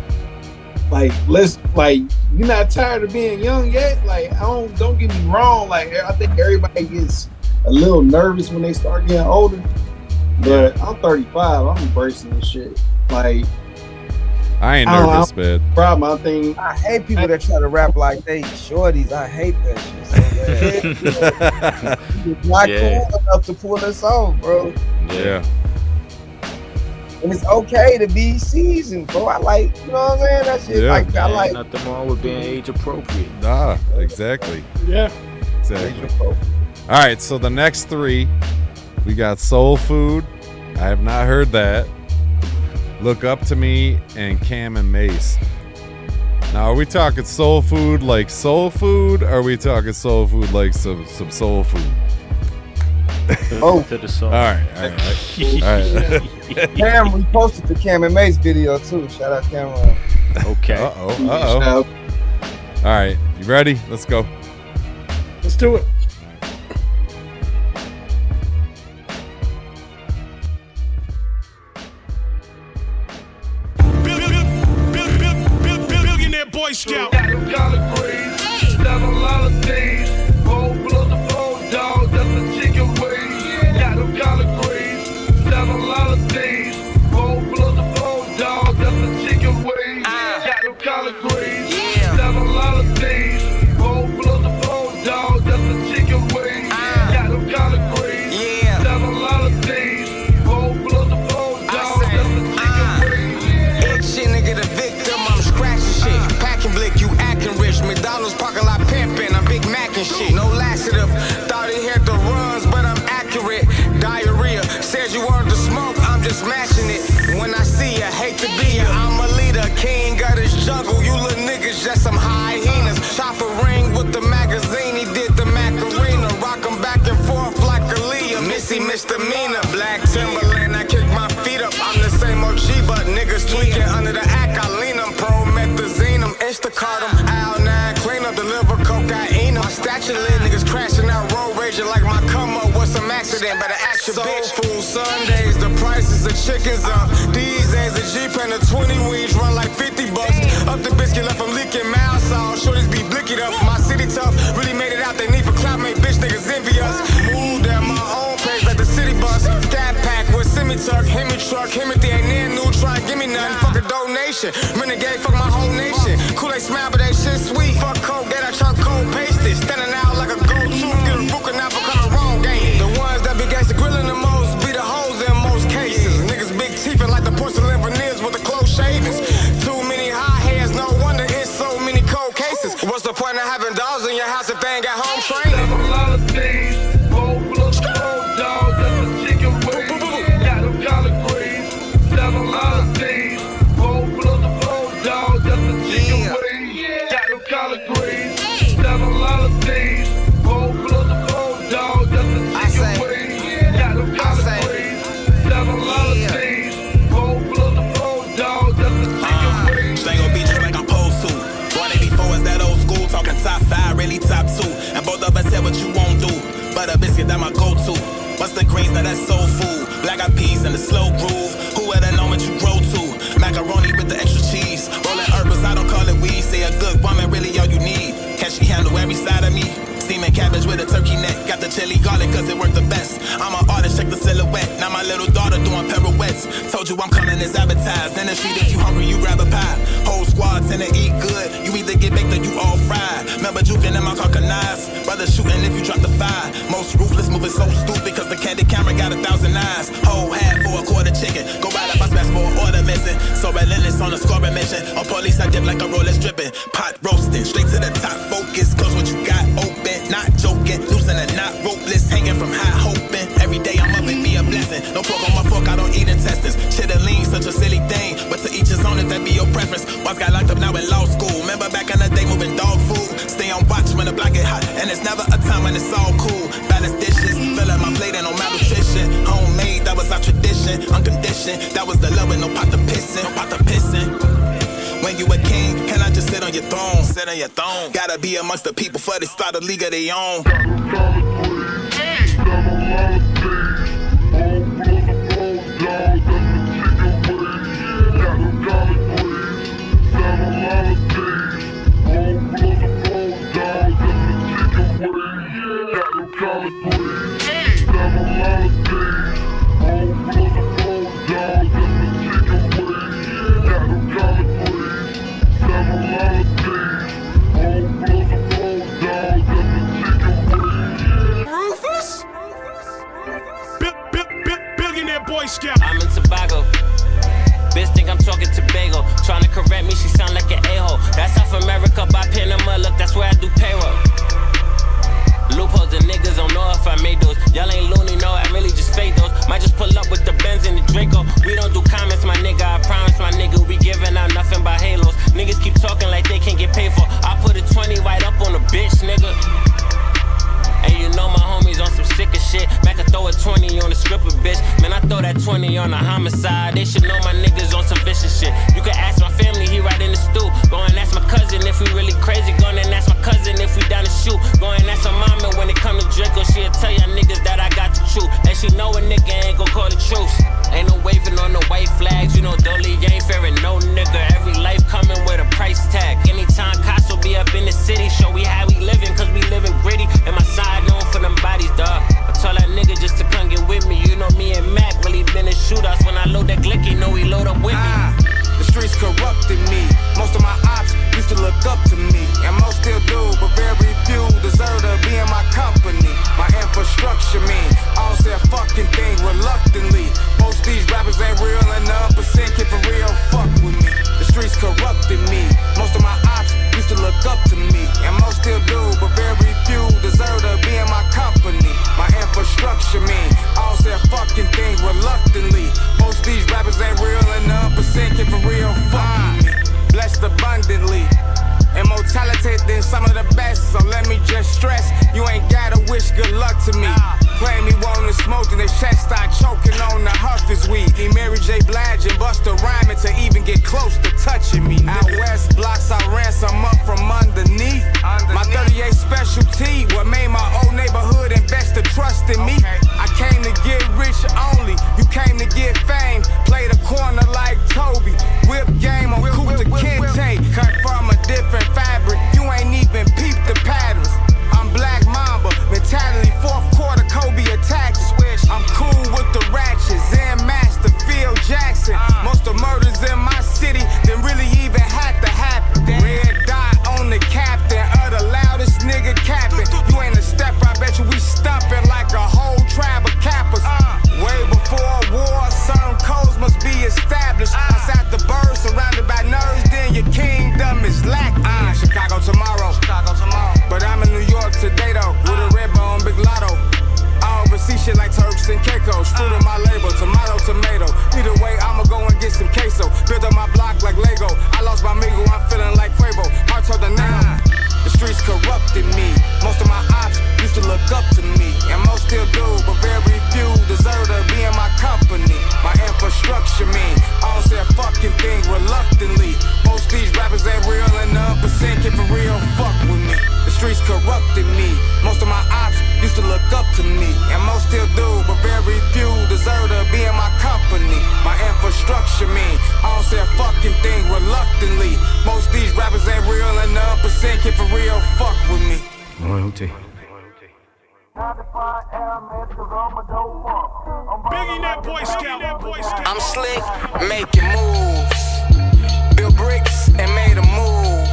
you're not tired of being young yet. Like, don't get me wrong. Like, I think everybody gets a little nervous when they start getting older. But I'm 35. I'm embracing this shit. Like, I ain't nervous, man. Problem, I hate people that try to rap like they shorties. I hate that shit so bad. It's not cool enough to pull this off, bro. Yeah. And it's okay to be seasoned, bro. I like, you know what I'm saying? That shit, like, I like. Nothing wrong with being age appropriate. Nah, exactly. Yeah. Exactly. All right, so the next three, we got Soul Food. I have not heard that. Look Up to Me and Cam and Mace. Now, are we talking soul food like soul food? Or are we talking soul food like some soul food? Oh, to the soul. All right. Cam, we posted the Cam and Mace video too. Shout out Cam. Okay. Uh-oh. All right, you ready? Let's go. Let's do it. Billionaire Boyscout. Done a lot of things. Roll blows the phone, dog. That's the chicken wings. Got them collard greens. Done a lot of things. Roll blows the phone, dog. That's the chicken wings. Got them collard greens. Done a lot of things. Roll blows the phone, dog. That's the chicken wings. Got them collard greens. Done a lot of things. Roll blows the phone, dog. That's the chicken wings. Shit, nigga, the victim, I'm scratching shit. Packing blick, you acting rich. McDonald's parking lot pimping, I'm Big Mac and shit. No laxative, thought he had the runs, but I'm accurate. Diarrhea, says you wanted to smoke, I'm just smashing it. When I see ya, hate to be ya, I'm a leader, king of this jungle. You little niggas, just some hyenas. Chop a ring with the magazine, he did the Macarena. Rock 'em back and forth like a Leah. Missy misdemeanor, black Timberland, I kick my feet up. I'm the same OG, but niggas tweaking under the act. I lean 'em, promethazine 'em, Instacart 'em, Al9, clean up, deliver cocaine. My statue lit, niggas crashing out, road raging like my come up was some accident. Better act your bitch. Food Sundays, the prices of chickens up. These days, a Jeep and a 20 weeds run like 50 bucks. Up the biscuit left from leaking mouth sauce. Shorties be blicking up. My city tough, really made it out. They need for clout, made bitch niggas envious. Moved at my own pace like the city bus. Scat pack with semi-tuck, Hemi truck, Hemi ain't near new, try and give me nothing. Fuck a donation. Renegade, fuck my whole nation. Kool-Aid smile, but that shit sweet. Fuck coke, get that truck cold pasted. Standing out like a gold tooth, get a book now for coming wrong game. The ones that be gangsta grilling the most, be the hoes in most cases. Niggas big teeth and like the porcelain veneers with the close shavings. Too many high heads, no wonder it's so many cold cases. What's the point of having dogs in your house if they ain't got home training? A lot of things. Roll blows the phone, dog. That's the chicken wings. Got them collard greens. Done a lot of things. Roll blows the phone, dog. That's the chicken wings. Got them collard greens. Done a lot of things. Roll blows the phone, dog. That's the chicken wings. Got them collard greens. Done a lot of things. Roll blows the phone, dog. That's the chicken wings. They gon' be just like I'm supposed to. 184 is that old school, talking top 5, really top 2. And both of us said what you won't do. Butter biscuit, that my go-to. Mustard greens, now that's soul food. Black eyed peas in the slow groove. Who would've known what you grow to? Macaroni with the extra cheese. Rolling herbs, I don't call it weed. Say a good woman, really all you need. Can she handle every side of me? Steaming cabbage with a turkey neck. Got the chili garlic cause it worked the best. I'm an artist, check the silhouette. Now my little daughter doing pirouettes. Told you I'm coming as advertised. In the street, if you hungry, you grab a pie. Whole squad tend to eat good. You either get baked or you all fried. Remember juking in my car knives. Brother shoot drop the 5. Most ruthless moving so stupid, cause the candid camera got 1,000 eyes. Whole half for a quarter chicken. Go right up, I smash for an order missing. So relentless on a scoring mission. On police, I dip like a roller dripping. Pot roasting, straight to the top, focus. Close what you got open, not joking. Loosen a knot, ropeless, hanging from high hoping. Every day I'm up and be a blessing. No pork on my fork, I don't eat intestines. Cheddar lean, such a silly thing. But to each his own, if that be your preference. Once got locked up, now in law school. Remember back in the day, moving dog food. Stay on watch when the block get hot. And it's never a time when it's all cool. Balance dishes, fill up my plate and no malnutrition. Homemade, that was our tradition. Unconditioned, that was the love with no pot to pissin'. No pot to pissin'. When you a king, can I just sit on your throne? Sit on your throne. Gotta be amongst the people for they start a league of their own. Rufus? Billionaire Boyscout. I'm in Tobago. Bitch think I'm talking Tobago. Tryna correct me, she sound like an a-hole. That's South America by Panama. Look, that's where I do payroll. Loopholes and niggas don't know if I made those. Y'all ain't loony, no, I really just fake those. Might just pull up with the Benz and the Draco. We don't do comments, my nigga, I promise, my nigga. We giving out nothing but halos. Niggas keep talking like they can't get paid for. I put a 20 right up on a bitch, nigga. And you know my homies on some sicker shit. Back to throw a 20 on the stripper, bitch. Man, I throw that 20 on a homicide. They should know my niggas on some vicious shit. You can ask my family, he right in the stew. Go and ask my cousin if we really crazy. Go and ask my cousin if we down to shoot. Go and ask my mama when it come to Draco. She'll tell y'all niggas that I got the truth. And she know a nigga ain't gon' call the truth. Ain't no waving on the white flags. You know Dolly ain't fearing no nigga. Every life coming with a price tag. Anytime Casso be up in the city, show we how we living, cause we living gritty. And my side known for them bodies, dog. I told that nigga just to come get with me. You know me and Mac really been in shootouts. When I load that glicky, know he load up with me. The streets corrupted me. Most of my ops used to look up to me, and most still do, but very few deserve to be in my company. My infrastructure mean I don't say a fucking thing reluctantly. Most these rappers ain't real enough, but percent kid for real fuck with me. The streets corrupted me. Most of my ops used to look up to me, and most still do, but very few deserve to be in my company. My infrastructure mean I don't say a fucking thing reluctantly. Most these rappers ain't real enough, but percent kid for real fuck with me. Blessed abundantly. Immortality than some of the best, so let me just stress, you ain't gotta wish good luck to me. Claim me wanting to smoke and his chest start choking on the Huff's weed. He Mary J. Blige and Busta Rhymes to even get close to touching me. Out west blocks I ransom up from underneath. My 38 specialty, what made my old neighborhood invest the trust in me. I came to get rich only, you came to get fame. Play the corner like Toby, whip game on Kuta Kente. Cut from a different fabric, you ain't even peeped the patterns. I'm Black Mamba, mentality, fourth quarter, Kobe attack. I'm cool with the ratchets, Zen Master, Phil Jackson. Most of murders in my city didn't really even have to happen. Red dot on the captain of the loudest nigga capping. You ain't a stepper, I bet you we stumping like a whole tribe of cappers. Way before war, certain codes must be established. Outside the birds, surrounded by nerds, then your kingdom is lack. Chicago tomorrow. But I'm in New York today though, with a red bone, big lotto. I oversee shit like Turks and Caicos. Fruit of my label, tomato, tomato. Either way, I'ma go and get some queso. Build up my block like Lego. I lost my amigo, I'm feeling like Quavo. Heart told the nano. The streets corrupted me. Most of my ops used to look up to me, and most still do, but very few deserve to be in my company. My infrastructure mean I don't say a fucking thing reluctantly. Most these rappers ain't real enough, percent kid for real fuck with me. The streets corrupted me. Most of my ops used to look up to me, and most still do, but very few deserve to be in my company. My infrastructure mean I don't say a fucking thing reluctantly. Most these rappers ain't real enough, percent kid for real fuck with me. Loyalty. Billionaire Boyscout. I'm slick, making moves. Built bricks and made a move.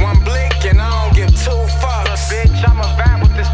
One blick and I don't give two fucks. Bitch, I'm a vibe with this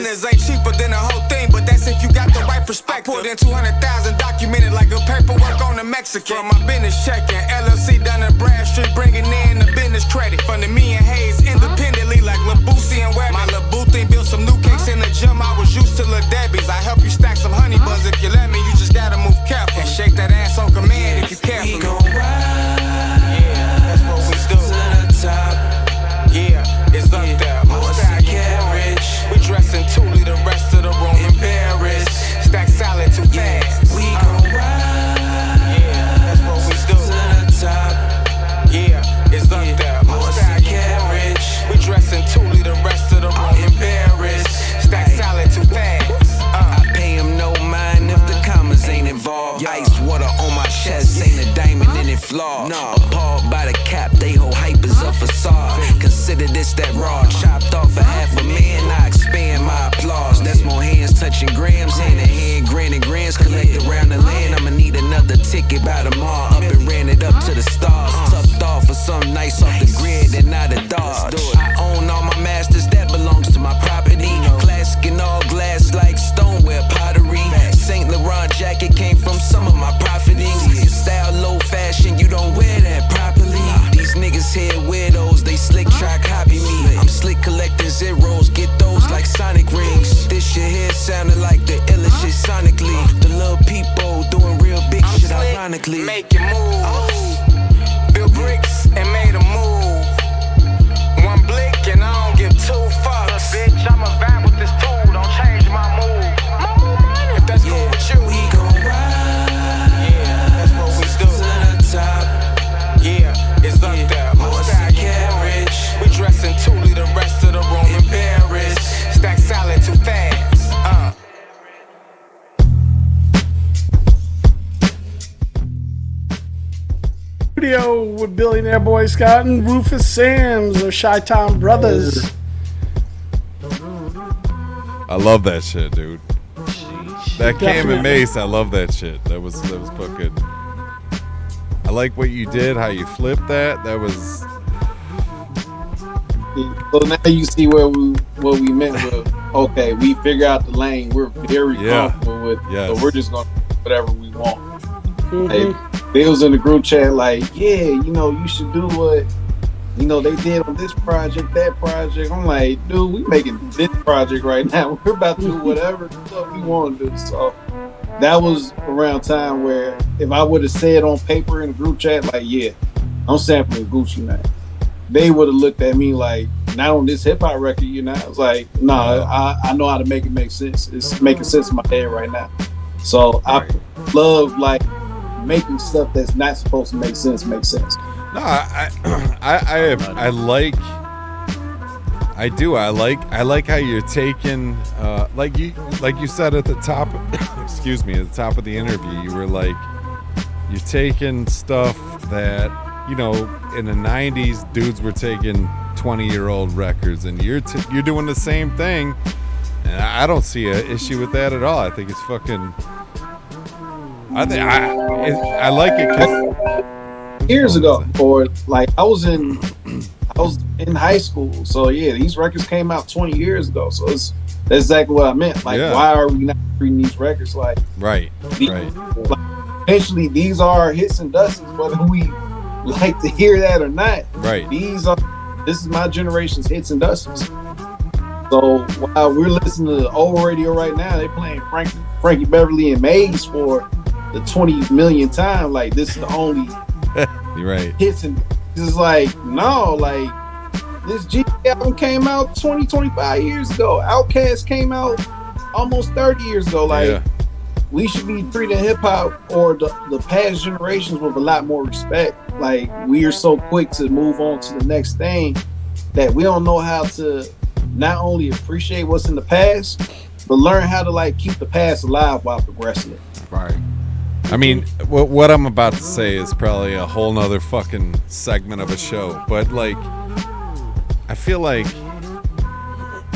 Dinners ain't cheaper than the whole thing, but that's if you got the right perspective. I put in 200,000 documented like a paperwork on the Mexican. From my business checking, LLC down at Bradstreet, bringing in the business credit. Funding me and Hayes independently like LaBoosie and Webby. My LaBoo thing built some new cakes in the gym. I was used to La Debbie's. I help you stack some honey buns if you let me. You just gotta move careful and shake that ass on command if you care for me. We gon' ride, that's what we do. To the top, it's up there. Most get rich. We dressing Thule, the rest of the room embarrassed. Stack salad too fast. We gon' ride, that's what we do. To the top, it's up there. Most get rich. We dressing Thule, the rest of the room embarrassed. Stack salad too fast. I pay him no mind if the commas ain't involved. Ice water on my chest, ain't a diamond in it flawed. Appalled by the cap, they hold hype as a facade. Consider this that raw, chopped off a $500,000. I expand my applause. That's more hands touching grams, hand in hand, granted grams collect around the land. I'ma need another ticket by tomorrow. Up and ran it up to the stars. Tucked off for something nice off the grid and not a dodge. I own all my masters, that belongs to my property. Classic and all glass like stoneware pottery. Saint Laurent jacket came from some of my profiting. Your style low fashion, you don't wear that properly. These niggas here weirdos, they slick try copy me. I'm slick collecting zeros, get those like Sonic rings. This shit here sounded like the illest shit sonically. The little people doing real big shit ironically. Making moves, built bricks and made a move. One blick and I don't give two fucks. Bitch, I'ma vibe with this tool, don't change my move. If that's cool with you, we gon' ride. That's what we do. To the top, it's up there. Most get rich. We dressing Thule, the rest of the room embarrassed. Stack salad too fast. Studio with Billionaire Boyscout and Rufus Sams of Chi-Town Brothers. I love that shit, dude. That Cam and Mace, I love that shit. That was fucking. I like what you did, how you flipped that. That was. So now you see what we meant with. Okay, we figure out the lane we're very comfortable with. So we're just gonna do whatever we want. Hey, they was in the group chat like, you should do what they did on this project, that project. I'm like, dude, we making this project right now. We're about to do whatever the fuck we want to do. So that was around time where if I would have said on paper in the group chat, like, I'm sampling Gucci Mane, they would have looked at me like, not on this hip hop record, I was like, I know how to make it make sense. It's making sense in my head right now. So I love like making stuff that's not supposed to make sense. No, I like how you're taking like you said at the top excuse me, at the top of the interview, you were like, you're taking stuff that in the 90s dudes were taking 20-year-old records, and you're doing the same thing, and I don't see an issue with that at all. I think it's fucking I like it 'cause years ago, or like I was in high school, so these records came out 20 years ago, so that's exactly what I meant. Like, why are we not treating these records like right? Like, eventually, these are hits and dusters, whether we like to hear that or not. Right. This is my generation's hits and dusters. So while we're listening to the old radio right now, they playing Frankie Beverly and Maze for the 20 millionth time. Like, this is the only you're right hits, and it's like, no, like this G album came out 25 years ago. Outkast came out almost 30 years ago. Like, we should be treating hip hop or the past generations with a lot more respect. Like, we are so quick to move on to the next thing that we don't know how to not only appreciate what's in the past, but learn how to like keep the past alive while progressing it. Right. I mean, what I'm about to say is probably a whole nother fucking segment of a show, but like, I feel like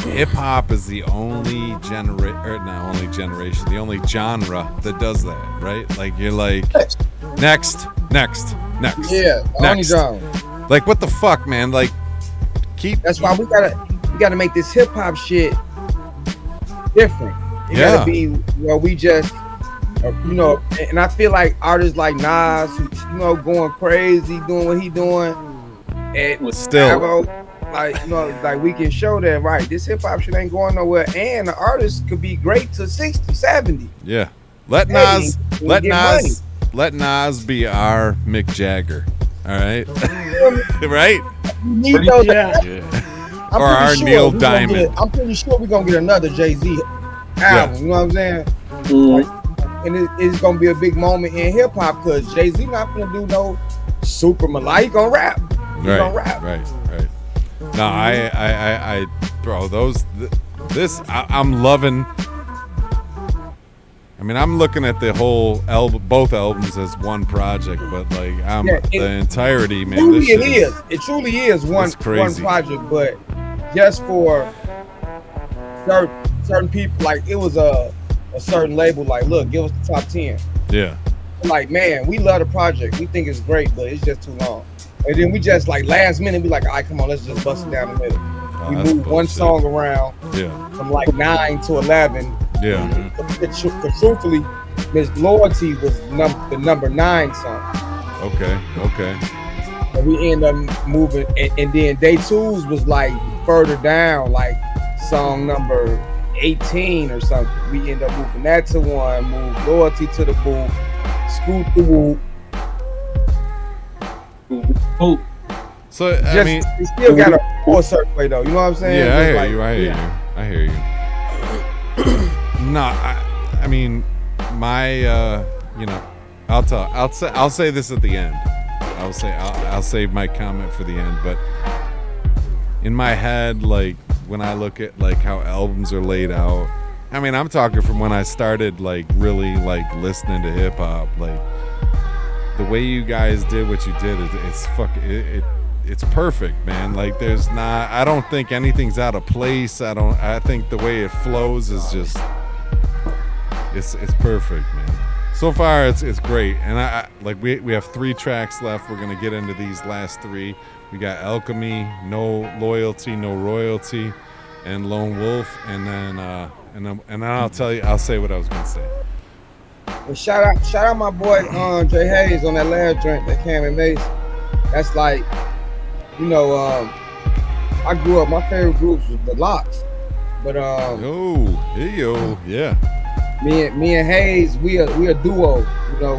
hip hop is the only the only genre that does that, right? Like, you're like, next. Yeah, only genre. Like, what the fuck, man? Like, That's why we gotta make this hip hop shit different. It gotta be we just, and I feel like artists like Nas, who, going crazy, doing what he doing, and still, like we can show that this hip hop shit ain't going nowhere, and the artist could be great to 60, 70. Yeah, let Nas be our Mick Jagger. All right, right? Or our Neil Diamond. I'm pretty sure we're gonna get another Jay-Z album. You know what I'm saying? And it's gonna be a big moment in hip hop because Jay-Z not gonna do no Superman. Like, he gonna rap. Right. No, I bro, I'm loving. I mean, I'm looking at the whole album, both albums as one project, but like the entirety, man. It truly is one project, but just for certain people, like it was a certain label, like, look, give us the top 10. Yeah. Like, man, we love the project, we think it's great, but it's just too long. And then we just like last minute be like, all right, come on, let's just bust it down the middle. We moved one song around from like 9 to 11. Yeah. Because truthfully, Miss Loyalty was the number 9 song. Okay. And we end up moving, and then Day 2's was like further down, like song number 18 or something. We end up moving that to 1, move Loyalty to the booth, Scoot the Whoop. So I mean, it still got to go a certain way though. You know what I'm saying? Yeah, I hear you. No, I mean, my I'll say this at the end. I'll save my comment for the end. But in my head, like when I look at like how albums are laid out, I mean, I'm talking from when I started like really like listening to hip hop, like. The way you guys did what you did, it's perfect, man. Like I don't think anything's out of place. I think the way it flows is just, it's perfect, man. So far, it's great. And we have 3 tracks left. We're gonna get into these last 3. We got Alchemy, No Loyalty, No Royalty, and Lone Wolf, and then I'll say what I was gonna say. Well, shout out my boy Jay Hayes on that last joint that came and made. That's like, I grew up. My favorite groups was the Locks, but yeah. Me and Hayes, we a duo.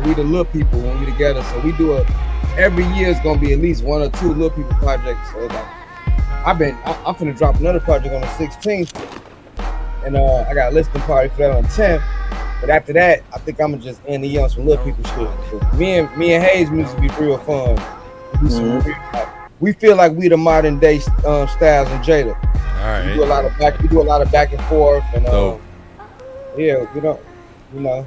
We the Little People when we together. So we do every year it's gonna be at least 1 or 2 Little People projects. So like, I'm finna drop another project on the 16th, and I got a listening party for that on the 10th. But after that, I think I'm gonna just end the year on some Little People shit. So me and Hayes music be real fun. We feel like we the modern day Styles and Jada. All right. We do a lot of back and forth, and yeah, we don't, Man,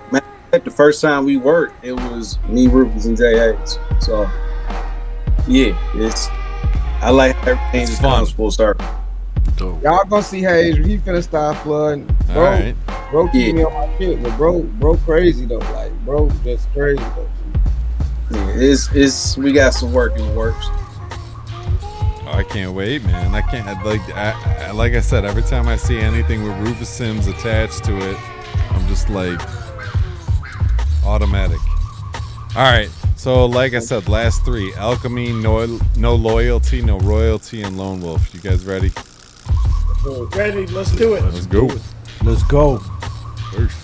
the first time we worked, it was me, Rufus, and Jay Hayes. So yeah, I like everything that comes full circle. Y'all gonna see Hayes. He finna start flooding. Bro, keep me on my shit. But bro, crazy though. Like, bro, just crazy though. Yeah, we got some work in the works. Oh, I can't wait, man. I can't like I said. Every time I see anything with Rufus Sims attached to it, I'm just like automatic. All right. So, like I said, last 3: Alchemy, No Loyalty, No Royalty, and Lone Wolf. You guys ready? Ready? Let's do it. Let's go. Let's go. First.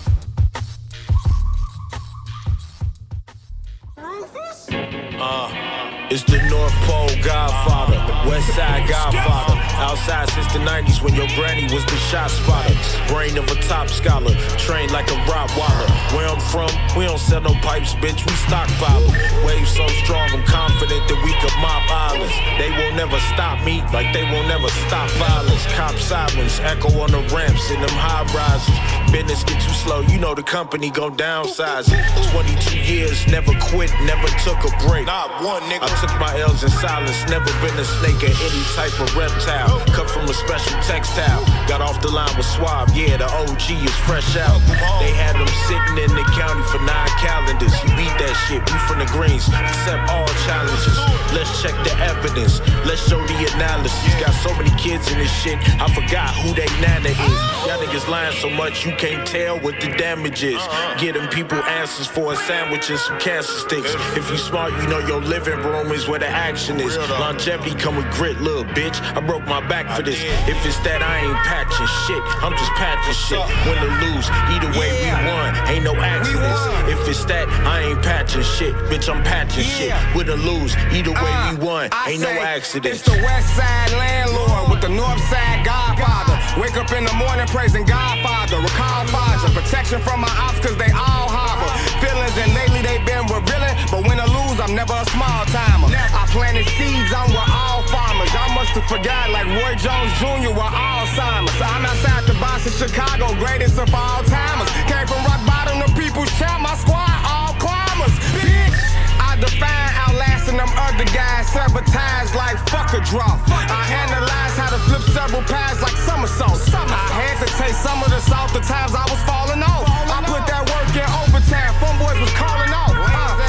It's the North Pole Godfather, West Side Godfather. Outside since the 90s when your granny was the shot spotter. Brain of a top scholar, trained like a Rottweiler. Where I'm from, we don't sell no pipes, bitch, we stockpile. Waves so strong, I'm confident that we could mop islands. They won't never stop me, like they won't never stop violence. Cop sirens, echo on the ramps in them high rises. Business get too slow, you know the company gon' downsize it. 22 years, never quit, never took a break. Not one nigga. I took my L's in silence, never been a snake or any type of reptile. cut from a special textile. Got off the line with Suave, yeah, the OG is fresh out. They had them sitting in the county for 9 calendars. You beat that shit, we from the greens, accept all challenges. Let's check the evidence, let's show the analysis. Got so many kids in this shit, I forgot who they nana is. Y'all niggas lying so much you can't tell what the damage is. Getting people answers for a sandwich and some cancer sticks. If you smart, you know your living room is where the action is. Longevity come with grit, little bitch. I broke my back for this. If it's that, I ain't patching shit. I'm just patching shit. Win or lose, either way we won. Ain't no accidents. If it's that, I ain't patching shit. Bitch, I'm patching shit. Win or lose, either way we won. Ain't no accidents. It's the West Side landlord with the North Side Godfather. Wake up in the morning praising Godfather. Recall father, protection from my ops cause they all harbor feelings, and lately they been revealing. But win or lose, I'm never a small timer. I planted seeds, I'm with all farmers. Y'all must have forgot like Roy Jones Jr. with Alzheimer's. I'm outside the box in Chicago, greatest of all timers. Came from rock bottom to people's champ, my squad all climbers. Bitch, I define outlasting them other guys, sabotage like fuck a draw. I analyze how to flip several pies like somersaults. I had to taste some of the salt the times I was falling off. I put that work in overtime, fun boys was calling off.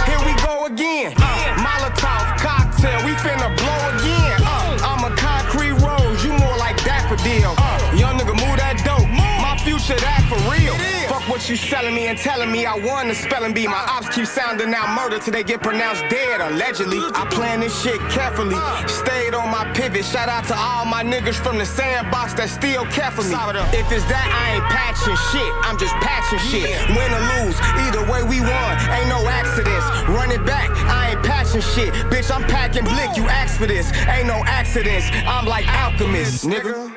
Here we go again. Molotov cocktail, we finna blow again. I'm a concrete rose, you more like daffodil. Young nigga move that dope, my future that for real. Fuck what you selling me and telling me I won the spelling bee. My ops keep sounding out murder till they get pronounced dead, allegedly. I plan this shit carefully, stayed on my pivot. Shout out to all my niggas from the sandbox that still care for me. If it's that, I ain't patching shit, I'm just patching shit. Win or lose, either way we won, ain't no accidents. Run it back, I ain't patching shit. Bitch, I'm packing blick, you asked for this. Ain't no accidents, I'm like alchemist, nigga.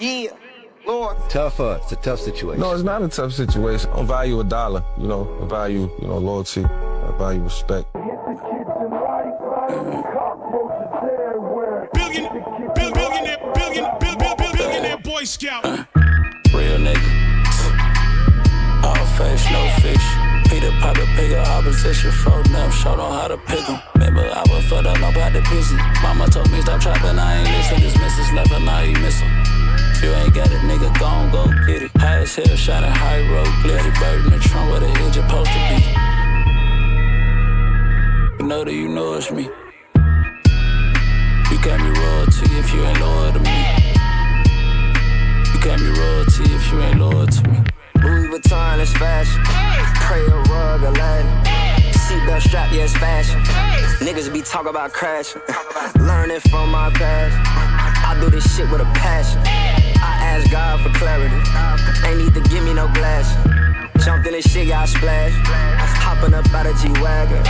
Yeah. Lord. Tough, it's a tough situation. No, it's not a tough situation. I value $1, you know, I value, you know, loyalty, I value respect. Billionaire Boyscout. Real nigga. All face, no fish. Peter Piper, pick a opposition. Fro them, show them how to pick 'em. Remember, I was fucked up, nobody busy. Mama told me stop trapping, I ain't listen. This missus left her, now he miss 'em. If you ain't got it, nigga, gon' go get it. High as hell, shining high road, glitty bird in the trunk where the edge supposed to be. You know that you know it's me. You can't be royalty if you ain't loyal to me. You can't be royalty if you ain't loyal to me. Louis Vuitton is fashion. Pray a rug, Aladdin. Seatbelt strap, yeah, it's fashion. Niggas be talking about crashing. Learning from my past. I do this shit with a passion. I ask God for clarity. Ain't need to give me no glass. Jumped in this shit, y'all splash. Hopping up out of G-Wagon.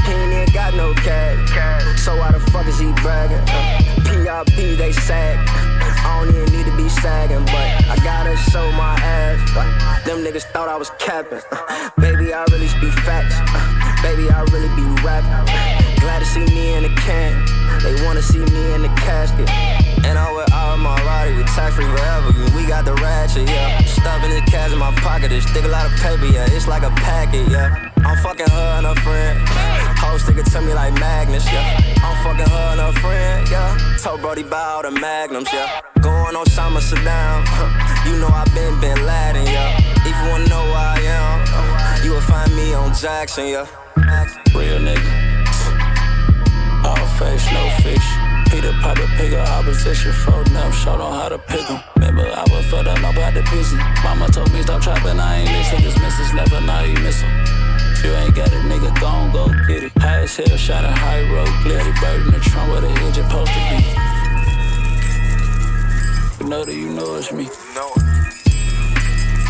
He ain't even got no cash. So why the fuck is he bragging? PRP, they sag. I don't even need to be sagging, but I gotta show my ass. Them niggas thought I was capping. Baby, I really speak facts. Baby, I really be rapping. Glad to see me in the can. They wanna see me in the casket. And I'm with all my rider, we tax free forever. We got the ratchet, yeah. Stuffing the cash in my pocket, it stick a lot of paper, yeah. It's like a packet, yeah. I'm fucking her and her friend. Whole sticker to me like magnets, yeah. I'm fucking her and her friend, yeah. Told Brody buy all the magnums, yeah. Going on Osama Saddam, you know I been Bin Laden, yeah. If you wanna know where I am, you will find me on Jackson, yeah. Real nigga. All face, no fish. Peter Piper, pick a opposition. Fro them, show them how to pick 'em. Remember, I was fucked up, nobody busy. Mama told me stop trapping, I ain't listen. This missus left her, now he miss 'em. If you ain't got it, nigga, gon' go get it. High as hell, shining high road, glitty bird in the trunk where the edge supposed to be. You know that you know it's me.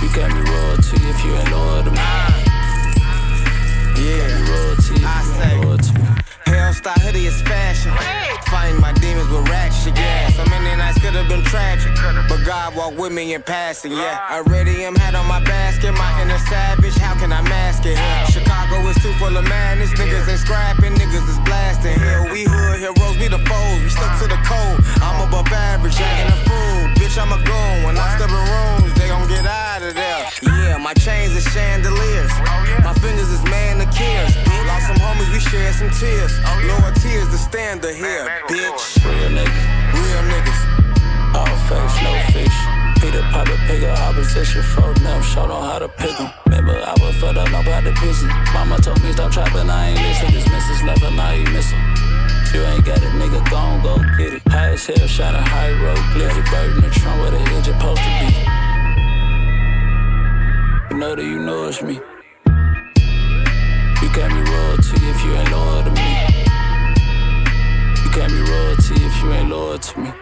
You can't be royalty if you ain't loyal to me. Yeah, royalty if I you say, ain't loyal to me. Hellstar hideous fashion. Fighting my demons with ratchet, yeah. So many nights could have been tragic, but God walked with me in passing, yeah. I already am hat on my basket, my inner savage, how can I mask it? Chicago is too full of madness, niggas ain't scrapping, niggas is blasting. Here we hood heroes, we the foes, we stuck to the code. I'm above average, acting a fool, bitch, I'm a goon. When I step in rooms, they gon' get out of there. Yeah, my chains is chandeliers, my fingers is manicures. Lost some homies, we shared some tears. Lower tears, the standard here, bitch. Real nigga. Real niggas. Success your fault, now show on how to pick 'em. Remember, I was fed up, nobody busy. Mama told me stop trapping, I ain't listen. This missus left and now you miss 'em. If you ain't got it, nigga, gon' go get it. High as hell, shining high road, clear the bird in the trunk where the edge supposed to be. You know that you know it's me. You can't be royalty if you ain't loyal to me. You can't be royalty if you ain't loyal to me.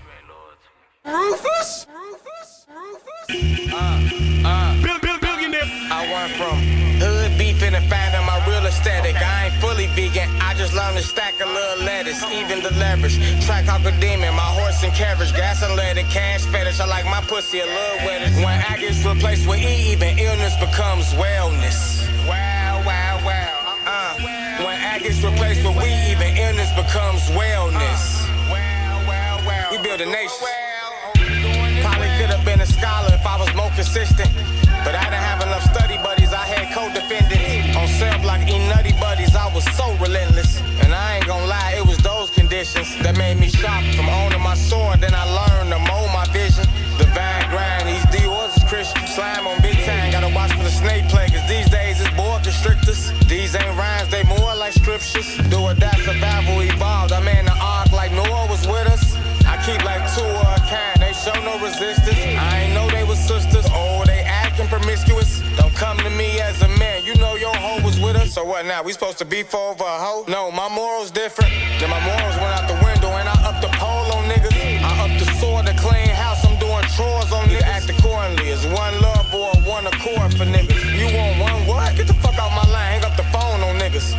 Rufus? Billionaire. I went from hood beefing and finding my real aesthetic. I ain't fully vegan, I just learned to stack a little lettuce, even the leverage. Track demon, my horse and carriage, gas and leaded, cash fetish. I like my pussy a little wetter. When I get replaced with E, even illness becomes wellness. Wow, wow, wow. When I get replaced with we, even illness becomes wellness. We build a nation. Probably could have been a scholar if I was more consistent. But I didn't have enough study buddies, I had co-defendants. On cell block, eating nutty buddies, I was so relentless. And I ain't gonna lie, it was those conditions that made me shop. From owning my sword, then I learned to mold my vision. Divine grind, these Dior's is Christian. Slime on big time, gotta watch for the snake play. Cause these days it's boa constrictors. These ain't rhymes, they more like scriptures. Do or die, survival evolved. I'm in the ark like Noah was with us. I keep like two of a kind, they show no resistance. I ain't know they was sisters, oh, they acting promiscuous. Don't come to me as a man, you know your hoe was with us. So what now, we supposed to beef over a hoe? No, my morals different. Then my morals went out the window and I upped the pole on niggas. I upped the sword, the clean house, I'm doing chores on niggas. Act accordingly, it's one love or one accord for niggas. You want one what? Get the fuck out my line, hang up the phone on niggas.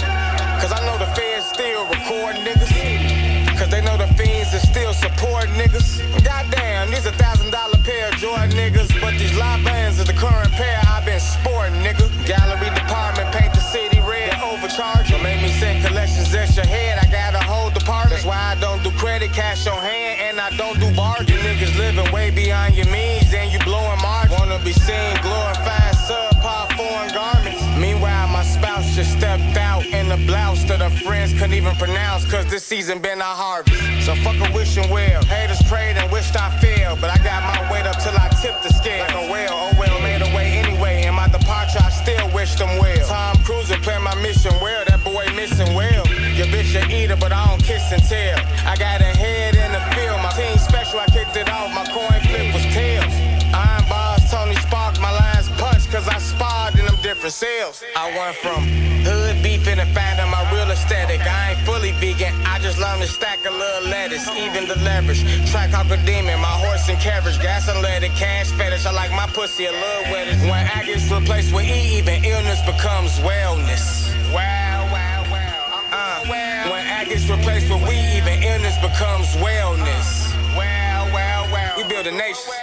Cause I know the feds still record niggas. Cause they know the fiends is still support niggas. Goddamn, these $1,000 pair of Jordan niggas. But these live bands is the current pair I've been sporting, nigga. Gallery department paint the city red, overcharge. Don't make me send collections extra head, I got a whole department. That's why I don't do credit, cash on hand, and I don't do bargain. Niggas living way beyond your means, and you blowing margin. Wanna be seen glorifying subpar foreign garments. Meanwhile, my spouse just stepped out in a blouse that her friends couldn't even pronounce. Cause this season been our harvest. So fuck a wishing well. Haters prayed and wished I failed. But I got my weight up till I tipped the scale. Like a whale, oh well, made a way anyway. In my departure, I still wish them well. Tom Cruise and play my mission well. That boy missing well. Your bitch a eater, but I don't kiss and tell. I got a head in the field. My team special, I kicked it off. My coin flip was tails. Iron bars, Tony Spark, my lines punch. Cause I sparred in them different cells. I went from hood beefing and finding my real aesthetic. I ain't fully vegan, I just learned to stack a little lettuce, even the leverage. Track demon, my horse and carriage, gas and leaded, cash fetish. I like my pussy a little wetter. When I get replaced with E, even illness becomes wellness. Wow, wow, wow. When I get replaced with we, even illness becomes wellness. Wow, wow, wow. We build a nation.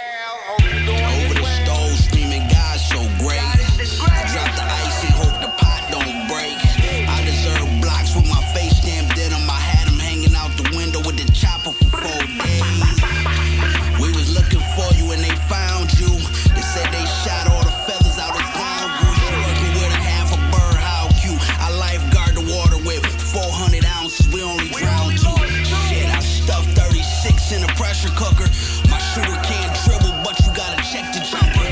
Over the stove, screaming, God so great. I drop the ice and hope the pot don't break. I deserve blocks with my face stamped in them. I had them hanging out the window with the chopper for 4 days. We was looking for you and they found you. They said they shot all the feathers out his ground goose. Working with a half a bird, how cute. I lifeguard the water with 400 ounces. We only drown 2. Shit, I stuffed 36 in a pressure cooker. My shooter can't dribble, but you gotta check the jumper.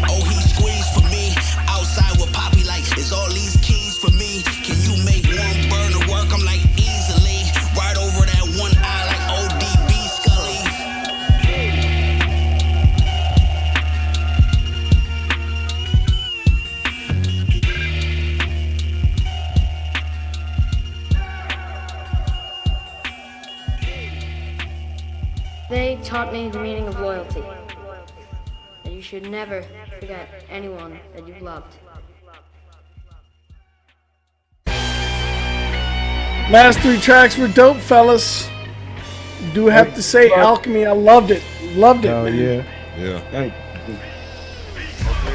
Oh, he squeezed for me. Outside with Poppy like, is all these keys for me? Can you make one burner work? I'm like, easily. Right over that one eye like ODB Scully. They taught me the meaning of loyalty. That you should never forget anyone that you've loved. Last 3 tracks were dope, fellas. Do have to say, Alchemy, I loved it. Loved it, man. Yeah. Yeah. Thank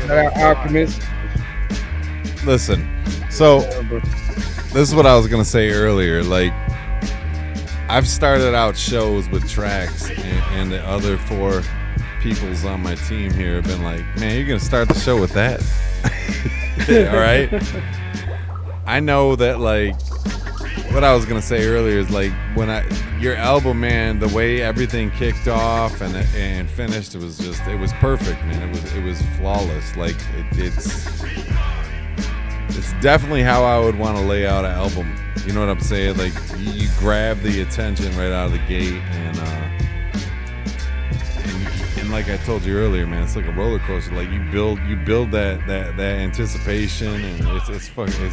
you. Alchemist. Listen, so this is what I was gonna say earlier. Like, I've started out shows with tracks, and the other 4 peoples on my team here have been like, "Man, you're gonna start the show with that?" All right. I know that, like, what I was gonna say earlier is like when your album, man, the way everything kicked off and finished, it was perfect, man. It was flawless. Like it's definitely how I would want to lay out an album. You know what I'm saying? Like you grab the attention right out of the gate, and like I told you earlier, man, it's like a roller coaster. Like you build that anticipation, and it's fucking.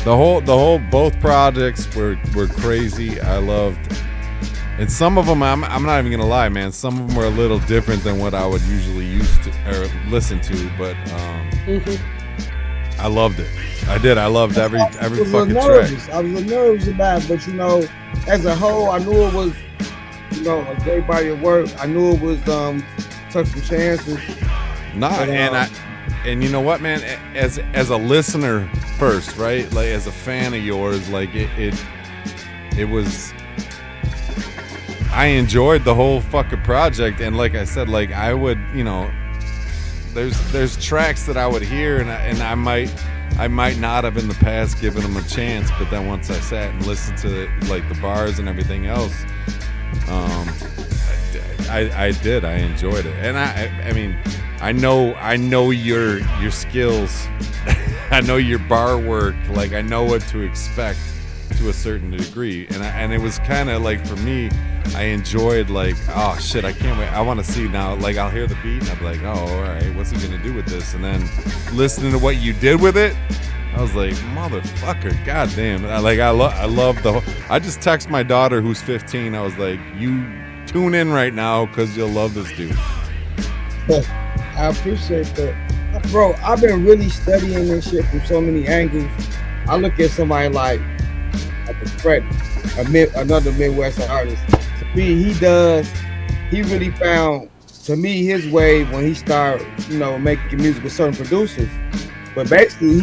The whole both projects were crazy. I loved, and some of them I'm not even gonna lie, man. Some of them were a little different than what I would usually used to or listen to, but I loved it. I did. I loved every fucking track. I was a little nervous about it, but you know, as a whole, I knew it was, you know, a great body of work. I knew it was took some chances. And you know what, man? As a listener first, right? Like as a fan of yours, like it was. I enjoyed the whole fucking project, and like I said, like I would, you know, there's tracks that I would hear, and I might not have in the past given them a chance, but then once I sat and listened to like the bars and everything else, I did. I enjoyed it, and I mean. I know your skills. I know your bar work. Like I know what to expect to a certain degree, and it was kind of like for me, I enjoyed like, oh shit, I can't wait. I want to see now. Like I'll hear the beat and I'll be like, oh, all right, what's he gonna do with this? And then listening to what you did with it, I was like, motherfucker, goddamn. I love the whole. I just text my daughter who's 15. I was like, you tune in right now because you'll love this dude. I appreciate that. Bro, I've been really studying this shit from so many angles. I look at somebody like the Freddie, another Midwest artist. To me, he really found, to me, his wave when he started, you know, making music with certain producers. But basically,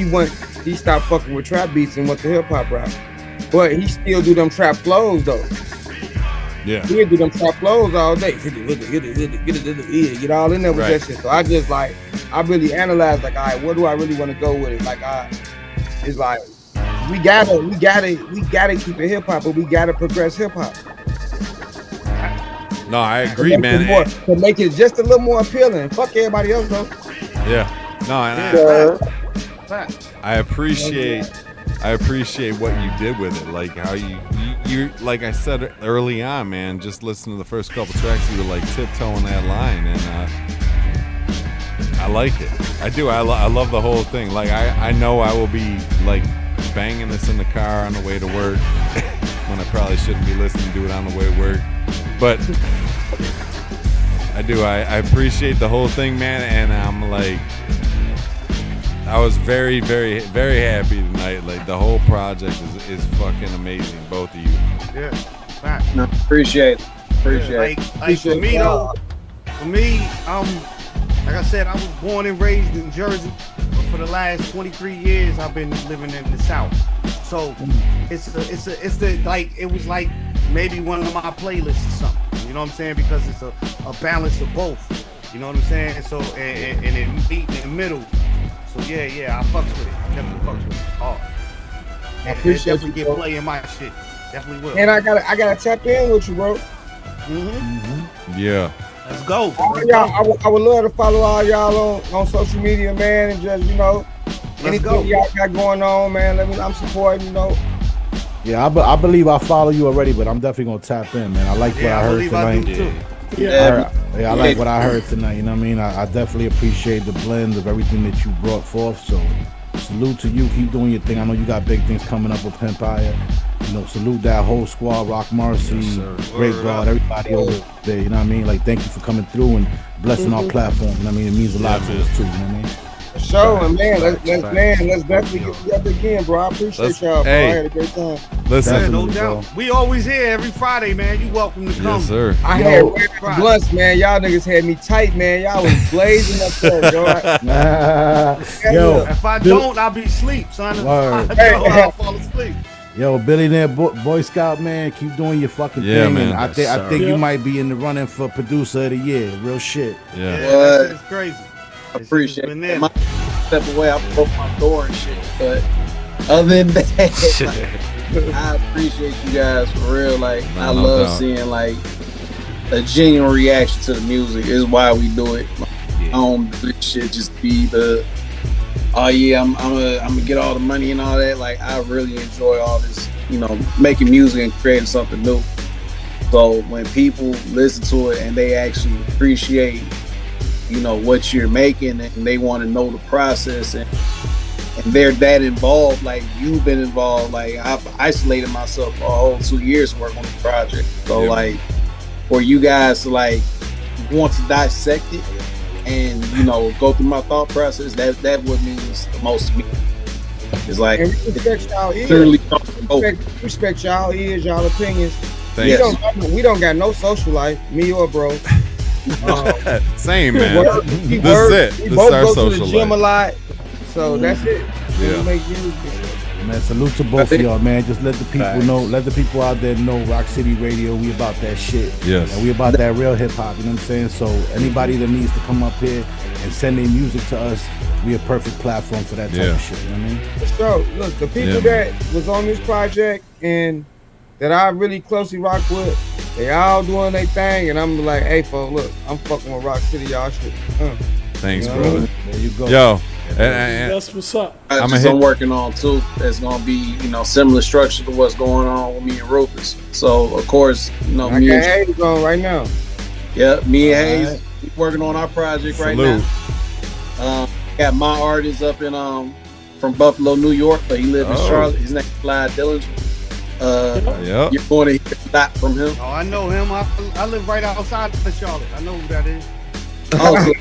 he stopped fucking with trap beats and went to hip hop route. But he still do them trap flows though. Yeah. He'll do them trap flows all day. Hit it, get all in there with that shit. So I just like, I really analyzed like, all right, where do I really want to go with it? Like, it's like, we gotta keep it hip hop, but we gotta progress hip hop. No, I agree, man. To make it just a little more appealing. Fuck everybody else though. Yeah. No, and I appreciate what you did with it. Like how you like I said early on, man, just listen to the first couple tracks, you were like tiptoeing that line, and I like it. I do. I love the whole thing. Like I know I will be like banging this in the car on the way to work when I probably shouldn't be listening to it on the way to work. But I do. I appreciate the whole thing, man, and I'm like, I was very, very, very happy tonight. Like the whole project is fucking amazing, both of you. Yeah. No, appreciate it. Like for me though, like I said, I was born and raised in Jersey, but for the last 23 years I've been living in the South. So it was like maybe one of my playlists or something. You know what I'm saying? Because it's a balance of both. You know what I'm saying? So and it meet in the middle. So yeah, I fucks with it. Definitely fucks with it hard. I appreciate definitely you, get play in my shit. Definitely will. And I gotta tap in with you, bro. Yeah. Let's go. I would love to follow all y'all on social media, man, and just, you know, anything y'all got going on, man. I'm supporting, you know. Yeah, I believe I follow you already, but I'm definitely gonna tap in, man. I like what I heard tonight. I like what I heard tonight. You know what I mean? I definitely appreciate the blend of everything that you brought forth. So salute to you. Keep doing your thing. I know you got big things coming up with Empire. You know, salute that whole squad, Rock Marcy, Great God, everybody over there. You know what I mean? Like, thank you for coming through and blessing our platform. You know what I mean? It means a lot to us too. You know what I mean? Sure, and man, let's definitely get together again, bro. I appreciate y'all, bro. I had a great time. Listen, no doubt. We always here every Friday, man. You welcome to come. Yes, sir. I had blunts, man. Y'all niggas had me tight, man. Y'all was blazing up there, bro. Yo, if I don't, I'll be asleep, son. If I don't, I'll fall asleep. Yo, Billionaire Boy Scout, man, keep doing your fucking thing. Man. And I think you might be in the running for producer of the year. Real shit. Yeah, that shit is crazy. I appreciate it. Step away, I broke my door and shit. But other than that, I appreciate you guys for real. Like, No, I no love doubt. seeing like a genuine reaction to the music. Is why we do it. I don't do this shit just be the, oh yeah, I'm gonna get all the money and all that. Like, I really enjoy all this, you know, making music and creating something new. So when people listen to it and they actually appreciate, you know, what you're making, and they want to know the process, and they're that involved, like you've been involved. Like, I've isolated myself for a whole 2 years to work on the project. So like, for you guys to like want to dissect it and, you know, go through my thought process, that what means the most to me. It's like, And we respect y'all clearly ears. Respect y'all ears, y'all opinions. Thank you. We don't got no social life, me or bro. Same, man. We This is it. We This both is our go to the social gym life. a lot, so that's it. Yeah. We make music. Man, salute to both of y'all, man. Just let the people know, let the people out there know Rock City Radio, we about that shit. Yes. And we about that real hip hop, you know what I'm saying? So anybody that needs to come up here and send their music to us, we a perfect platform for that type of shit, you know what I mean? For sure. Look, the people that was on this project and that I really closely rock with, they all doing their thing, and I'm like, hey, folks, look, I'm fucking with Rock City, y'all shit. Thanks, You know? brother. There you go. Yo, That's what's up. I'm working on too. That's gonna be, you know, similar structure to what's going on with me and Rufus. So of course, you know, I me got and Hayes on right now. yeah, me and All Hayes right. we working on our project right Salute. now. Got my artist up in from Buffalo, New York, but he lives in Oh. Charlotte. His name is Clyde Dillinger. Yep. You're going to hear a lot from him. Oh, I know him. I live right outside of Charlotte. I know who that is. Oh, so,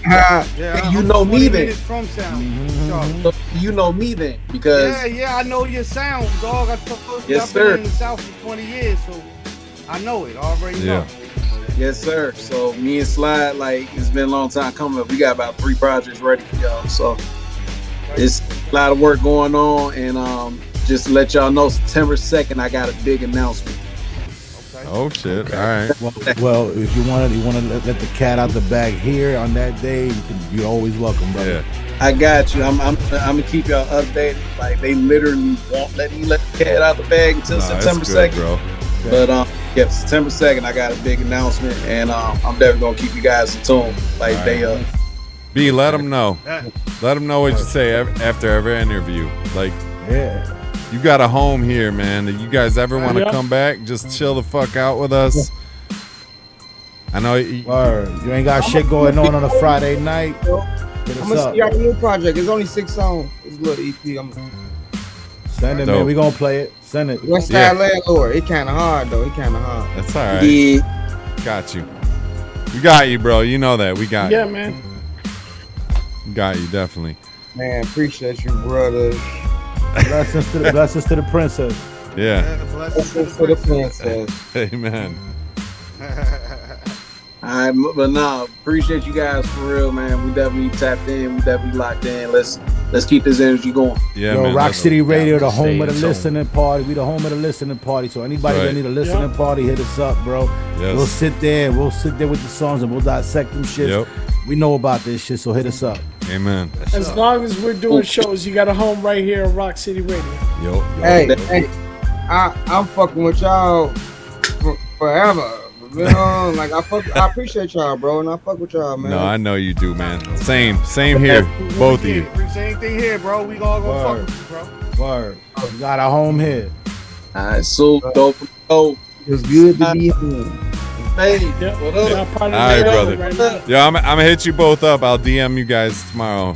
Yeah, you I'm know 20 me then. minutes from town. Charlotte. So you know me then, because Yeah, I know your sound, dog. I told you Yes, I've been sir. in the South for 20 years, so I know it. I already know. yes, sir. So me and Slide, like, it's been a long time coming up. We got about 3 projects ready for y'all. So it's a lot of work going on, and just to let y'all know, September 2nd, I got a big announcement. Oh shit! All right. Well, if you want to let the cat out the bag here on that day, you're always welcome, brother. I got you. I'm gonna keep y'all updated. Like, they literally won't let me let the cat out the bag until September 2nd. bro. But yeah, September 2nd, I got a big announcement, and I'm definitely gonna keep you guys in tune. Like, All B, let them know. Let them know what you say after every interview. Like, yeah. You got a home here, man. If you guys ever want to Yeah. come back, just chill the fuck out with us. I know you ain't got shit going on a Friday night. Hit I'm us gonna up. see y'all the new project. It's only 6 songs. It's a little EP. Send it, Dope. man. We gonna play it. Send it. West Side Landlord. It kind of hard though. It kind of hard. That's all right. Yeah. Got you. We got you, bro. You know that. We got Yeah, you. man. We got you, definitely. Man, appreciate you, brother. Blessings to the princess. Yeah. Blessings to the princess. Amen. All right, but no, appreciate you guys for real, man. We definitely tapped in. We definitely locked in. Let's keep this energy going. Yeah, Yo, man. Rock that's- City Radio, the home of the Stay in listening party. We the home of the listening party. So anybody Right. that need a listening party, hit us up, bro. Yes. We'll sit there. We'll sit there with the songs and we'll dissect them shit. Yep. We know about this shit, so hit us up. Amen. As long as we're doing shows, you got a home right here on Rock City Radio. Yo. Hey, I'm fucking with y'all forever. You know, like I appreciate y'all, bro, and I fuck with y'all, man. No, I know you do, man. Same here. Both of you. Same thing here, bro. We all gonna fuck Word. with you, bro. Word. We got a home here. All right, so dope. It's good to be home. Hey, what up? All right, brother. Yo, I'm gonna hit you both up. I'll DM you guys tomorrow.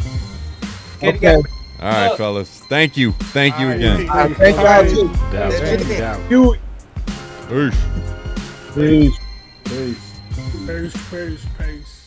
Okay. All right, fellas. Thank you. Thank you again. Thank y'all too. You. Peace. Peace. Peace. Peace, peace, peace.